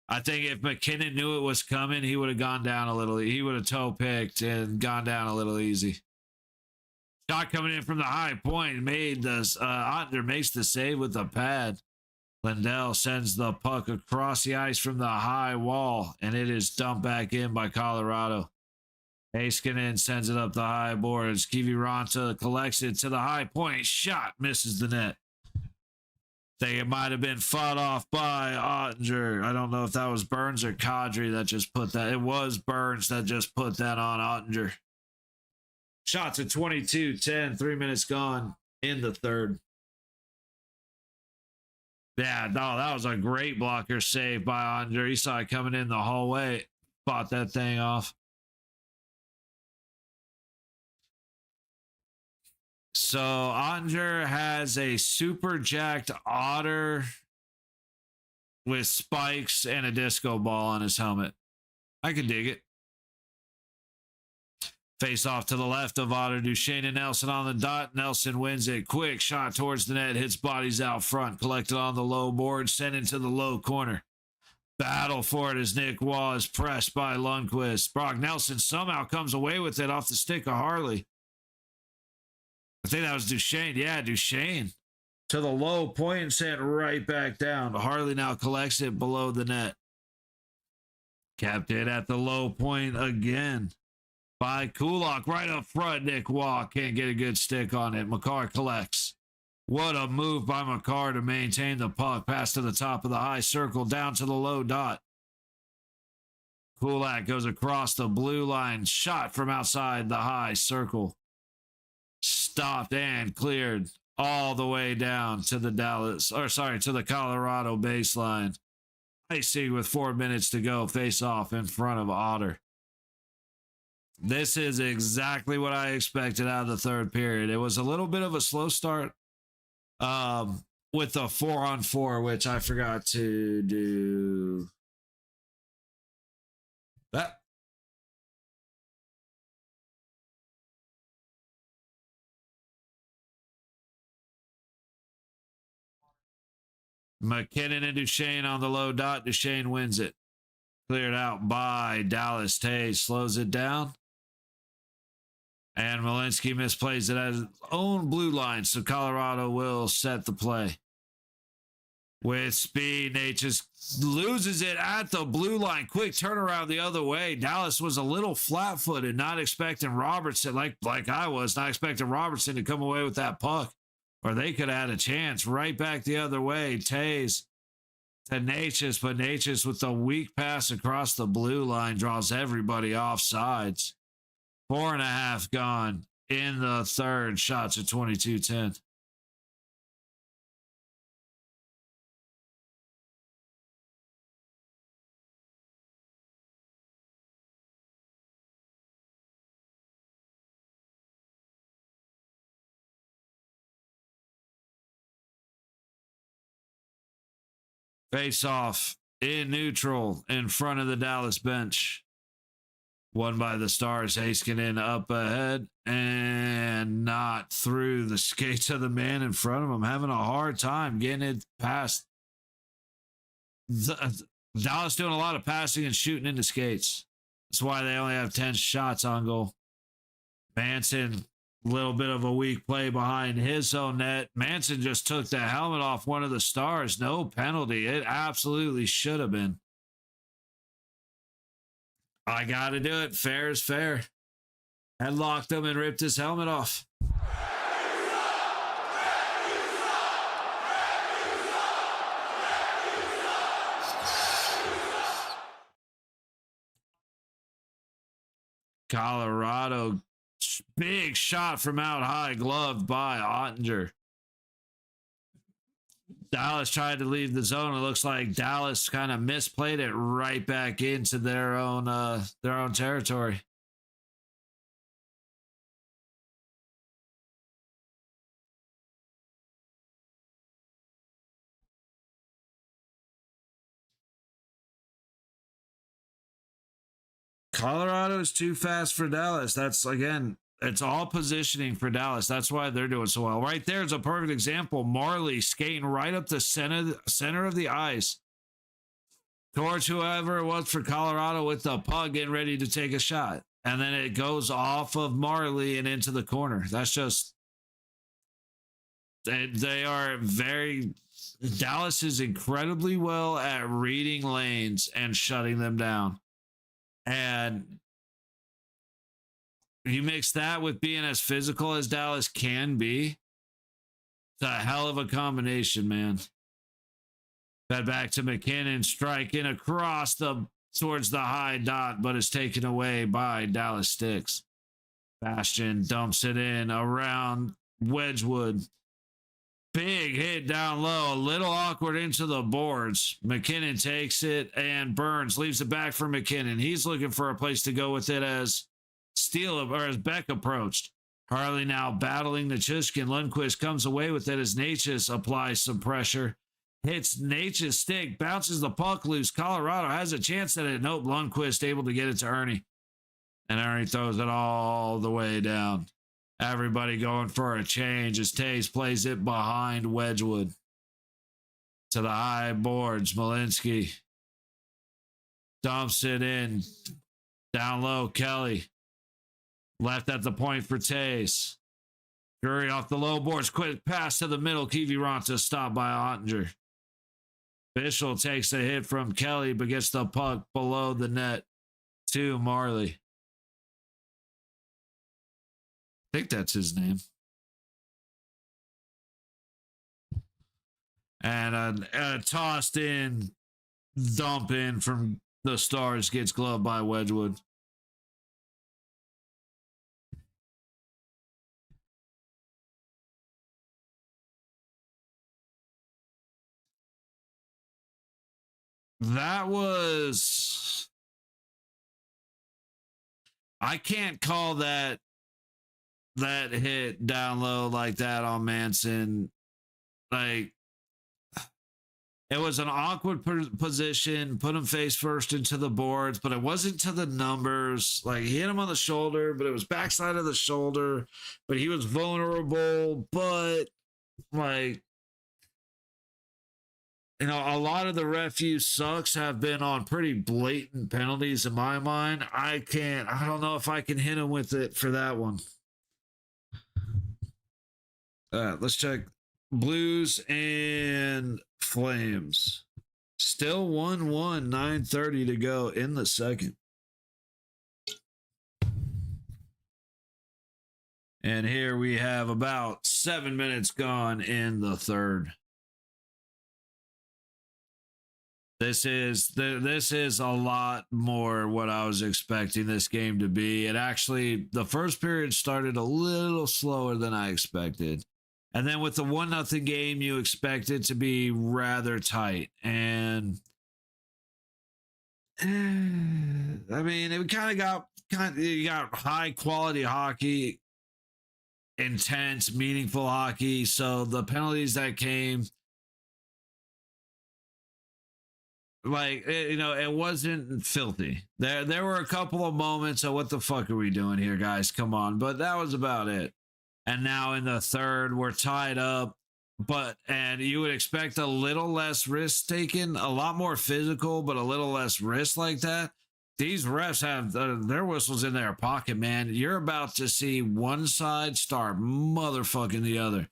I think if McKinnon knew it was coming, he would have gone down a little. He would have toe picked and gone down a little easy. Shot coming in from the high point. Ottinger makes the save with the pad. Lindell sends the puck across the ice from the high wall, and it is dumped back in by Colorado. Heiskanen sends it up the high boards. Kiviranta collects it to the high point. Shot misses the net. Think it might have been fought off by Ottinger. I don't know if that was Burns or Kadri that just put that. It was Burns that just put that on Ottinger. Shots at 22-10, 3 minutes gone in the third. Yeah, no, that was a great blocker save by Ottinger. He saw it coming in the hallway, fought that thing off. So Ottinger has a super jacked Otter with spikes and a disco ball on his helmet. I can dig it. Face off to the left of Otter. Duchesne and Nelson on the dot. Nelson wins it. Quick shot towards the net. Hits bodies out front. Collected on the low board. Sent into the low corner. Battle for it as Nick Waugh is pressed by Lundqvist. Brock Nelson somehow comes away with it off the stick of Harley. I think that was Duchesne. Yeah, Duchesne. To the low point and sent right back down. Harley now collects it below the net. Kept it at the low point again by Kulak. Right up front, Nick Waugh can't get a good stick on it. Makar collects. What a move by Makar to maintain the puck. Pass to the top of the high circle, down to the low dot. Kulak goes across the blue line. Shot from outside the high circle. Stopped and cleared all the way down to the to the Colorado baseline. icing with 4 minutes to go. Face off in front of Otter. This is exactly what I expected out of the third period. It was a little bit of a slow start with the 4-on-4, which I forgot to do that. McKinnon and Duchesne on the low dot. Duchesne wins it. Cleared out by Dallas. Tays slows it down. And Malinsky misplays it at his own blue line, so Colorado will set the play. With speed, Nate just loses it at the blue line. Quick turnaround the other way. Dallas was a little flat-footed, not expecting Robertson, like I was, not expecting Robertson to come away with that puck, or they could have had a chance. Right back the other way. Tays to Natchez, but Natchez with a weak pass across the blue line draws everybody off sides. 4.5 gone in the third. Shots at 22-10. Face off in neutral in front of the Dallas bench. Won by the Stars. Heiskanen up ahead and not through the skates of the man in front of him. Having a hard time getting it past. Dallas doing a lot of passing and shooting into skates. That's why they only have 10 shots on goal. Manson, a little bit of a weak play behind his own net. Manson just took the helmet off one of the Stars. No penalty. It absolutely should have been. I got to do it. Fair is fair. Headlocked him and ripped his helmet off. Colorado, big shot from out high, gloved by Ottinger. Dallas tried to leave the zone. It looks like Dallas kind of misplayed it right back into their own territory. Colorado is too fast for Dallas. That's, again, it's all positioning for Dallas. That's why they're doing so well. Right there is a perfect example. Marley skating right up the center of the ice towards whoever it was for Colorado with the puck getting ready to take a shot. And then it goes off of Marley and into the corner. That's just, they are very, Dallas is incredibly well at reading lanes and shutting them down. And you mix that with being as physical as Dallas can be. It's a hell of a combination, man. Fed back to McKinnon, striking across towards the high dot, but is taken away by Dallas Sticks. Bastian dumps it in around Wedgwood. Big hit down low, a little awkward into the boards. McKinnon takes it, and Burns leaves it back for McKinnon. He's looking for a place to go with it as Beck approached. Harley now battling the Chishkin. Lundqvist comes away with it as Natchez applies some pressure. Hits Natchez stick, bounces the puck loose. Colorado has a chance at it. Nope, Lundqvist able to get it to Ernie. And Ernie throws it all the way down. Everybody going for a change as Tays plays it behind Wedgwood. To the high boards, Malinsky dumps it in. Down low, Kelly. Left at the point for Tays. Curry off the low boards. Quick pass to the middle. Kiviranta stopped by Ottinger. Bishel takes a hit from Kelly, but gets the puck below the net to Marley. I think that's his name. And a tossed in, dump in from the Stars gets gloved by Wedgwood. that was, I can't call that hit down low like that on Manson. Like, it was an awkward position, put him face first into the boards, but it wasn't to the numbers. Like, he hit him on the shoulder, but it was backside of the shoulder, but he was vulnerable. But, like, you know, a lot of the refuse sucks have been on pretty blatant penalties in my mind. I don't know if I can hit him with it for that one. Let's check Blues and Flames. Still 1-1, 9:30 to go in the second. And here we have about 7 minutes gone in the third. This is a lot more what I was expecting this game to be. It actually, the first period started a little slower than I expected. And then with the 1-0 game, you expect it to be rather tight. And I mean, it you got high quality hockey, intense, meaningful hockey. So the penalties that came, like, it wasn't filthy. There were a couple of moments of what the fuck are we doing here, guys? Come on. But that was about it. And now in the third, we're tied up. And you would expect a little less risk taken, a lot more physical, but a little less risk like that. These refs have their whistles in their pocket, man. You're about to see one side start motherfucking the other.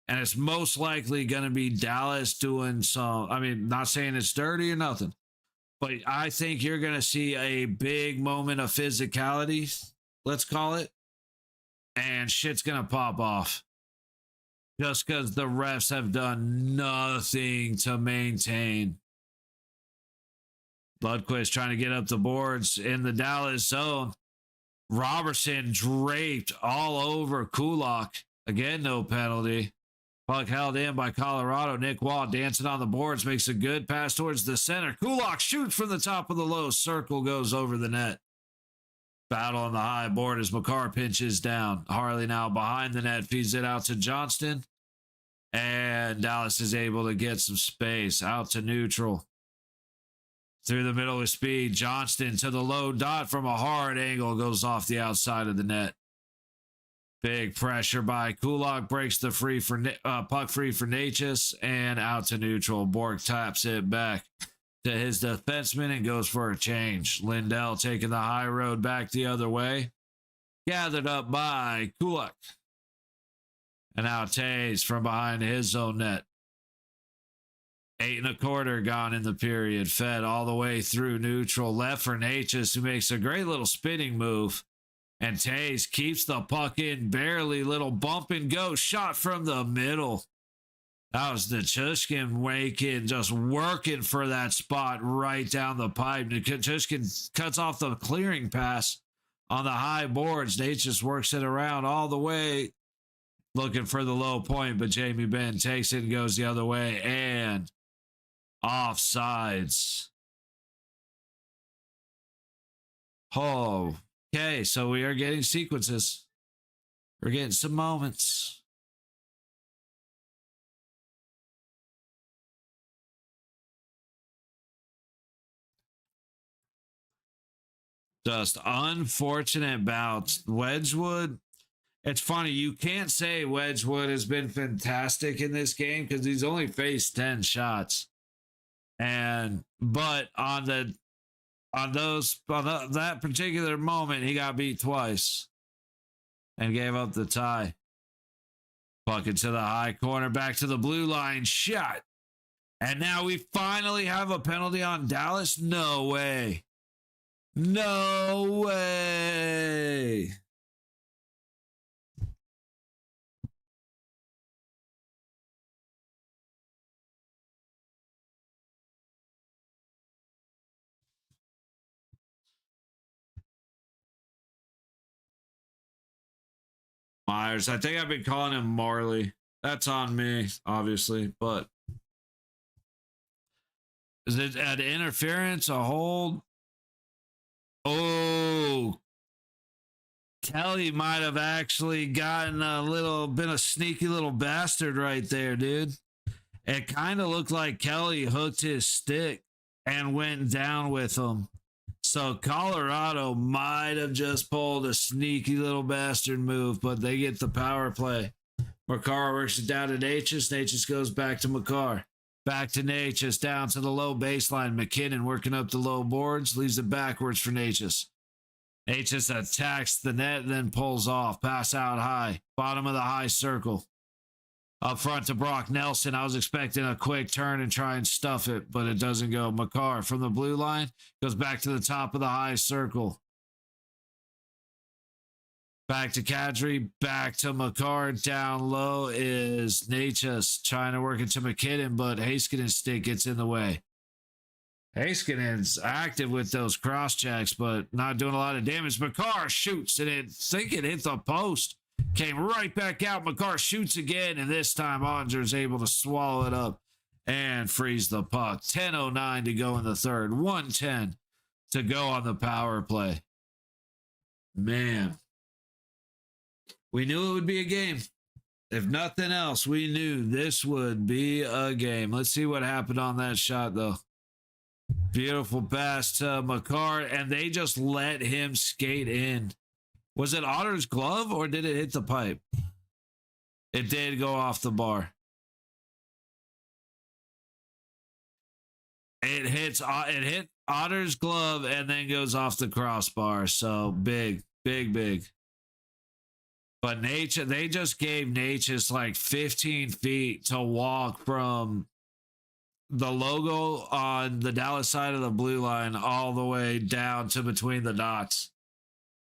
And it's most likely going to be Dallas doing some, I mean, not saying it's dirty or nothing, but I think you're going to see a big moment of physicality, let's call it, and shit's going to pop off. Just because the refs have done nothing to maintain. Lundqvist trying to get up the boards in the Dallas zone. Robertson draped all over Kulak. Again, no penalty. Puck held in by Colorado. Nick Waugh dancing on the boards, makes a good pass towards the center. Kulak shoots from the top of the low circle, goes over the net. Battle on the high board as Makar pinches down. Harley now behind the net, feeds it out to Johnston. And Dallas is able to get some space out to neutral. Through the middle with speed. Johnston to the low dot from a hard angle, goes off the outside of the net. Big pressure by Kulak, breaks the puck free for Natchez and out to neutral. Bork taps it back to his defenseman and goes for a change. Lindell taking the high road back the other way. Gathered up by Kulak. And now Tays from behind his own net. 8 1/4 gone in the period. Fed all the way through neutral. Left for Natchez, who makes a great little spinning move. And Tays keeps the puck in, barely, little bump and go. Shot from the middle. That was Nichushkin waking, just working for that spot right down the pipe. Nichushkin cuts off the clearing pass on the high boards. Natchez works it around all the way, looking for the low point, but Jamie Benn takes it and goes the other way. And offsides. Oh, okay, so we are getting sequences. We're getting some moments. Just unfortunate bouts. Wedgwood, it's funny, you can't say Wedgwood has been fantastic in this game because he's only faced 10 shots. But on that particular moment, he got beat twice and gave up the tie. Puck into the high corner, back to the blue line, shot. And now we finally have a penalty on Dallas? No way. No way. Myers. I think I've been calling him Marley. That's on me, obviously, but Is it an interference, a hold? Oh, Kelly might have actually gotten been a sneaky little bastard right there, dude. It kind of looked like Kelly hooked his stick and went down with him. So Colorado might have just pulled a sneaky little bastard move, but they get the power play. Makar works it down to Natchez. Natchez goes back to Makar. Back to Natchez, down to the low baseline. McKinnon working up the low boards, leaves it backwards for Natchez. Natchez attacks the net, then pulls off. Pass out high. Bottom of the high circle. Up front to Brock Nelson. I was expecting a quick turn and try and stuff it, but it doesn't go. Makar from the blue line goes back to the top of the high circle. Back to Kadri, back to Makar. Down low is Natchez trying to work it to McKinnon, but Heiskanen's stick gets in the way. Heiskanen's active with those cross checks, but not doing a lot of damage. Makar shoots, and I think it hit the post. Came right back out. Makar shoots again, and this time Ottinger's able to swallow it up and freeze the puck. 10:09 to go in the third. 1:10 to go on the power play. Man. We knew it would be a game. If nothing else, we knew this would be a game. Let's see what happened on that shot, though. Beautiful pass to Makar, and they just let him skate in. Was it Otter's glove, or did it hit the pipe? It did go off the bar. It hit Otter's glove and then goes off the crossbar. So big. But Natchez, they just gave Natchez like 15 feet to walk from the logo on the Dallas side of the blue line all the way down to between the dots.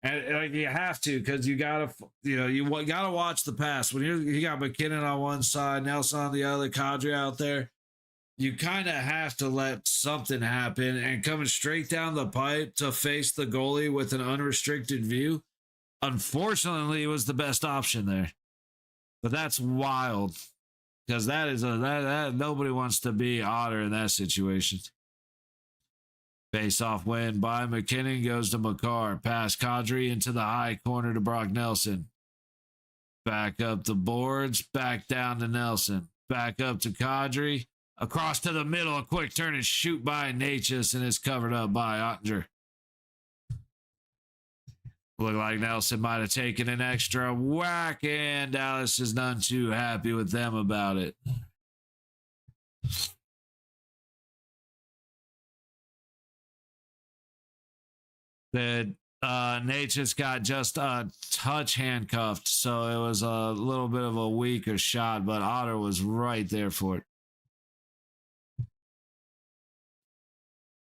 And like you have to, because you gotta watch the pass. When you got McKinnon on one side, Nelson on the other, Kadri out there, you kind of have to let something happen. And coming straight down the pipe to face the goalie with an unrestricted view, unfortunately, it was the best option there. But that's wild, because that is that nobody wants to be Otter in that situation. Face-off win by McKinnon goes to Makar. Pass Kadri into the high corner to Brock Nelson. Back up the boards. Back down to Nelson. Back up to Kadri. Across to the middle. A quick turn and shoot by Natchez, and it's covered up by Ottinger. Looked like Nelson might have taken an extra whack, and Dallas is none too happy with them about it. That Natchez got just a touch handcuffed, so it was a little bit of a weaker shot, but Otter was right there for it.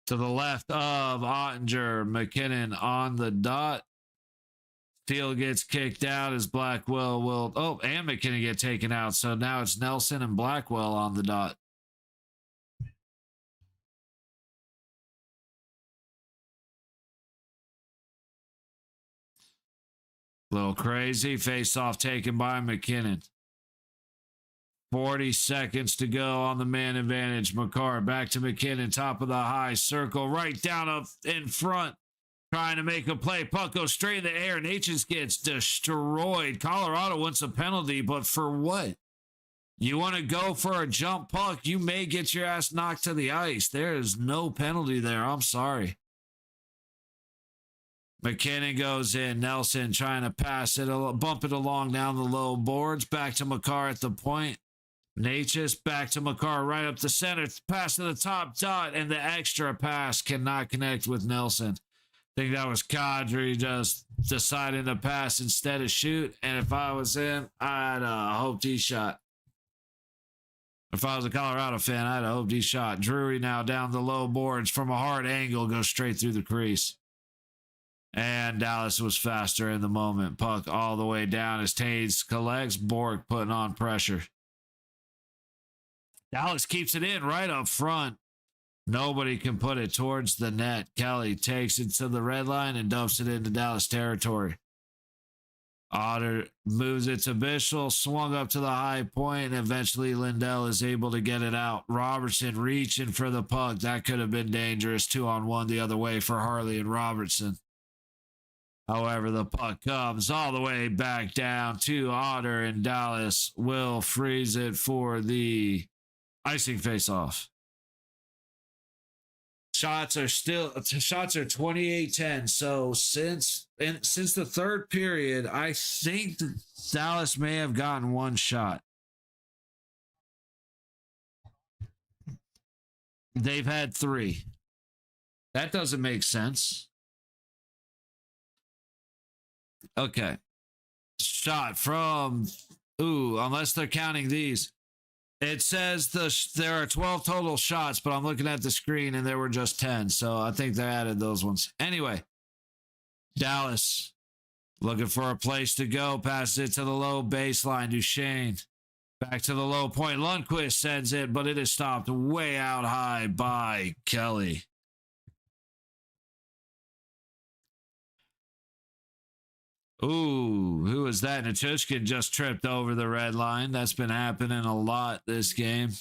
To the left of Ottinger, McKinnon on the dot. Field gets kicked out as Blackwell will... Oh, and McKinnon get taken out, so now it's Nelson and Blackwell on the dot. Little crazy. Face-off taken by McKinnon. 40 seconds to go on the man advantage. Makar back to McKinnon. Top of the high circle. Right down up in front. Trying to make a play. Puck goes straight in the air. Natchez gets destroyed. Colorado wants a penalty, but for what? You want to go for a jump puck, you may get your ass knocked to the ice. There is no penalty there. I'm sorry. McKinnon goes in. Nelson trying to pass it, bump it along down the low boards. Back to Makar at the point. Natchez back to Makar right up the center. Pass to the top dot, and the extra pass cannot connect with Nelson. I think that was Kadri just deciding to pass instead of shoot. And if I was him, I'd hoped he shot. If I was a Colorado fan, I'd hoped he shot. Drury now down the low boards from a hard angle, goes straight through the crease. And Dallas was faster in the moment. Puck all the way down as Taves collects. Bork putting on pressure. Dallas keeps it in right up front. Nobody can put it towards the net. Kelly takes it to the red line and dumps it into Dallas territory. Otter moves it to Bishel, swung up to the high point, and eventually Lindell is able to get it out. Robertson reaching for the puck. That could have been dangerous. 2-on-1 the other way for Harley and Robertson. However, the puck comes all the way back down to Otter, and Dallas will freeze it for the icing face-off. Shots are 28-10. So since the third period, I think Dallas may have gotten one shot. They've had 3. That doesn't make sense. Okay. Shot from, unless they're counting these. It says there are 12 total shots, but I'm looking at the screen and there were just 10. So I think they added those ones. Anyway, Dallas looking for a place to go. Passes it to the low baseline. Duchesne back to the low point. Lundqvist sends it, but it is stopped way out high by Kelly. Ooh, who was that? Nichushkin just tripped over the red line. That's been happening a lot this game.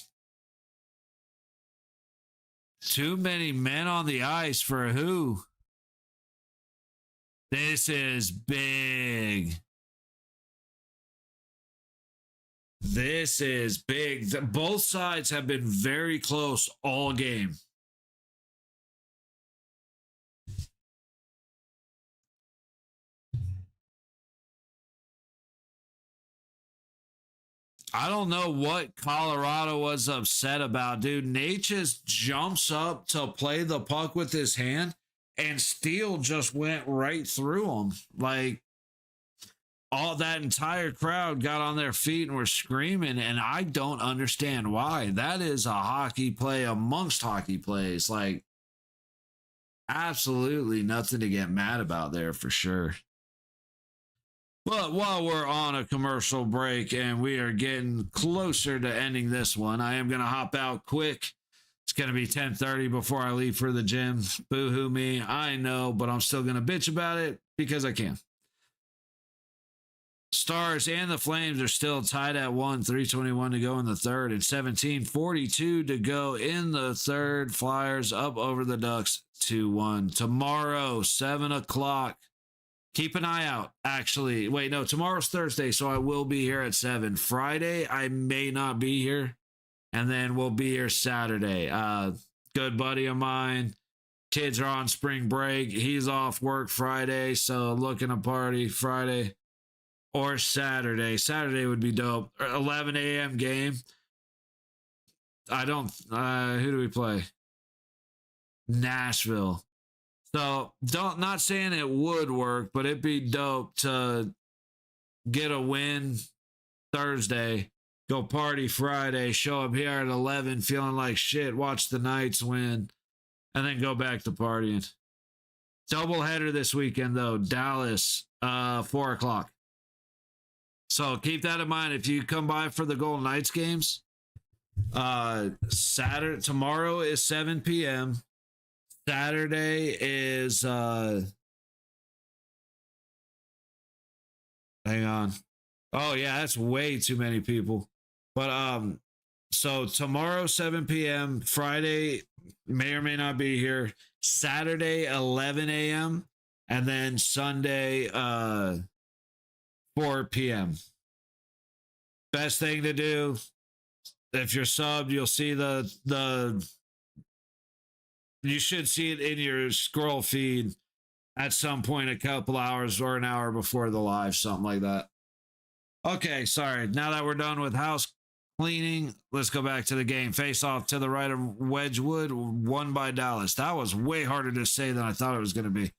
Too many men on the ice for who? This is big. This is big. Both sides have been very close all game. I don't know what Colorado was upset about, dude. Nate just jumps up to play the puck with his hand, and Steele just went right through him. Like, all that entire crowd got on their feet and were screaming, and I don't understand why. That is a hockey play amongst hockey plays. Like, absolutely nothing to get mad about there for sure. But while we're on a commercial break and we are getting closer to ending this one, I am going to hop out quick. It's going to be 10:30 before I leave for the gym. Boo-hoo me, I know, but I'm still going to bitch about it because I can. Stars and the Flames are still tied at 1, 3:21 to go in the third, and 17:42 to go in the third. Flyers up over the Ducks 2-1. Tomorrow, 7 o'clock. Keep an eye out, actually. Wait, no, tomorrow's Thursday, so I will be here at 7. Friday, I may not be here, and then we'll be here Saturday. Good buddy of mine. Kids are on spring break. He's off work Friday, so looking to party Friday or Saturday. Saturday would be dope. 11 a.m. game. I don't... who do we play? Nashville. So, not saying it would work, but it'd be dope to get a win Thursday, go party Friday, show up here at 11 feeling like shit, watch the Knights win, and then go back to partying. Doubleheader this weekend, though. Dallas, 4 o'clock. So keep that in mind. If you come by for the Golden Knights games, tomorrow is 7 p.m., Saturday is hang on. Oh yeah, that's way too many people. But so tomorrow 7 p.m., Friday may or may not be here. Saturday 11 a.m. and then Sunday 4 p.m. Best thing to do, if you're subbed, you'll see the you should see it in your scroll feed at some point a couple hours or an hour before the live, something like that. Okay, sorry. Now that we're done with house cleaning, let's go back to the game. Face off to the right of Wedgwood, won by Dallas. That was way harder to say than I thought it was going to be.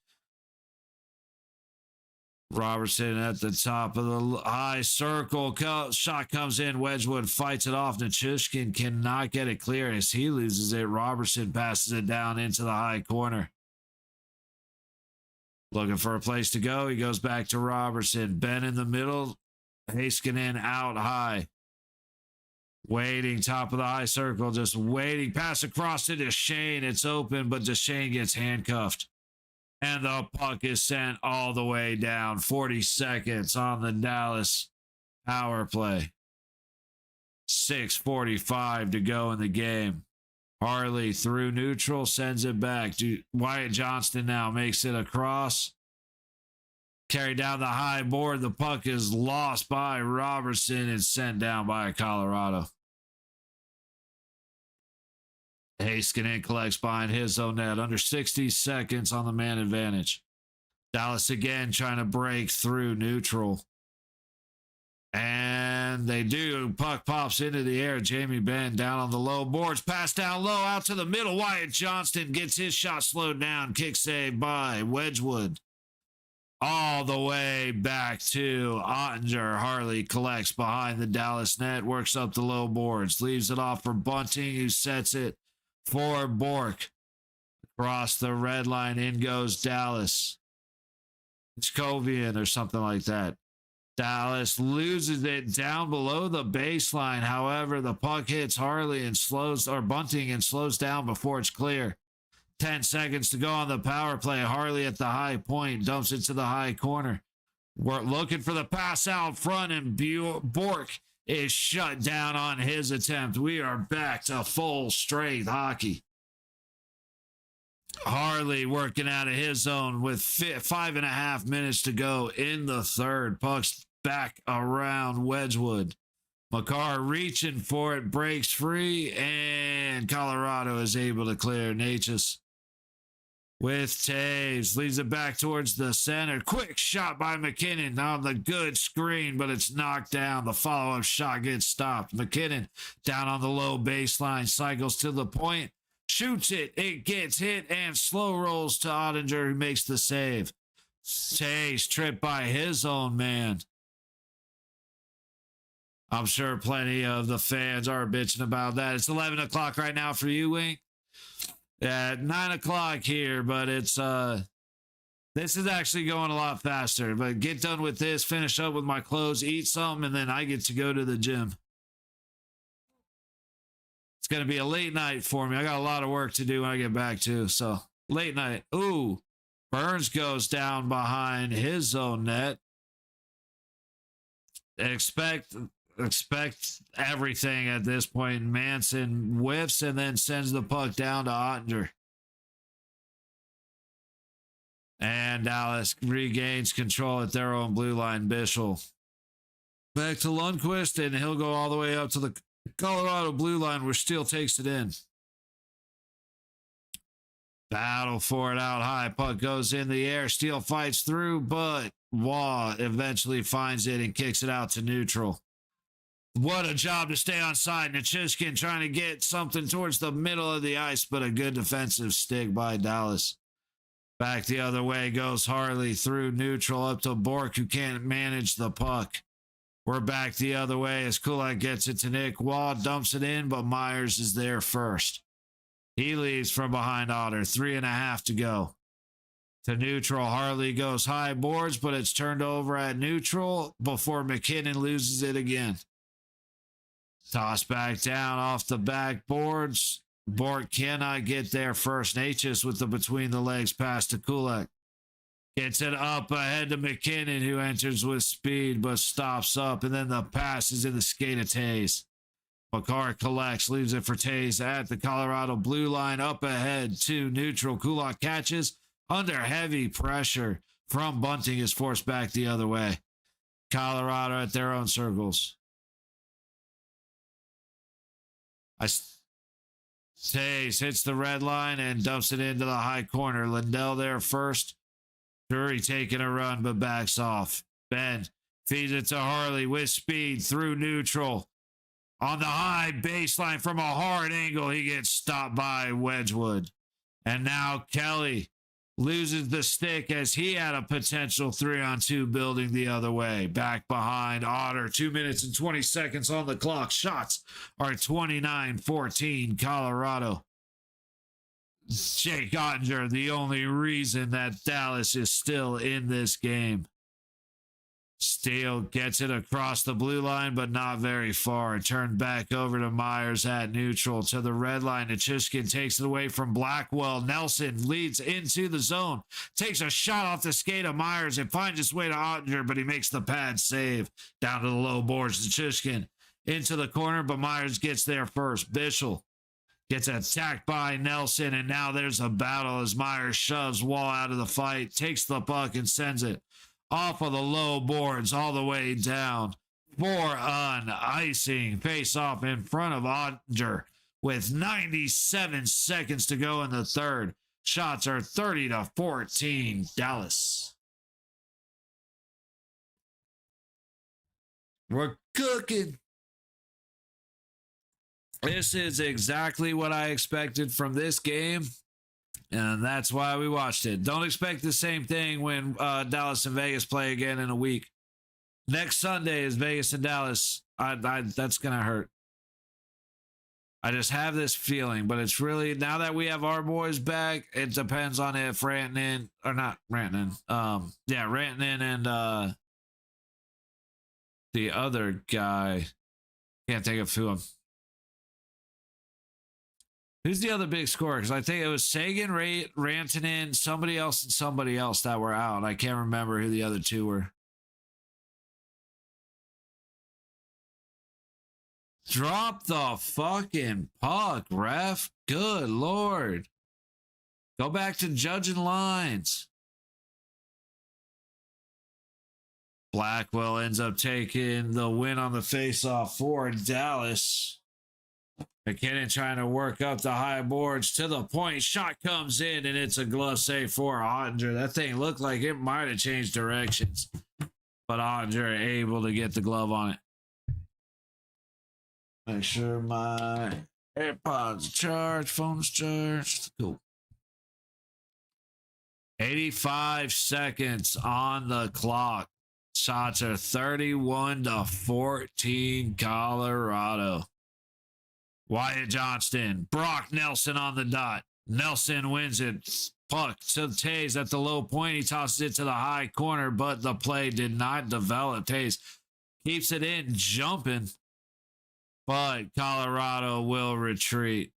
Robertson at the top of the high circle. Shot comes in. Wedgwood fights it off. Nichushkin cannot get it clear as he loses it. Robertson passes it down into the high corner. Looking for a place to go. He goes back to Robertson. Ben in the middle. Heiskanen out high. Waiting, top of the high circle. Just waiting. Pass across to Duchesne. It's open, but Duchesne gets handcuffed. And the puck is sent all the way down. 40 seconds on the Dallas power play. 6:45 to go in the game. Harley through neutral, sends it back. Wyatt Johnston now makes it across. Carried down the high board. The puck is lost by Robertson and sent down by Colorado. Heiskanen collects behind his own net. Under 60 seconds on the man advantage. Dallas again trying to break through neutral. And they do. Puck pops into the air. Jamie Benn down on the low boards. Pass down low out to the middle. Wyatt Johnston gets his shot slowed down. Kick save by Wedgwood. All the way back to Ottinger. Harley collects behind the Dallas net. Works up the low boards. Leaves it off for Bunting, who sets it for Bork. Across the red line. In goes Dallas. It's Kovian or something like that. Dallas loses it down below the baseline. However, the puck hits Harley and Bunting and slows down before it's clear. 10 seconds to go on the power play. Harley at the high point dumps it to the high corner. We're looking for the pass out front, and Bork is shut down on his attempt. We are back to full strength hockey. Harley working out of his zone with 5.5 minutes to go in the third. Puck's back around Wedgwood. Makar reaching for it, breaks free, and Colorado is able to clear. Natchez with Taves leads it back towards the center. Quick shot by McKinnon on the good screen, but it's knocked down. The follow-up shot gets stopped. McKinnon down on the low baseline, cycles to the point. Shoots it. It gets hit and slow rolls to Ottinger, who makes the save. Taves tripped by his own man. I'm sure plenty of the fans are bitching about that. It's 11 o'clock right now for you, Wink. At 9 o'clock here, but it's this is actually going a lot faster. But get done with this, finish up with my clothes, eat something, and then I get to go to the gym. It's going to be a late night for me. I got a lot of work to do when I get back, too. So, late night. Ooh, Burns goes down behind his own net. Expect everything at this point. Manson whiffs and then sends the puck down to Ottinger. And Dallas regains control at their own blue line. Bischel back to Lundqvist, and he'll go all the way up to the Colorado blue line, where Steele takes it in. Battle for it out high. Puck goes in the air. Steele fights through, but Waugh eventually finds it and kicks it out to neutral. What a job to stay on side. Nichushkin trying to get something towards the middle of the ice, but a good defensive stick by Dallas. Back the other way goes Harley through neutral up to Bork, who can't manage the puck. We're back the other way as Kulak gets it to Nick Waugh, dumps it in, but Myers is there first. He leaves from behind Otter. 3.5 to go. To neutral, Harley goes high boards, but it's turned over at neutral before McKinnon loses it again. Toss back down off the backboards. Bork cannot get there first. Natchez with the between the legs pass to Kulak. Gets it up ahead to McKinnon, who enters with speed but stops up, and then the pass is in the skate of Taves. Makar collects, leaves it for Taves at the Colorado blue line, up ahead to neutral. Kulak catches under heavy pressure from Bunting, is forced back the other way. Colorado at their own circles. Taves hits the red line and dumps it into the high corner. Lindell there first. Drury taking a run, but backs off. Ben feeds it to Harley with speed through neutral. On the high baseline from a hard angle, he gets stopped by Wedgwood. And now Kelly loses the stick as he had a potential 3-on-2 building the other way. Back behind Otter. 2 minutes and 20 seconds on the clock. Shots are 29-14 Colorado. Jake Ottinger, the only reason that Dallas is still in this game. Steele gets it across the blue line, but not very far. Turned back over to Myers at neutral. To the red line, Nichushkin takes it away from Blackwell. Nelson leads into the zone. Takes a shot off the skate of Myers and finds his way to Ottinger, but he makes the pad save. Down to the low boards, Nichushkin into the corner, but Myers gets there first. Bischel gets attacked by Nelson, and now there's a battle as Myers shoves Wall out of the fight, takes the puck and sends it off of the low boards all the way down for an icing face-off in front of Ottinger with 97 seconds to go in the third. Shots are 30-14 Dallas. We're cooking. This is exactly what I expected from this game, and that's why we watched it. Don't expect the same thing when Dallas and Vegas play again in a week. Next Sunday is Vegas and Dallas. That's going to hurt. I just have this feeling, but it's really, now that we have our boys back, it depends on if Rantanen, or not Rantanen, Rantanen and the other guy, can't think of who who's the other big scorer? Because I think it was Sagan, Rantanen, somebody else that were out. I can't remember who the other two were. Drop the fucking puck, ref. Good Lord. Go back to judging lines. Blackwell ends up taking the win on the faceoff for Dallas. McKinnon trying to work up the high boards to the point. Shot comes in, and it's a glove save for Ottinger. That thing looked like it might have changed directions, but Ottinger able to get the glove on it. Make sure my AirPods charged, phone's charged. Cool. 85 seconds on the clock. Shots are 31-14 Colorado. Wyatt Johnston, Brock Nelson on the dot. Nelson wins it. Puck to Tays at the low point. He tosses it to the high corner, but the play did not develop. Tays keeps it in, jumping, but Colorado will retreat.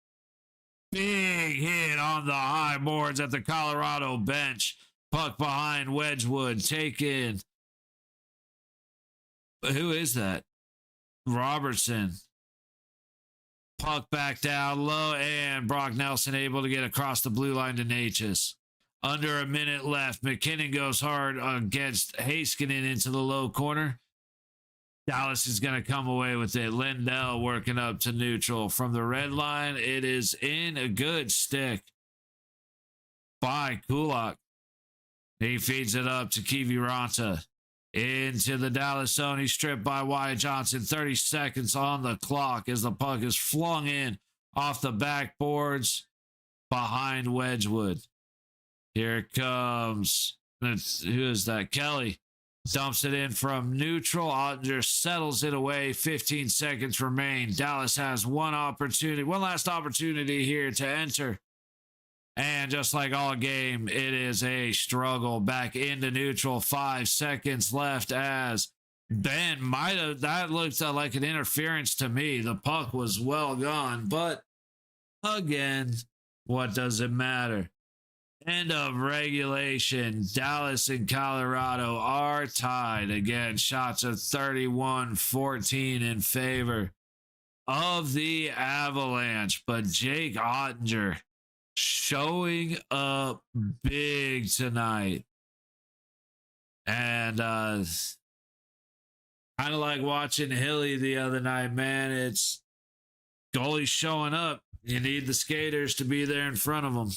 Big hit on the high boards at the Colorado bench. Puck behind Wedgwood. Taken. Who is that? Robertson. Puck back down low, and Brock Nelson able to get across the blue line to Natchez. Under a minute left. McKinnon goes hard against Heiskanen into the low corner. Dallas is going to come away with it. Lindell working up to neutral. From the red line, it is in a good stick by Kulak. He feeds it up to Kiviranta. Into the Dallas zone. He's stripped by Wyatt Johnson. 30 seconds on the clock as the puck is flung in off the backboards behind Wedgwood. Here it comes. Who is that? Kelly dumps it in from neutral. Ottinger settles it away. 15 seconds remain. Dallas has one last opportunity here to enter. And just like all game, it is a struggle back into neutral. 5 seconds left as Ben that looked like an interference to me. The puck was well gone, but again, what does it matter? End of regulation. Dallas and Colorado are tied. Again, shots of 31-14 in favor of the Avalanche, but Jake Ottinger showing up big tonight. And kind of like watching Hilly the other night, man. It's goalies showing up. You need the skaters to be there in front of them.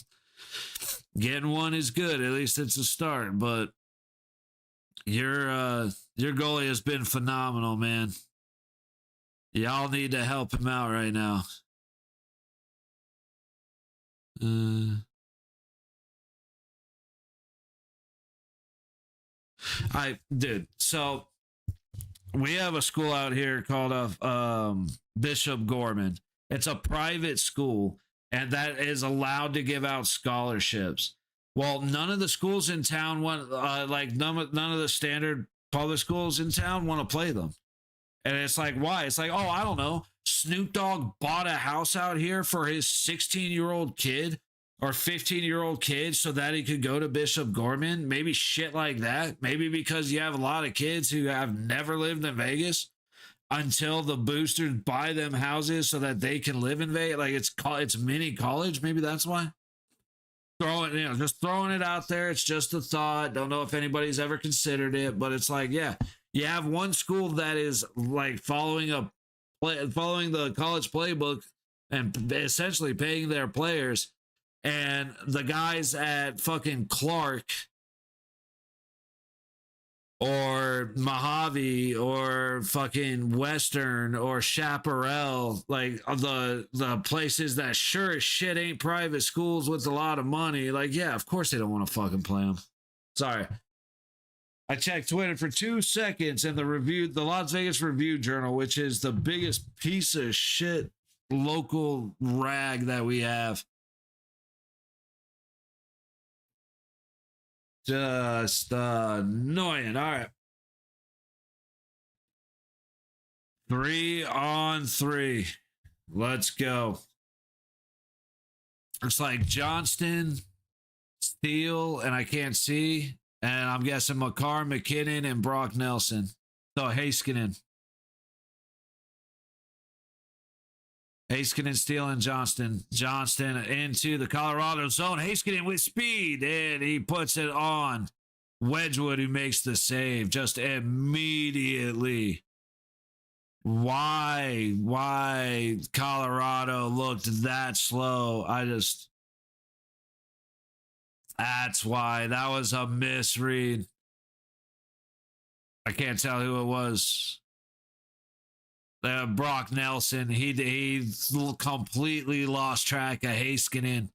Getting one is good. At least it's a start. But your goalie has been phenomenal, man. Y'all need to help him out right now. So we have a school out here called Bishop Gorman. It's a private school, and that is allowed to give out scholarships. Well, none of the schools in town want none of the standard public schools in town want to play them. And it's like, why? It's like, oh, I don't know. Snoop Dogg bought a house out here for his 16-year-old kid or 15-year-old kid so that he could go to Bishop Gorman. Maybe shit like that. Maybe because you have a lot of kids who have never lived in Vegas until the boosters buy them houses so that they can live in Vegas. Like it's mini college. Maybe that's why. Just throwing it out there. It's just a thought. Don't know if anybody's ever considered it, but it's like, yeah, you have one school that is like following the college playbook and essentially paying their players, and the guys at fucking Clark or Mojave or fucking Western or Chaparral, like the places that sure as shit ain't private schools with a lot of money, like, yeah, of course they don't want to fucking play them. Sorry. I checked Twitter for 2 seconds, and the Las Vegas Review-Journal, which is the biggest piece of shit local rag that we have, just annoying. All right. 3-on-3. Let's go. It's like Johnston, Steele, and I can't see. And I'm guessing Makar, McKinnon, and Brock Nelson. So Heiskanen, Steele, and Johnston. Johnston into the Colorado zone. Heiskanen with speed, and he puts it on Wedgwood, who makes the save just immediately. Why Colorado looked that slow? That's why. That was a misread. I can't tell who it was. Brock Nelson. He completely lost track of Heiskanen.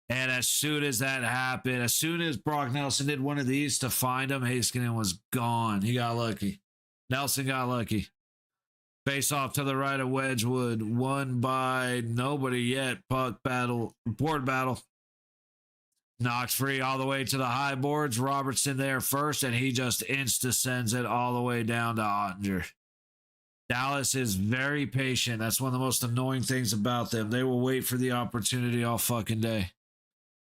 And as soon as that happened, as soon as Brock Nelson did one of these to find him, Heiskanen was gone. He got lucky. Nelson got lucky. Face off to the right of Wedgwood. Won by nobody yet. Puck battle. Board battle. Knocked free all the way to the high boards. Robertson there first, and he just insta-sends it all the way down to Ottinger. Dallas is very patient. That's one of the most annoying things about them. They will wait for the opportunity all fucking day.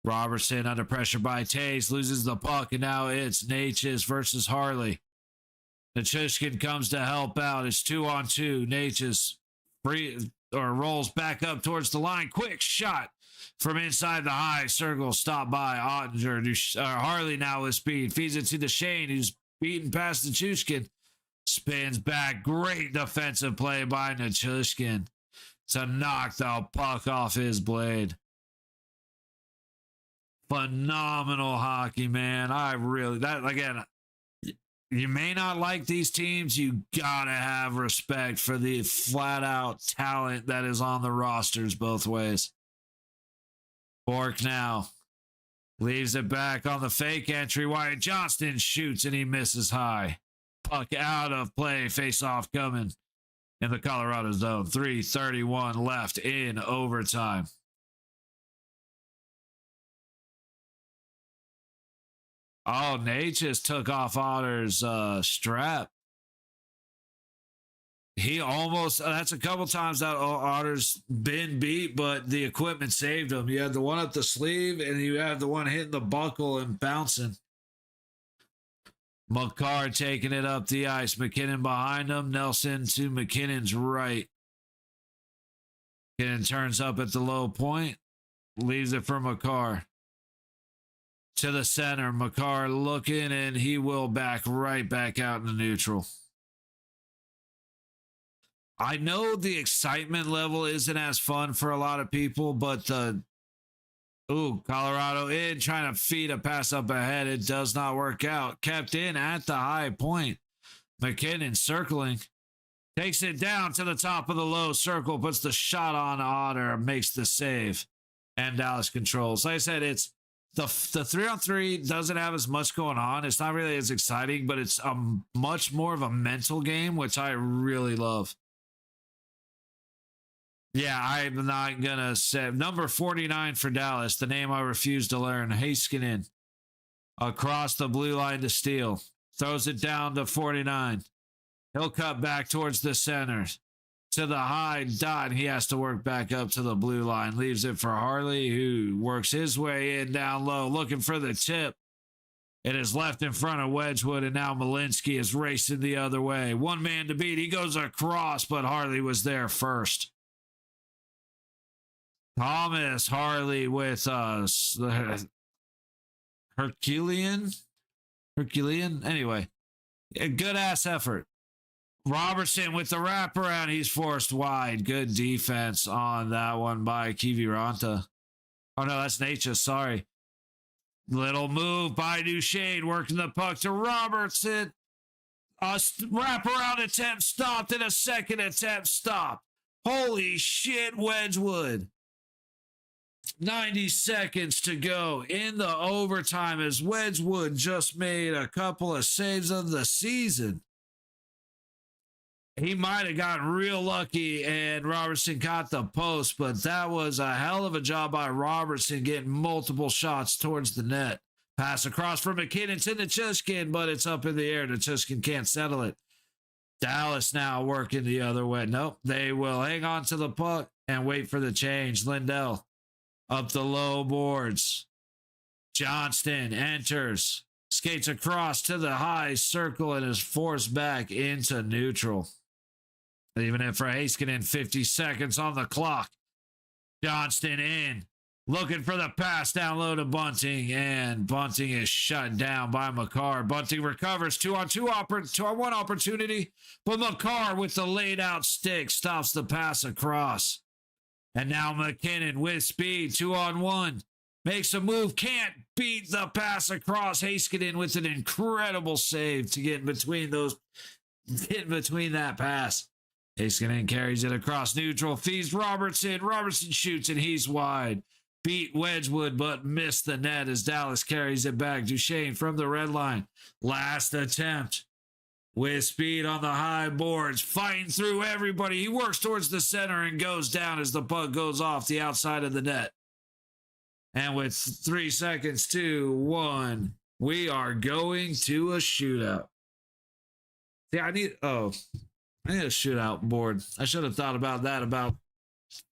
Robertson under pressure by Taves, loses the puck, and now it's Natchez versus Harley. Nichushkin comes to help out. It's 2-on-2. Natchez rolls back up towards the line. Quick shot from inside the high circle. Stop by Ottinger. Harley now with speed. Feeds it to the Shane, who's beaten past Nichushkin. Spins back. Great defensive play by Nichushkin to knock the puck off his blade. Phenomenal hockey, man. You may not like these teams. You gotta have respect for the flat out talent that is on the rosters both ways. Bork now leaves it back on the fake entry. Wyatt Johnston shoots and he misses high. Puck out of play. Face off coming in the Colorado zone. 3:31 left in overtime. Oh, Nate just took off Otter's strap. He almost, that's a couple times that Otter's been beat, but the equipment saved him. You had the one up the sleeve, and you had the one hitting the buckle and bouncing. Makar taking it up the ice. McKinnon behind him. Nelson to McKinnon's right. McKinnon turns up at the low point. Leaves it for Makar. To the center. Makar looking, and he will back right back out into neutral. I know the excitement level isn't as fun for a lot of people, but Colorado in, trying to feed a pass up ahead. It does not work out. Kept in at the high point. McKinnon circling. Takes it down to the top of the low circle. Puts the shot on Otter. Makes the save. And Dallas controls. Like I said, it's the 3-on-3 doesn't have as much going on. It's not really as exciting, but it's a much more of a mental game, which I really love. Yeah, I'm not going to say. Number 49 for Dallas, the name I refuse to learn. Heiskanen across the blue line to Steele. Throws it down to 49. He'll cut back towards the center. To the high dot. He has to work back up to the blue line. Leaves it for Harley, who works his way in down low, looking for the tip. It is left in front of Wedgwood, and now Malinsky is racing the other way. One man to beat. He goes across, but Harley was there first. Thomas Harley with Herculean. Anyway, a good ass effort. Robertson with the wraparound. He's forced wide. Good defense on that one by Kiviranta. Oh, no, that's Natchez. Sorry. Little move by Duchesne. Working the puck to Robertson. A wraparound attempt stopped and a second attempt stopped. Holy shit, Wedgwood. 90 seconds to go in the overtime as Wedgwood just made a couple of saves of the season. He might have gotten real lucky and Robertson caught the post, but that was a hell of a job by Robertson getting multiple shots towards the net. Pass across from McKinnon to Nichushkin, but it's up in the air. Nichushkin can't settle it. Dallas now working the other way. Nope, they will hang on to the puck and wait for the change. Lindell up the low boards. Johnston enters, skates across to the high circle and is forced back into neutral. Leaving it for Heiskanen, 50 seconds on the clock. Johnston in, looking for the pass down low to Bunting, and Bunting is shut down by Makar. Bunting recovers 2-on-1 opportunity, but Makar with the laid out stick stops the pass across. And now McKinnon with speed, 2-on-1. Makes a move, can't beat the pass across. Heiskanen with an incredible save to get in between that pass. Heiskanen carries it across neutral, feeds Robertson. Robertson shoots and he's wide. Beat Wedgwood but missed the net as Dallas carries it back. Duchesne from the red line. Last attempt. With speed on the high boards, fighting through everybody. He works towards the center and goes down as the puck goes off the outside of the net. And with 3 seconds to 1, we are going to a shootout. See, I need a shootout board. I should have thought about that about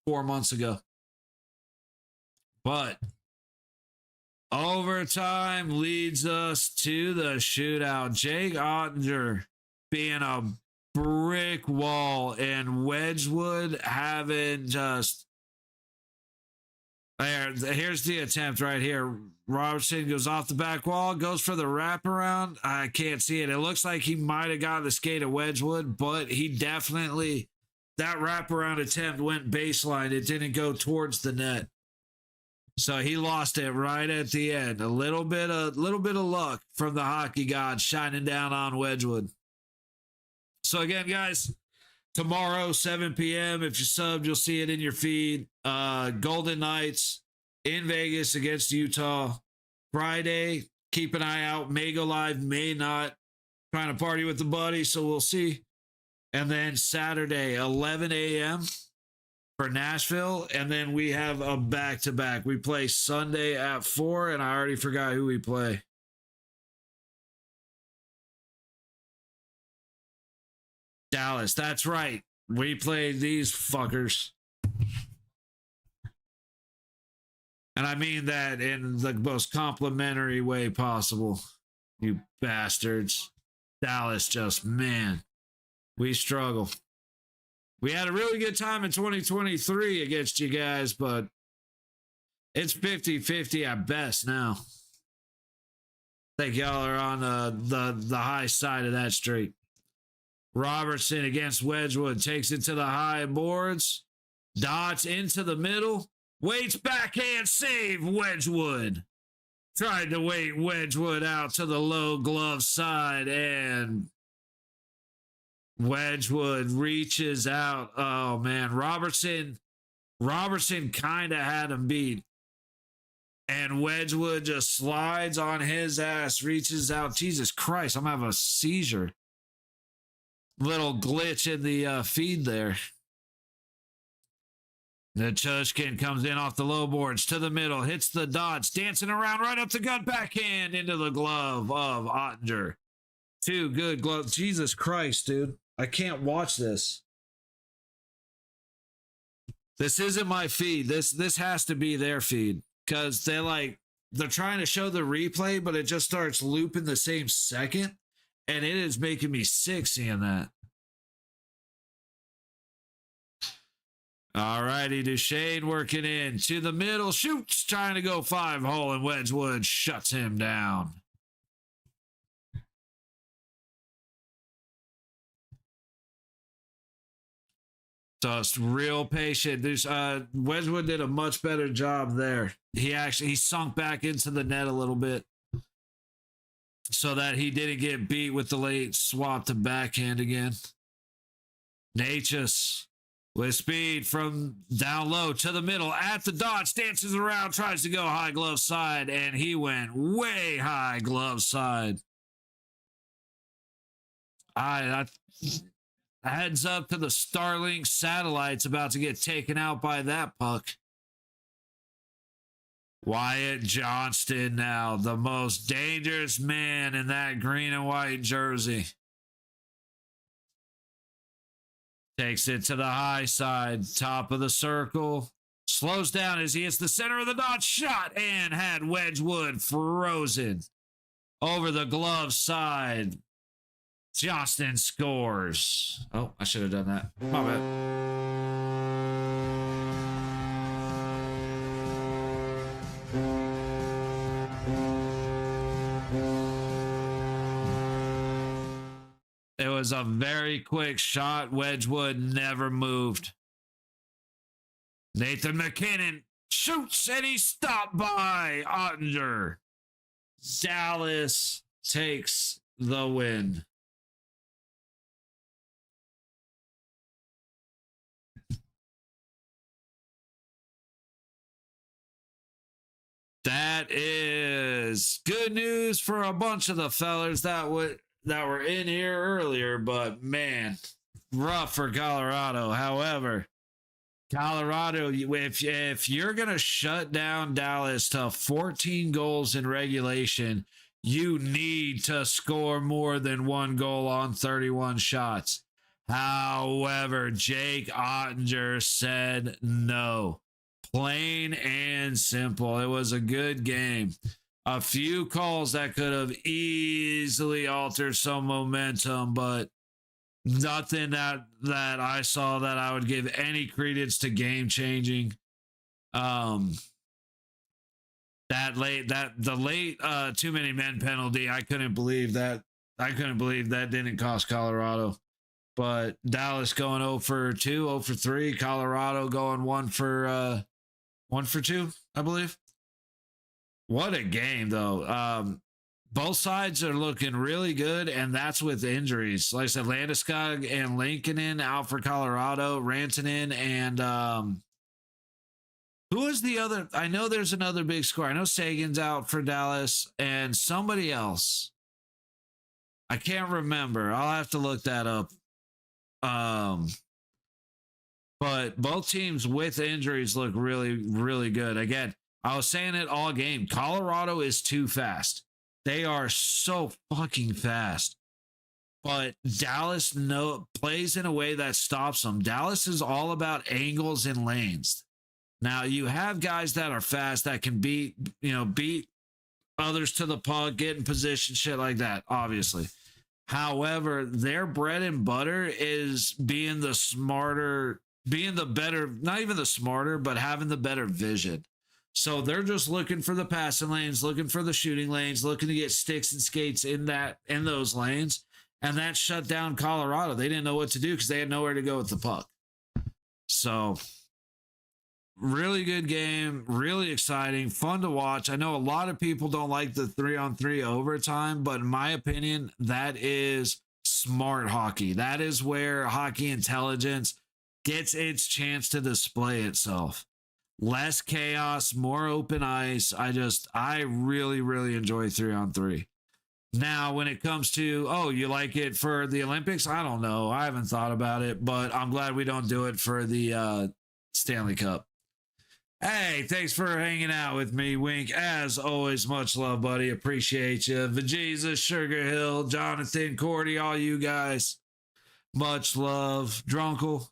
4 months ago. But overtime leads us to the shootout. Jake Ottinger being a brick wall and Wedgwood having just... Here's the attempt right here. Robertson goes off the back wall, goes for the wraparound. I can't see it. It looks like he might have got the skate of Wedgwood, but he definitely... That wraparound attempt went baseline. It didn't go towards the net. So he lost it right at the end. A little bit of luck from the hockey god shining down on Wedgwood. So again, guys, tomorrow, 7 p.m., if you subbed, you'll see it in your feed. Golden Knights in Vegas against Utah. Friday, keep an eye out. May go live, may not. Trying to party with the buddy, so we'll see. And then Saturday, 11 a.m., for Nashville, and then we have a back-to-back. We play Sunday at 4, and I already forgot who we play. Dallas, that's right. We play these fuckers. And I mean that in the most complimentary way possible. You bastards. Dallas just, man, we struggle. We had a really good time in 2023 against you guys, but it's 50-50 at best now. I think y'all are on the high side of that streak. Robertson against Wedgwood takes it to the high boards. Dots into the middle. Waits backhand save, Wedgwood. Tried to wait Wedgwood out to the low glove side, and Wedgwood reaches out. Oh, man. Robertson kind of had him beat. And Wedgwood just slides on his ass, reaches out. Jesus Christ, I'm having a seizure. Little glitch in the feed there. Nichushkin comes in off the low boards to the middle, hits the dots, dancing around right up the gut backhand into the glove of Ottinger. 2 good gloves. Jesus Christ, dude. I can't watch this. This isn't my feed. This has to be their feed because they're trying to show the replay, but it just starts looping the same second, and it is making me sick seeing that. All righty, Duchesne working in to the middle, shoots, trying to go 5-hole, and Wedgwood shuts him down. Just real patient. Wedgwood did a much better job there. He sunk back into the net a little bit so that he didn't get beat with the late swap to backhand again. Natchez with speed from down low to the middle at the dot, dances around, tries to go high glove side, and he went way high glove side. Heads up to the Starlink satellites about to get taken out by that puck. Wyatt Johnston now, the most dangerous man in that green and white jersey. Takes it to the high side, top of the circle. Slows down as he hits the center of the dot, shot, and had Wedgwood frozen over the glove side. Johnston scores. Oh, I should have done that. My bad. It was a very quick shot. Wedgwood never moved. Nathan MacKinnon shoots and he's stopped by Ottinger. Dallas takes the win. That is good news for a bunch of the fellas that were in here earlier, but man, rough for Colorado. However, Colorado, if you're going to shut down Dallas to 14 goals in regulation, you need to score more than 1 goal on 31 shots. However, Jake Ottinger said no. Plain and simple. It was a good game. A few calls that could have easily altered some momentum, but nothing that I saw that I would give any credence to game changing. The late too many men penalty, I couldn't believe that. I couldn't believe that didn't cost Colorado. But Dallas going 0 for 2, 0 for 3. Colorado going 1 for 2, I believe. What a game, though. Both sides are looking really good, and that's with injuries. Like I said, Landeskog and Lankinen out for Colorado, Rantanen, and who is the other? I know there's another big score. I know Sagan's out for Dallas, and somebody else. I can't remember. I'll have to look that up. But both teams with injuries look really, really good. Again, I was saying it all game. Colorado is too fast. They are so fucking fast. But Dallas plays in a way that stops them. Dallas is all about angles and lanes. Now, you have guys that are fast that can beat others to the puck, get in position, shit like that, obviously. However, their bread and butter is being the smarter, being the better, not even the smarter, but having the better vision. So they're just looking for the passing lanes, looking for the shooting lanes, looking to get sticks and skates in those lanes. And that shut down Colorado. They didn't know what to do because they had nowhere to go with the puck. So really good game, really exciting, fun to watch. I know a lot of people don't like the 3-on-3 overtime, but in my opinion, that is smart hockey. That is where hockey intelligence gets its chance to display itself. Less chaos, more open ice. I really, really enjoy 3-on-3. Now, when it comes to, you like it for the Olympics? I don't know. I haven't thought about it, but I'm glad we don't do it for the Stanley Cup. Hey, thanks for hanging out with me, Wink. As always, much love, buddy. Appreciate you. Vegeta, Sugar Hill, Jonathan, Cordy, all you guys. Much love. Drunkle.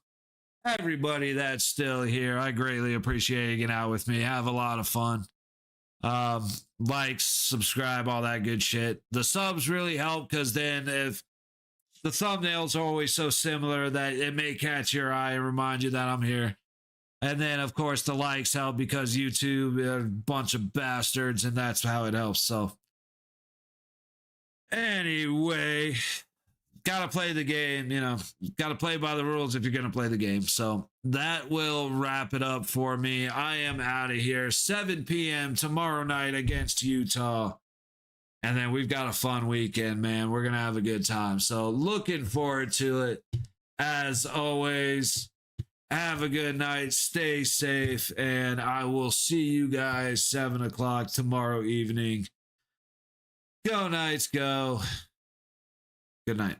Everybody that's still here. I greatly appreciate hanging out with me. Have a lot of fun. Like, subscribe, all that good shit. The subs really help because then if the thumbnails are always so similar that it may catch your eye and remind you that I'm here. And then, of course, the likes help because YouTube are a bunch of bastards, and that's how it helps. So, anyway, gotta play the game, gotta play by the rules if you're gonna play the game. So, that will wrap it up for me. I am out of here. 7 p.m. tomorrow night against Utah. And then we've got a fun weekend, man. We're gonna have a good time. So, looking forward to it. As always, have a good night, stay safe, and I will see you guys 7 o'clock tomorrow evening. Go Knights, go. Good night.